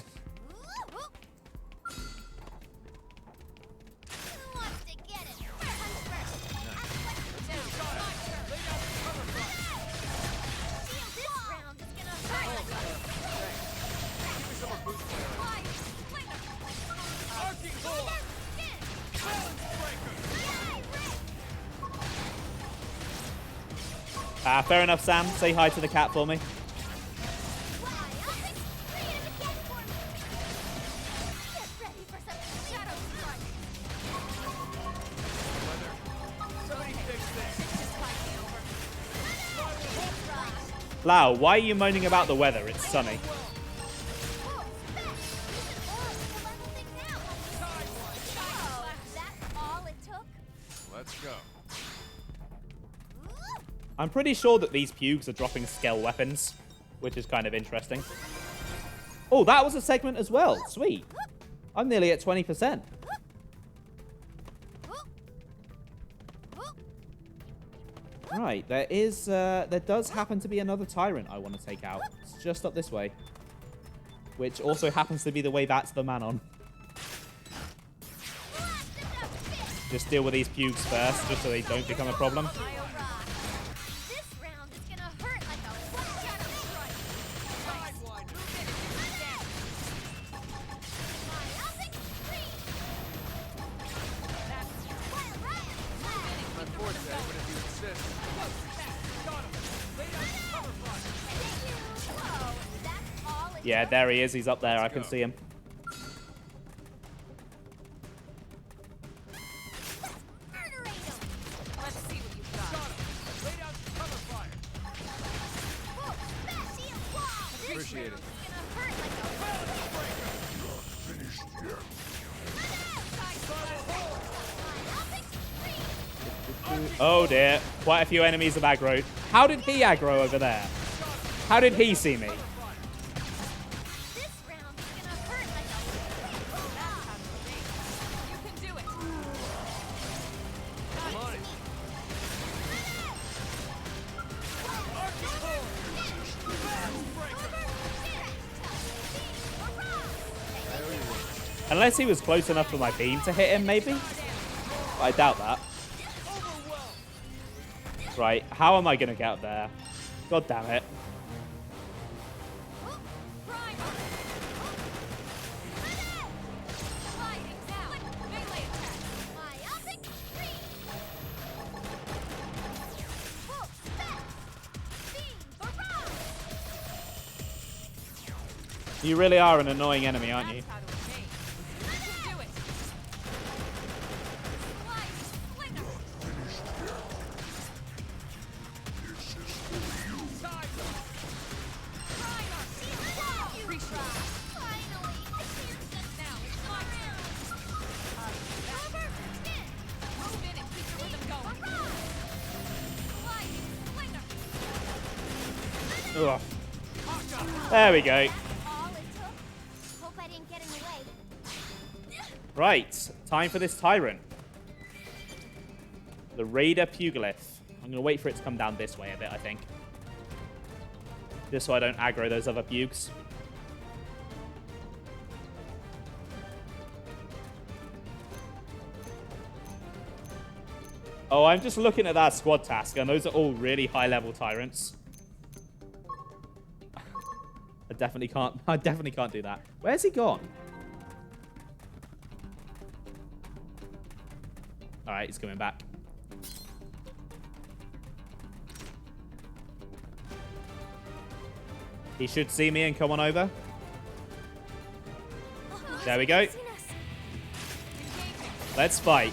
Fair enough, Sam. Say hi to the cat for me. Lau, why are you moaning about the weather? It's sunny. Let's go. I'm pretty sure that these Pugs are dropping scale weapons, which is kind of interesting. Oh, that was a segment as well. Sweet. I'm nearly at 20%. Right, there does happen to be another Tyrant I want to take out. It's just up this way. Which also happens to be the way back to the Manon. Just deal with these Pugs first, just so they don't become a problem. Yeah, there he is. He's up there. I can see him. Oh dear. Quite a few enemies have aggroed. How did he aggro over there? How did he see me? This round is gonna hurt like a You can do it. Unless he was close enough for my beam to hit him, maybe? I doubt that. Right, how am I going to get up there? God damn it. You really are an annoying enemy, aren't you? Ugh. There we go. Hope I didn't get in the way. Right, time for this Tyrant. The Raider Pugilith. I'm going to wait for it to come down this way a bit, I think. Just so I don't aggro those other Pugs. Oh, I'm just looking at that squad task, and those are all really high-level Tyrants. I definitely can't do that. Where's he gone? Alright, he's coming back. He should see me and come on over. There we go. Let's fight.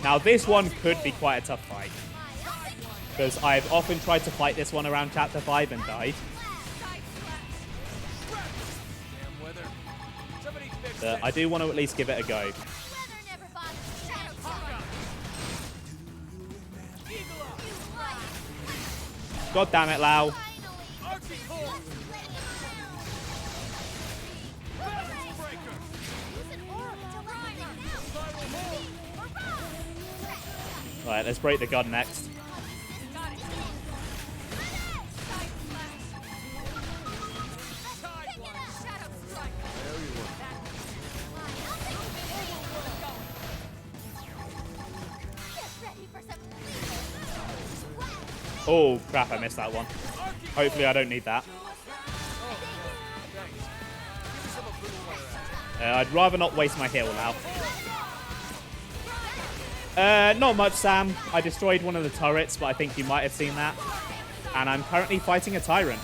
Now, this one could be quite a tough fight. Because I've often tried to fight this one around Chapter 5 and died. But I do want to at least give it a go. God damn it, Lau. Right, let's break the gun next. Oh, crap, I missed that one. Hopefully I don't need that. I'd rather not waste my heal now. Not much, Sam. I destroyed one of the turrets, but I think you might have seen that. And I'm currently fighting a Tyrant.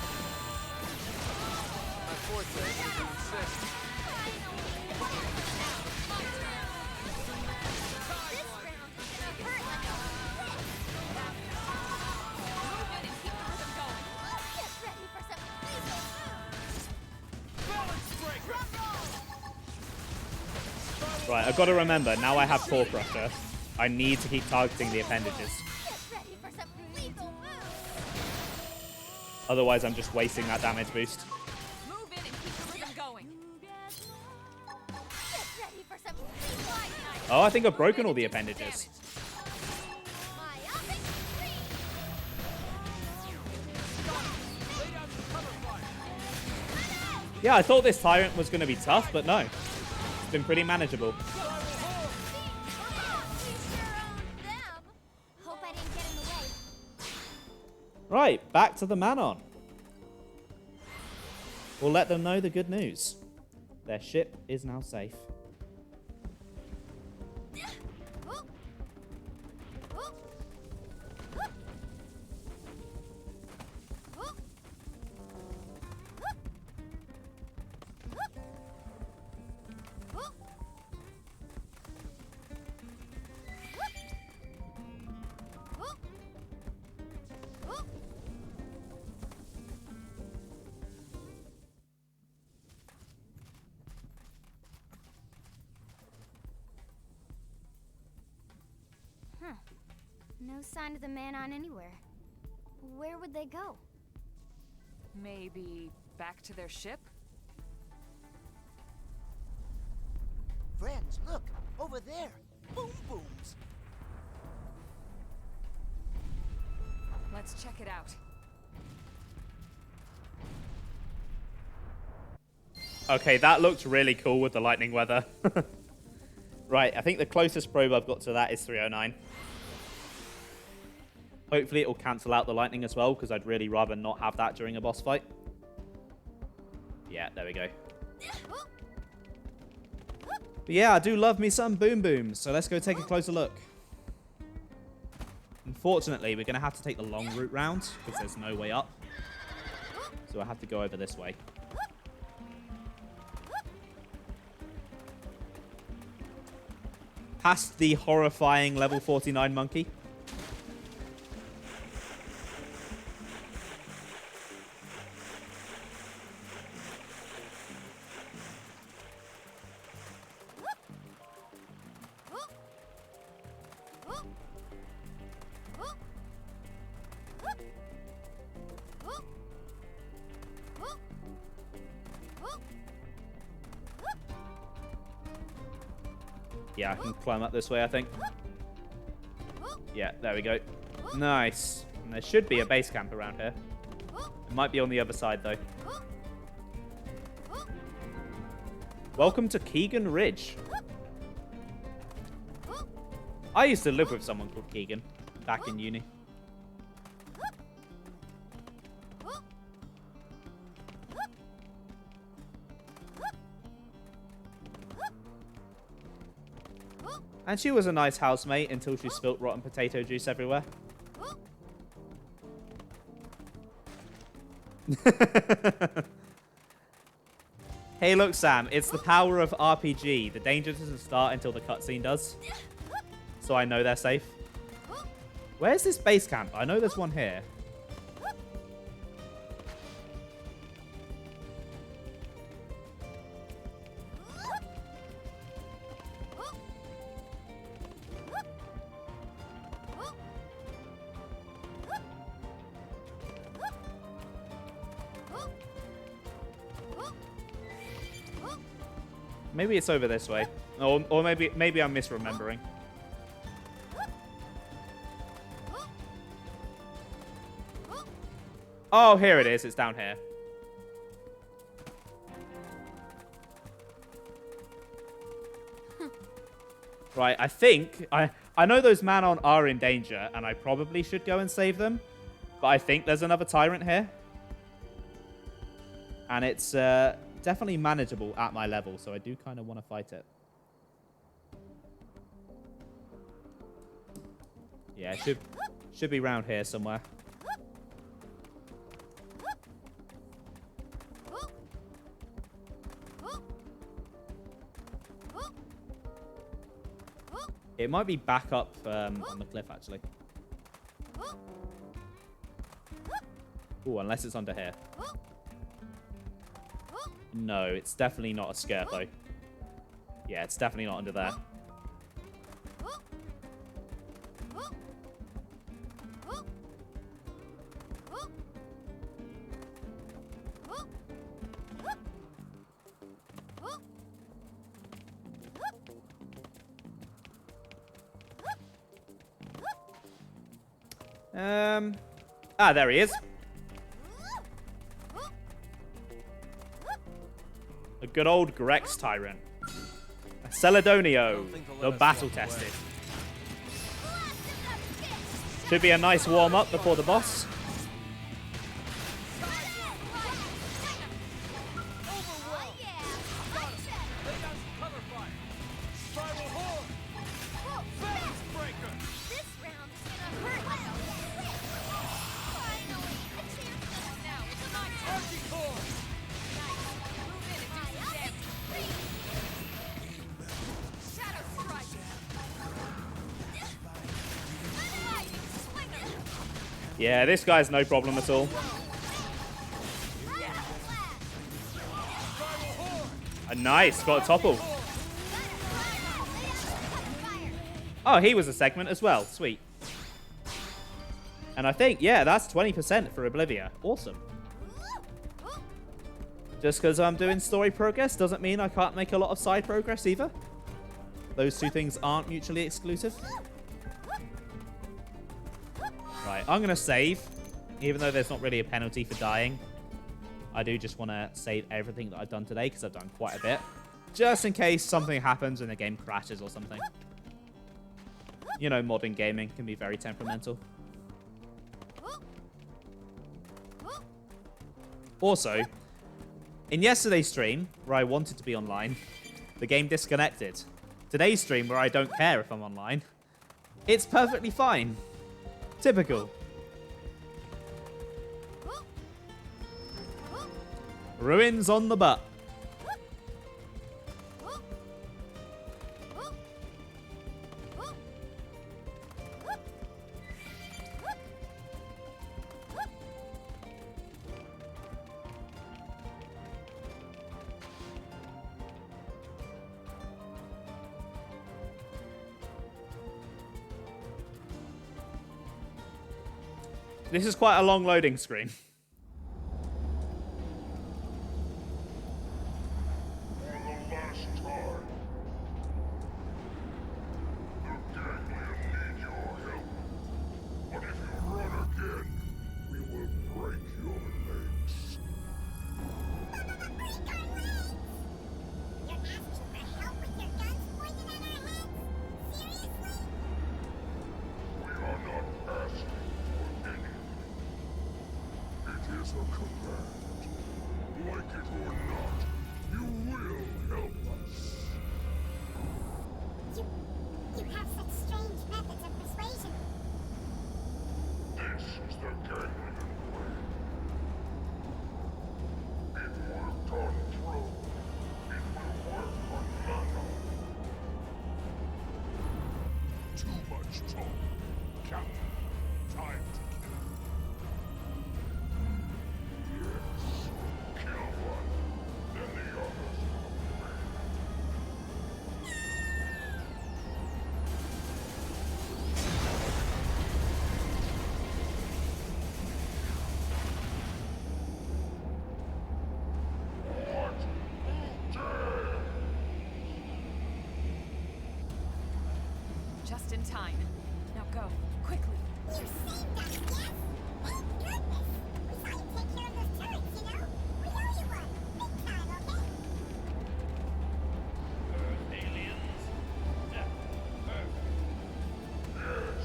Right, I've got to remember, now I have Core Crusher, I need to keep targeting the appendages. Otherwise, I'm just wasting that damage boost. Move in and keep the rhythm going. Oh, I think I've broken all the appendages. Yeah, I thought this Tyrant was going to be tough, but no. It's been pretty manageable. Right, back to the Manon. We'll let them know the good news. Their ship is now safe. No sign of the man-on anywhere. Where would they go? Maybe back to their ship? Friends, look! Over there! Boom booms! Let's check it out. Okay, that looks really cool with the lightning weather. Right, I think the closest probe I've got to that is 309. Hopefully it will cancel out the lightning as well, because I'd really rather not have that during a boss fight. Yeah, there we go. But yeah, I do love me some boom booms, so let's go take a closer look. Unfortunately, we're going to have to take the long route round, because there's no way up. So I have to go over this way. Past the horrifying level 49 monkey. Yeah, I can climb up this way, I think. Yeah, there we go. Nice. And there should be a base camp around here. It might be on the other side, though. Welcome to Keegan Ridge. I used to live with someone called Keegan back in uni. And she was a nice housemate until she spilt rotten potato juice everywhere. Hey, look, Sam. It's the power of RPG. The danger doesn't start until the cutscene does. So I know they're safe. Where's this base camp? I know there's one here. Maybe it's over this way. Or maybe I'm misremembering. Oh, here it is. It's down here. Right, I think... I know those man-on are in danger, and I probably should go and save them. But I think there's another Tyrant here. And it's definitely manageable at my level, so I do kind of want to fight it. Yeah, it should be around here somewhere. It might be back up on the cliff, actually. Oh, unless it's under here. No, it's definitely not a Scarecrow. Yeah, it's definitely not under there. There he is. A good old Grex Tyrant. A Celadonio, the battle-tested. Should be a nice warm-up before the boss. Yeah, this guy's no problem at all. Nice, got a topple. Oh, he was a segment as well. Sweet. And I think, yeah, that's 20% for Oblivia. Awesome. Just because I'm doing story progress doesn't mean I can't make a lot of side progress either. Those two things aren't mutually exclusive. Right, I'm going to save. Even though there's not really a penalty for dying. I do just want to save everything that I've done today because I've done quite a bit. Just in case something happens and the game crashes or something. You know, modern gaming can be very temperamental. Also, in yesterday's stream, where I wanted to be online, the game disconnected. Today's stream, where I don't care if I'm online, it's perfectly fine. Typical. Ruins on the butt. This is quite a long loading screen. Just in time. Now go, quickly. You saved us, yes? Thank goodness. We saw you take care of those turrets, you know? We owe you one. Big time, okay? Aliens? Yeah, perfect. Yes.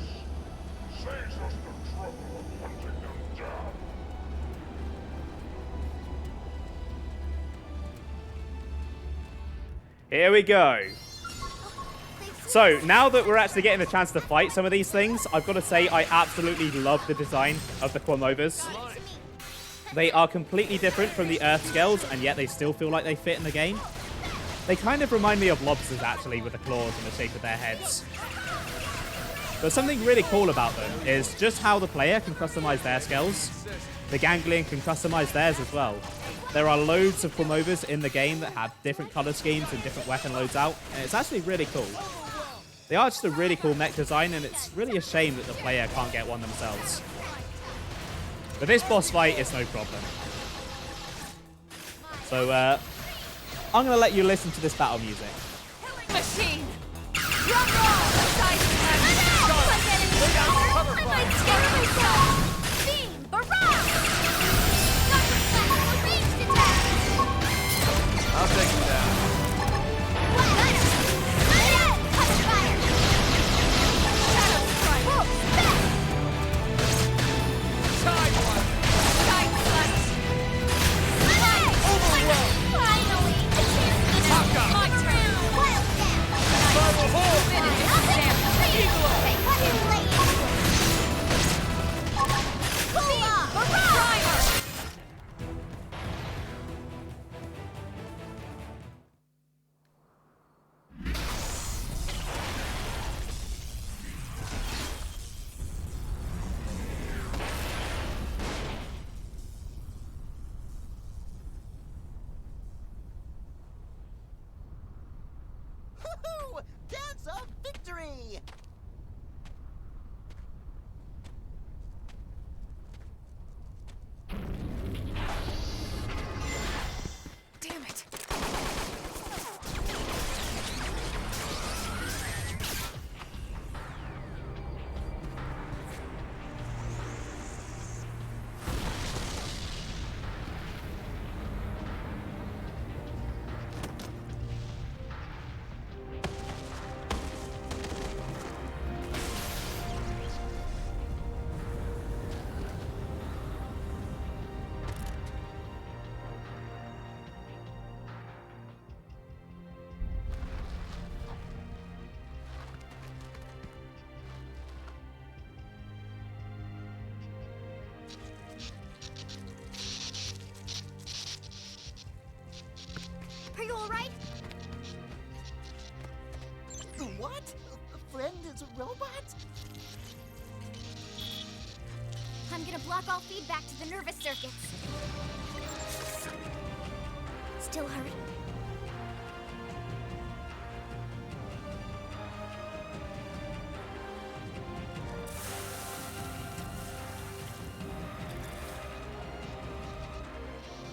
Saves us the trouble of hunting them down. Here we go. So, now that we're actually getting a chance to fight some of these things, I've got to say I absolutely love the design of the Quamovas. They are completely different from the Earth scales, and yet they still feel like they fit in the game. They kind of remind me of lobsters, actually, with the claws and the shape of their heads. But something really cool about them is just how the player can customize their scales. The Ganglion can customize theirs as well. There are loads of Quamovas in the game that have different color schemes and different weapon loads out, and it's actually really cool. They are just a really cool mech design, and it's really a shame that the player can't get one themselves. But this boss fight is no problem. So, I'm going to let you listen to this battle music. Machine! Drum roll! Side I might scare myself! Beam! Barrage! Not reflect! Ranged attack! I'll take him down. Dance of victory! all right? What? A friend is a robot? I'm gonna block all feedback to the nervous circuits. Still hurt?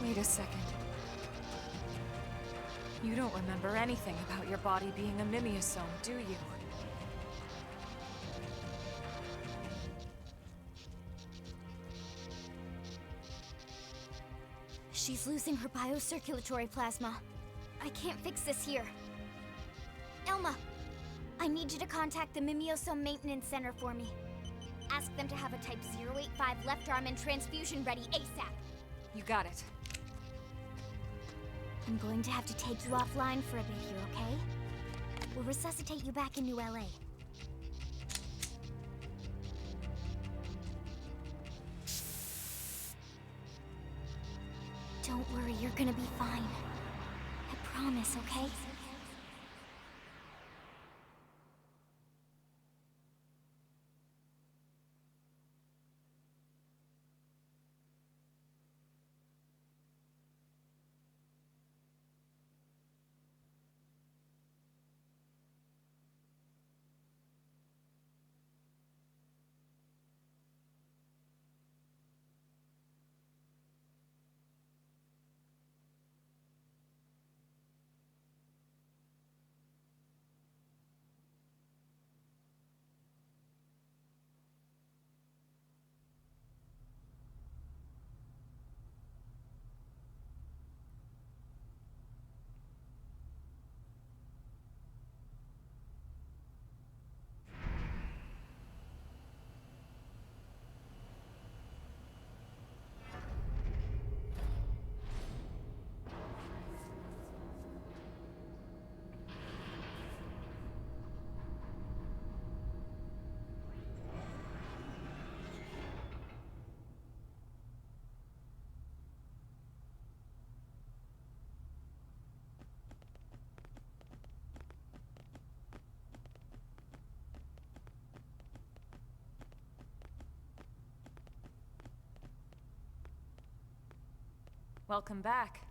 Wait a second. You don't remember anything about your body being a mimeosome, do you? She's losing her biocirculatory plasma. I can't fix this here. Elma, I need you to contact the Mimeosome Maintenance Center for me. Ask them to have a Type 085 left arm and transfusion ready ASAP. You got it. I'm going to have to take you offline for a bit here, okay? We'll resuscitate you back in New LA. Don't worry, you're gonna be fine. I promise, okay? Welcome back.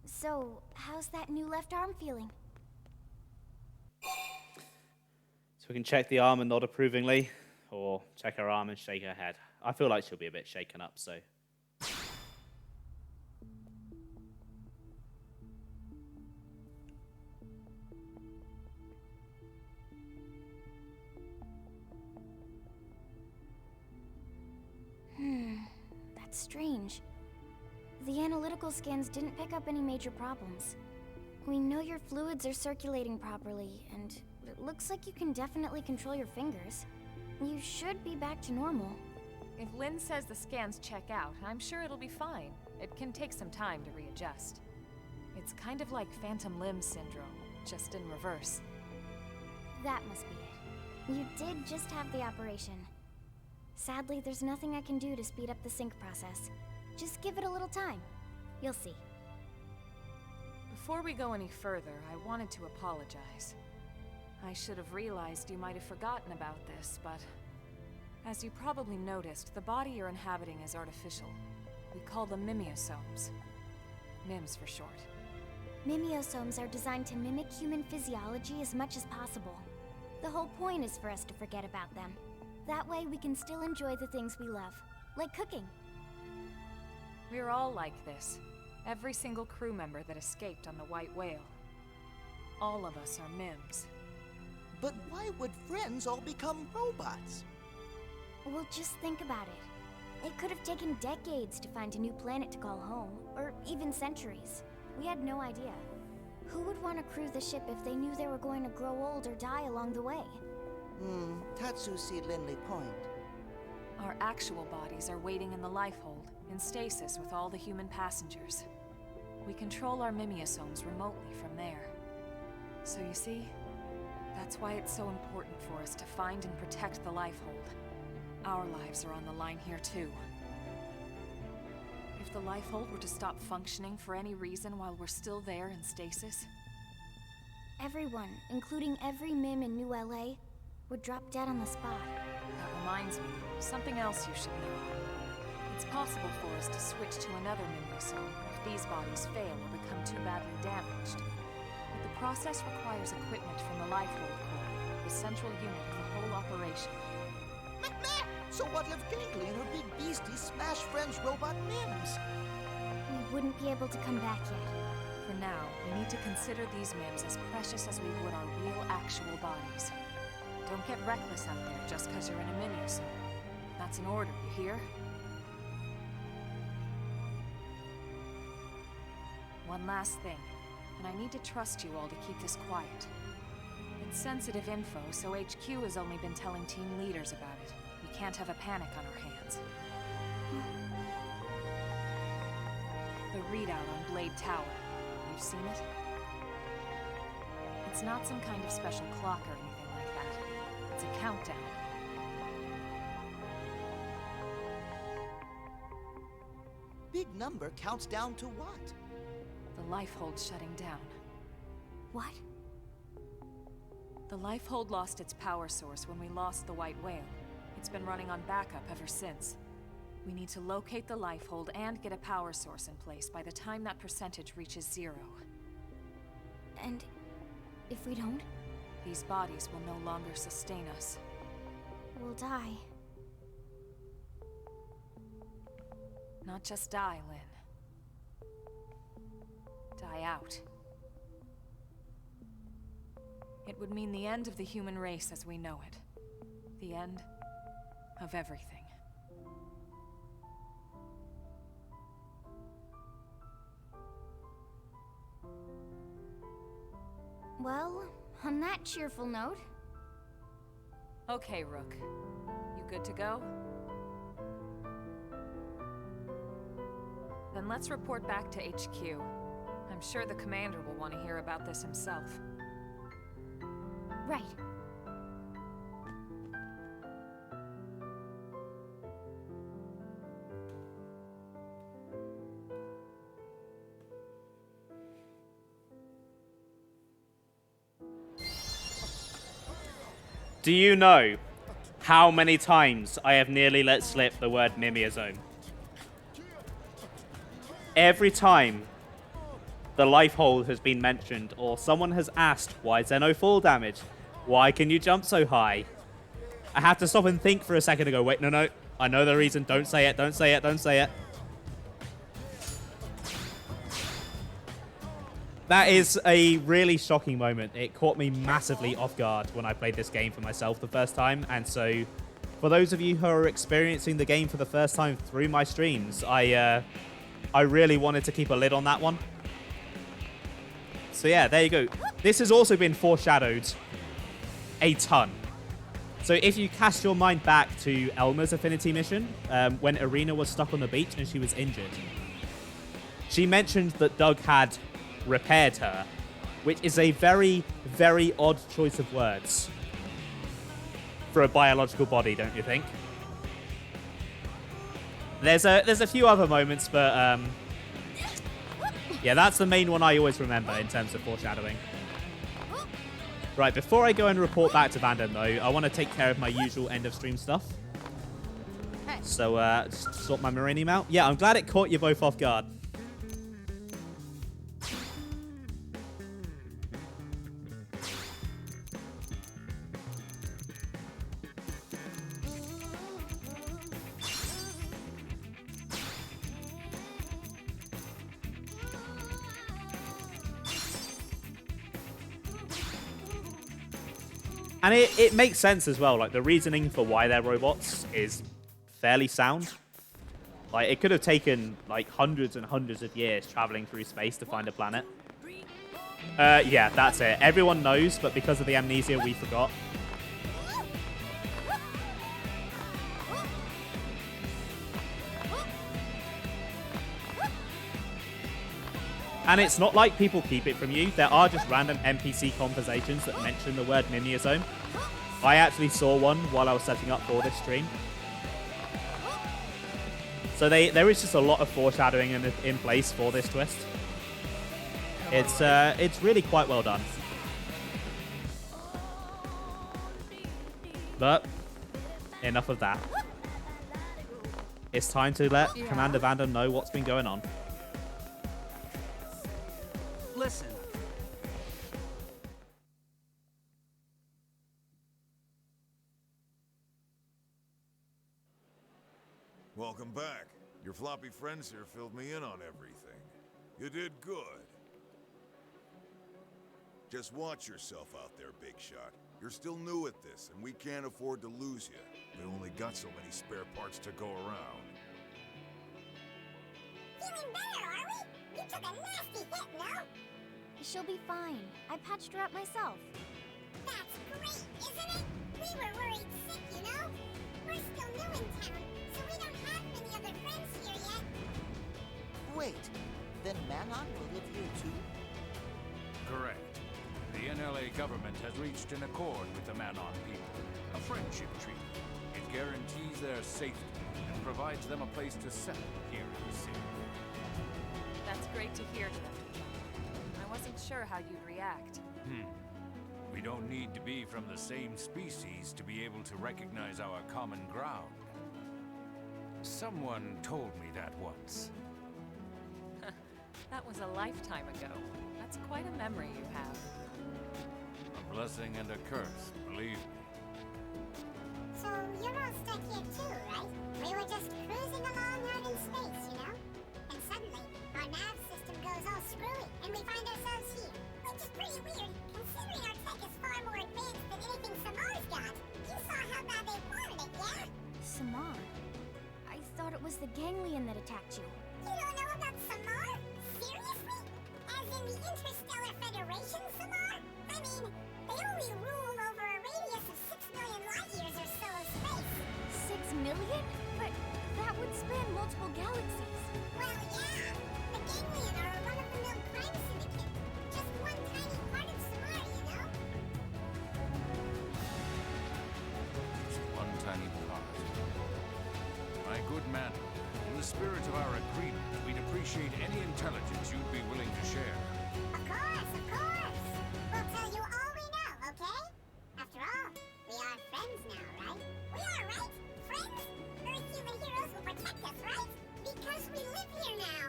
So, how's that new left arm feeling? So we can check the arm and nod approvingly, or check her arm and shake her head. I feel like she'll be a bit shaken up, so... That's strange. The analytical scans didn't pick up any major problems. We know your fluids are circulating properly, and it looks like you can definitely control your fingers. You should be back to normal. If Lynn says the scans check out, I'm sure it'll be fine. It can take some time to readjust. It's kind of like phantom limb syndrome, just in reverse. That must be it. You did just have the operation. Sadly, there's nothing I can do to speed up the sync process. Just give it a little time. You'll see. Before we go any further, I wanted to apologize. I should have realized you might have forgotten about this, but... as you probably noticed, the body you're inhabiting is artificial. We call them mimeosomes. MIMS for short. Mimeosomes are designed to mimic human physiology as much as possible. The whole point is for us to forget about them. That way we can still enjoy the things we love, like cooking. We're all like this. Every single crew member that escaped on the White Whale. All of us are MIMS. But why would friends all become robots? Well, just think about it. It could have taken decades to find a new planet to call home, or even centuries. We had no idea. Who would want to crew the ship if they knew they were going to grow old or die along the way? Tatsu see Linley point. Our actual bodies are waiting in the lifehold, in stasis with all the human passengers. We control our mimeosomes remotely from there. So you see, that's why it's so important for us to find and protect the lifehold. Our lives are on the line here too. If if the life hold were to stop functioning for any reason while we're still there in stasis? Everyone, including every MIM in New LA, would drop dead on the spot. That reminds me, something else you should know. It's possible for us to switch to another Mimiosome if these bodies fail or become too badly damaged. But the process requires equipment from the Lifehold Core, the central unit of the whole operation. So what if Ginkley and her big beasties smash Friends robot Mims? We wouldn't be able to come back yet. For now, we need to consider these MIMs as precious as we would our real, actual bodies. Don't get reckless out there just because you're in a Mimiosome. That's an order, you hear? One last thing, and I need to trust you all to keep this quiet. It's sensitive info, so HQ has only been telling team leaders about it. We can't have a panic on our hands. The readout on Blade Tower. You've seen it? It's not some kind of special clock or anything like that. It's a countdown. Big number counts down to what? The Lifehold's shutting down. What? The Lifehold lost its power source when we lost the White Whale. It's been running on backup ever since. We need to locate the Lifehold and get a power source in place by the time that percentage reaches 0. And if we don't, these bodies will no longer sustain us. we'll die. Not just die, Lynn. Die out. It would mean the end of the human race as we know it. The end of everything. Well, on that cheerful note... Okay, Rook. You good to go? Then let's report back to HQ. I'm sure the commander will want to hear about this himself. Right. Do you know how many times I have nearly let slip the word Mimiosome? Every time the life hold has been mentioned or someone has asked, why Xeno fall damage? Why can you jump so high? I have to stop and think for a second and go, wait, no, I know the reason. Don't say it, don't say it, don't say it. That is a really shocking moment. It caught me massively off guard when I played this game for myself the first time. And so for those of you who are experiencing the game for the first time through my streams, I really wanted to keep a lid on that one. So yeah, there you go. This has also been foreshadowed a ton. So if you cast your mind back to Elma's Affinity mission, when Irina was stuck on the beach and she was injured, she mentioned that Doug had repaired her, which is a very, very odd choice of words for a biological body, don't you think? There's a few other moments, but yeah, that's the main one I always remember in terms of foreshadowing. Right, before I go and report back to Vandom, though, I want to take care of my usual end of stream stuff. So, just sort my Marinium out. Yeah, I'm glad it caught you both off guard. And it makes sense as well. Like, the reasoning for why they're robots is fairly sound. Like, it could have taken, like, hundreds and hundreds of years traveling through space to find a planet. Yeah, that's it. Everyone knows, but because of the amnesia, we forgot. And it's not like people keep it from you. There are just random NPC conversations that mention the word Mimiosome. I actually saw one while I was setting up for this stream. So there is just a lot of foreshadowing in place for this twist. It's really quite well done. But enough of that. It's time to let Commander Vanda know what's been going on. Listen. Welcome back. Your floppy friends here filled me in on everything. You did good. Just watch yourself out there, Big Shot. You're still new at this, and we can't afford to lose you. We only got so many spare parts to go around. Feeling better, are we? You took a nasty hit, no? She'll be fine. I patched her up myself. That's great, isn't it? We were worried sick, you know? We're still new in town, so we don't have many other friends here yet. Wait, then Manon will live here too? Correct. The NLA government has reached an accord with the Manon people. A friendship treaty. It guarantees their safety and provides them a place to settle here in the city. That's great to hear, Director. I wasn't sure how you'd react. We don't need to be from the same species to be able to recognize our common ground. Someone told me that once. That was a lifetime ago. That's quite a memory you have. A blessing and a curse, believe me. So you're all stuck here too, right? We were just cruising along out in space, you know? And suddenly, our nav system goes all screwy, and we find ourselves here. Which is pretty weird, considering our tech is far more advanced than anything Samar's got. You saw how bad they wanted it, yeah? Samar? I thought it was the ganglion that attacked you. You don't know about Samar? Seriously? As in the Interstellar Federation, Samar? I mean, they only rule over a radius of 6 million light years or so of space. 6 million? But that would span multiple galaxies. Well, yeah. The ganglion are a run-of-the-mill crime syndicate. Just one tiny part of Samar, you know? Just one tiny part. My good man, in the spirit of our agreement, we'd appreciate any intelligence you'd be willing to share. Of course, of course. We'll tell you all we know, okay? After all, we are friends now, right? We are, right? Friends? Earth human heroes will protect us, right? Because we live here now.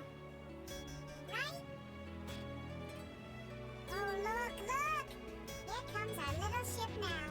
Right? Oh, look, look! Here comes our little ship now.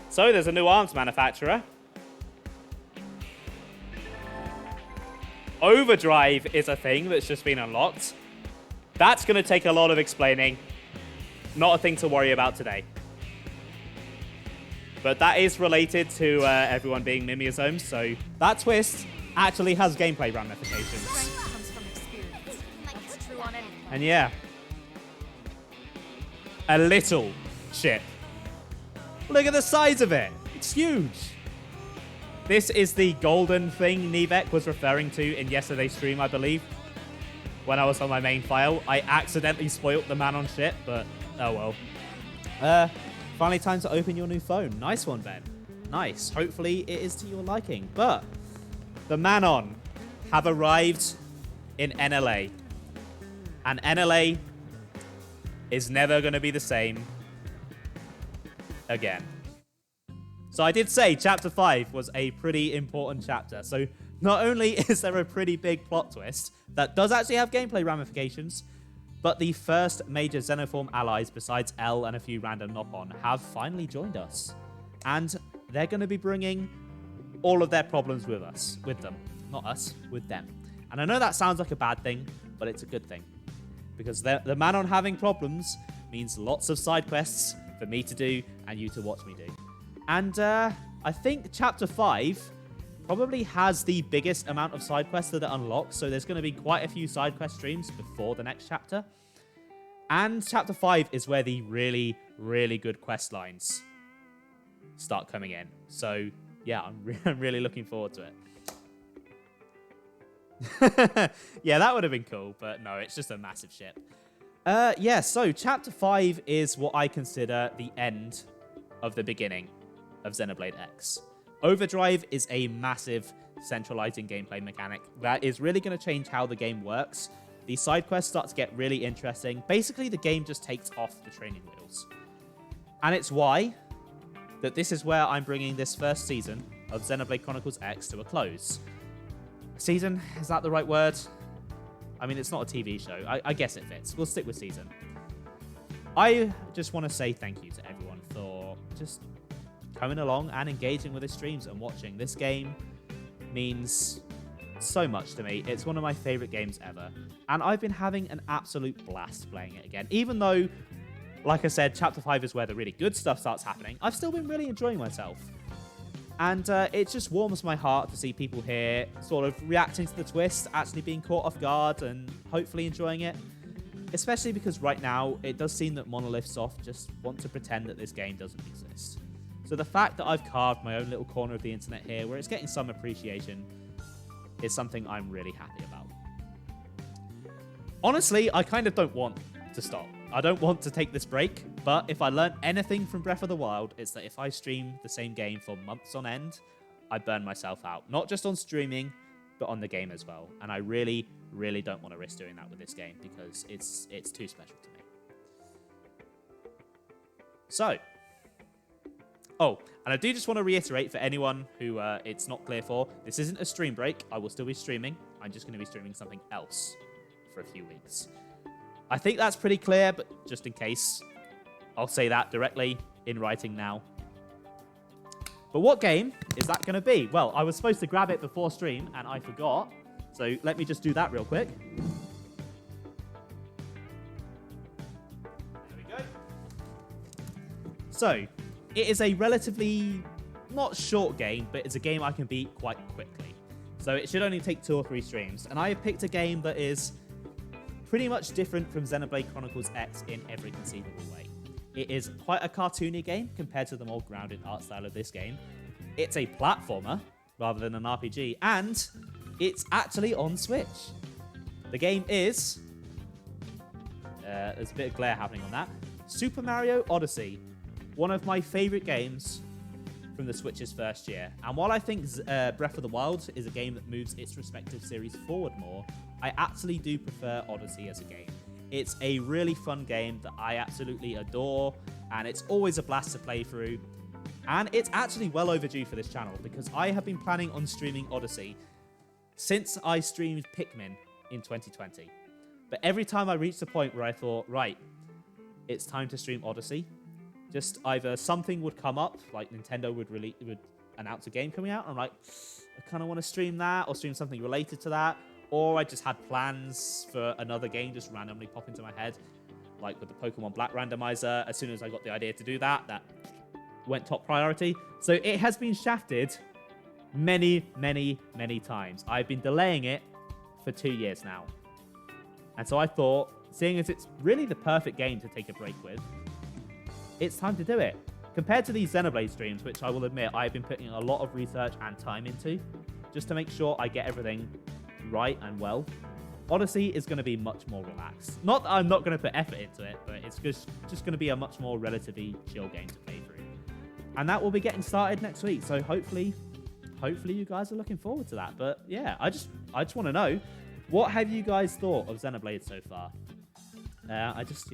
So there's a new arms manufacturer. Overdrive is a thing that's just been unlocked. That's going to take a lot of explaining. Not a thing to worry about today. But that is related to everyone being Mimiosomes, so that twist actually has gameplay ramifications. Strength comes from experience. My That's And yeah. A little ship. Look at the size of it. It's huge. This is the golden thing Nevek was referring to in yesterday's stream, I believe. When I was on my main file. I accidentally spoilt the man on ship, but oh well. Finally time to open your new phone. Nice one, Ben. Nice. Hopefully it is to your liking. But the Manon have arrived in NLA. And NLA is never going to be the same again. So I did say Chapter 5 was a pretty important chapter. So not only is there a pretty big plot twist that does actually have gameplay ramifications, but the first major Xenoform allies besides L and a few random Nopon have finally joined us. And they're going to be bringing all of their problems with them. Not us, with them. And I know that sounds like a bad thing, but it's a good thing. Because the Manon having problems means lots of side quests for me to do and you to watch me do. And I think Chapter 5 probably has the biggest amount of side quests that it unlocks. So there's going to be quite a few side quest streams before the next chapter. And Chapter 5 is where the really, really good quest lines start coming in. So yeah, I'm really looking forward to it. Yeah, that would have been cool, but no, it's just a massive ship. Yeah, so Chapter 5 is what I consider the end of the beginning of Xenoblade X. Overdrive is a massive centralizing gameplay mechanic that is really going to change how the game works. The side quests start to get really interesting. Basically, the game just takes off the training wheels. And it's why that this is where I'm bringing this first season of Xenoblade Chronicles X to a close. Season, is that the right word? I mean, it's not a TV show. I guess it fits. We'll stick with season. I just want to say thank you to everyone for just coming along and engaging with the streams and watching. This game means so much to me. It's one of my favorite games ever. And I've been having an absolute blast playing it again. Even though, like I said, Chapter 5 is where the really good stuff starts happening, I've still been really enjoying myself. And it just warms my heart to see people here sort of reacting to the twist, actually being caught off guard and hopefully enjoying it. Especially because right now, it does seem that Monolith Soft just want to pretend that this game doesn't exist. So the fact that I've carved my own little corner of the internet here, where it's getting some appreciation, is something I'm really happy about. Honestly, I kind of don't want to stop. I don't want to take this break, but if I learned anything from Breath of the Wild, it's that if I stream the same game for months on end, I burn myself out. Not just on streaming, but on the game as well. And I really, really don't want to risk doing that with this game because it's too special to me. So, oh, and I do just want to reiterate for anyone who it's not clear for, this isn't a stream break. I will still be streaming. I'm just going to be streaming something else for a few weeks. I think that's pretty clear, but just in case, I'll say that directly in writing now. But what game is that going to be? Well, I was supposed to grab it before stream, and I forgot. So let me just do that real quick. There we go. So, it is a relatively, not short game, but it's a game I can beat quite quickly. So it should only take 2 or 3 streams. And I have picked a game that is pretty much different from Xenoblade Chronicles X in every conceivable way. It is quite a cartoony game compared to the more grounded art style of this game. It's a platformer rather than an RPG, and it's actually on Switch. The game is... there's a bit of glare happening on that. Super Mario Odyssey. One of my favorite games from the Switch's first year. And while I think Breath of the Wild is a game that moves its respective series forward more, I actually do prefer Odyssey as a game. It's a really fun game that I absolutely adore, and it's always a blast to play through. And it's actually well overdue for this channel, because I have been planning on streaming Odyssey since I streamed Pikmin in 2020. But every time I reached the point where I thought, right, it's time to stream Odyssey, just either something would come up, like Nintendo would announce a game coming out, and I'm like, I kind of want to stream that, or stream something related to that. Or I just had plans for another game just randomly pop into my head, like with the Pokemon Black randomizer. As soon as I got the idea to do that, that went top priority. So it has been shafted many, many, many times. I've been delaying it for 2 years now. And so I thought, seeing as it's really the perfect game to take a break with, it's time to do it. Compared to these Xenoblade streams, which I will admit I've been putting a lot of research and time into, just to make sure I get everything right and well, Odyssey is going to be much more relaxed. Not that I'm not going to put effort into it, but it's just going to be a much more relatively chill game to play through. And that will be getting started next week, so hopefully you guys are looking forward to that. But yeah, I just want to know, what have you guys thought of Xenoblade so far? I just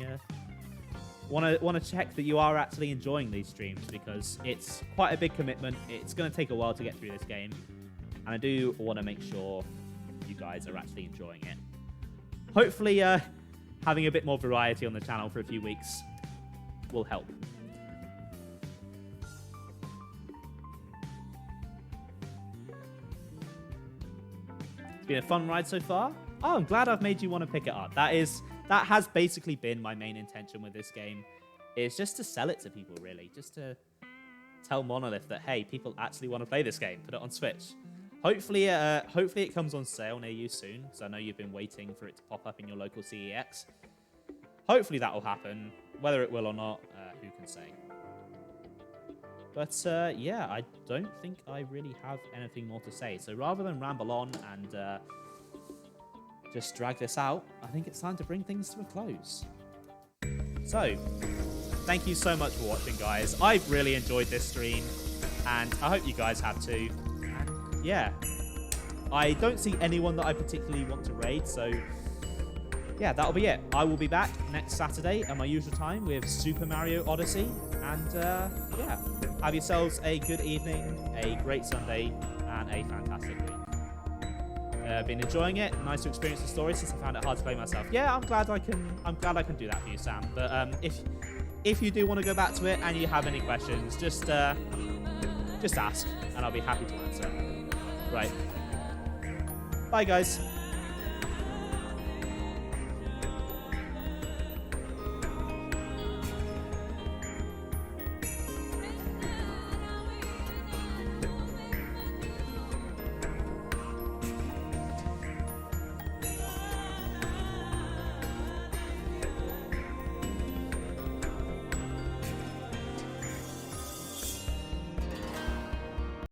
want to check that you are actually enjoying these streams, because it's quite a big commitment. It's going to take a while to get through this game, and I do want to make sure you guys are actually enjoying it. Hopefully, having a bit more variety on the channel for a few weeks will help. It's been a fun ride so far. Oh, I'm glad I've made you want to pick it up. That has basically been my main intention with this game. Is just to sell it to people, really. Just to tell Monolith that, hey, people actually want to play this game. Put it on Switch. Hopefully it comes on sale near you soon, because I know you've been waiting for it to pop up in your local CEX. Hopefully that will happen. Whether it will or not, who can say? But yeah, I don't think I really have anything more to say. So rather than ramble on and just drag this out, I think it's time to bring things to a close. So, thank you so much for watching, guys. I've really enjoyed this stream, and I hope you guys have too. And yeah, I don't see anyone that I particularly want to raid, so yeah, that'll be it. I will be back next Saturday at my usual time with Super Mario Odyssey, and yeah, have yourselves a good evening, a great Sunday, and a fantastic week. Been enjoying it. Nice to experience the story since I found it hard to play myself. Yeah, I'm glad I can do that for you, Sam. But if you do want to go back to it and you have any questions, just ask, and I'll be happy to answer. Right. Bye, guys.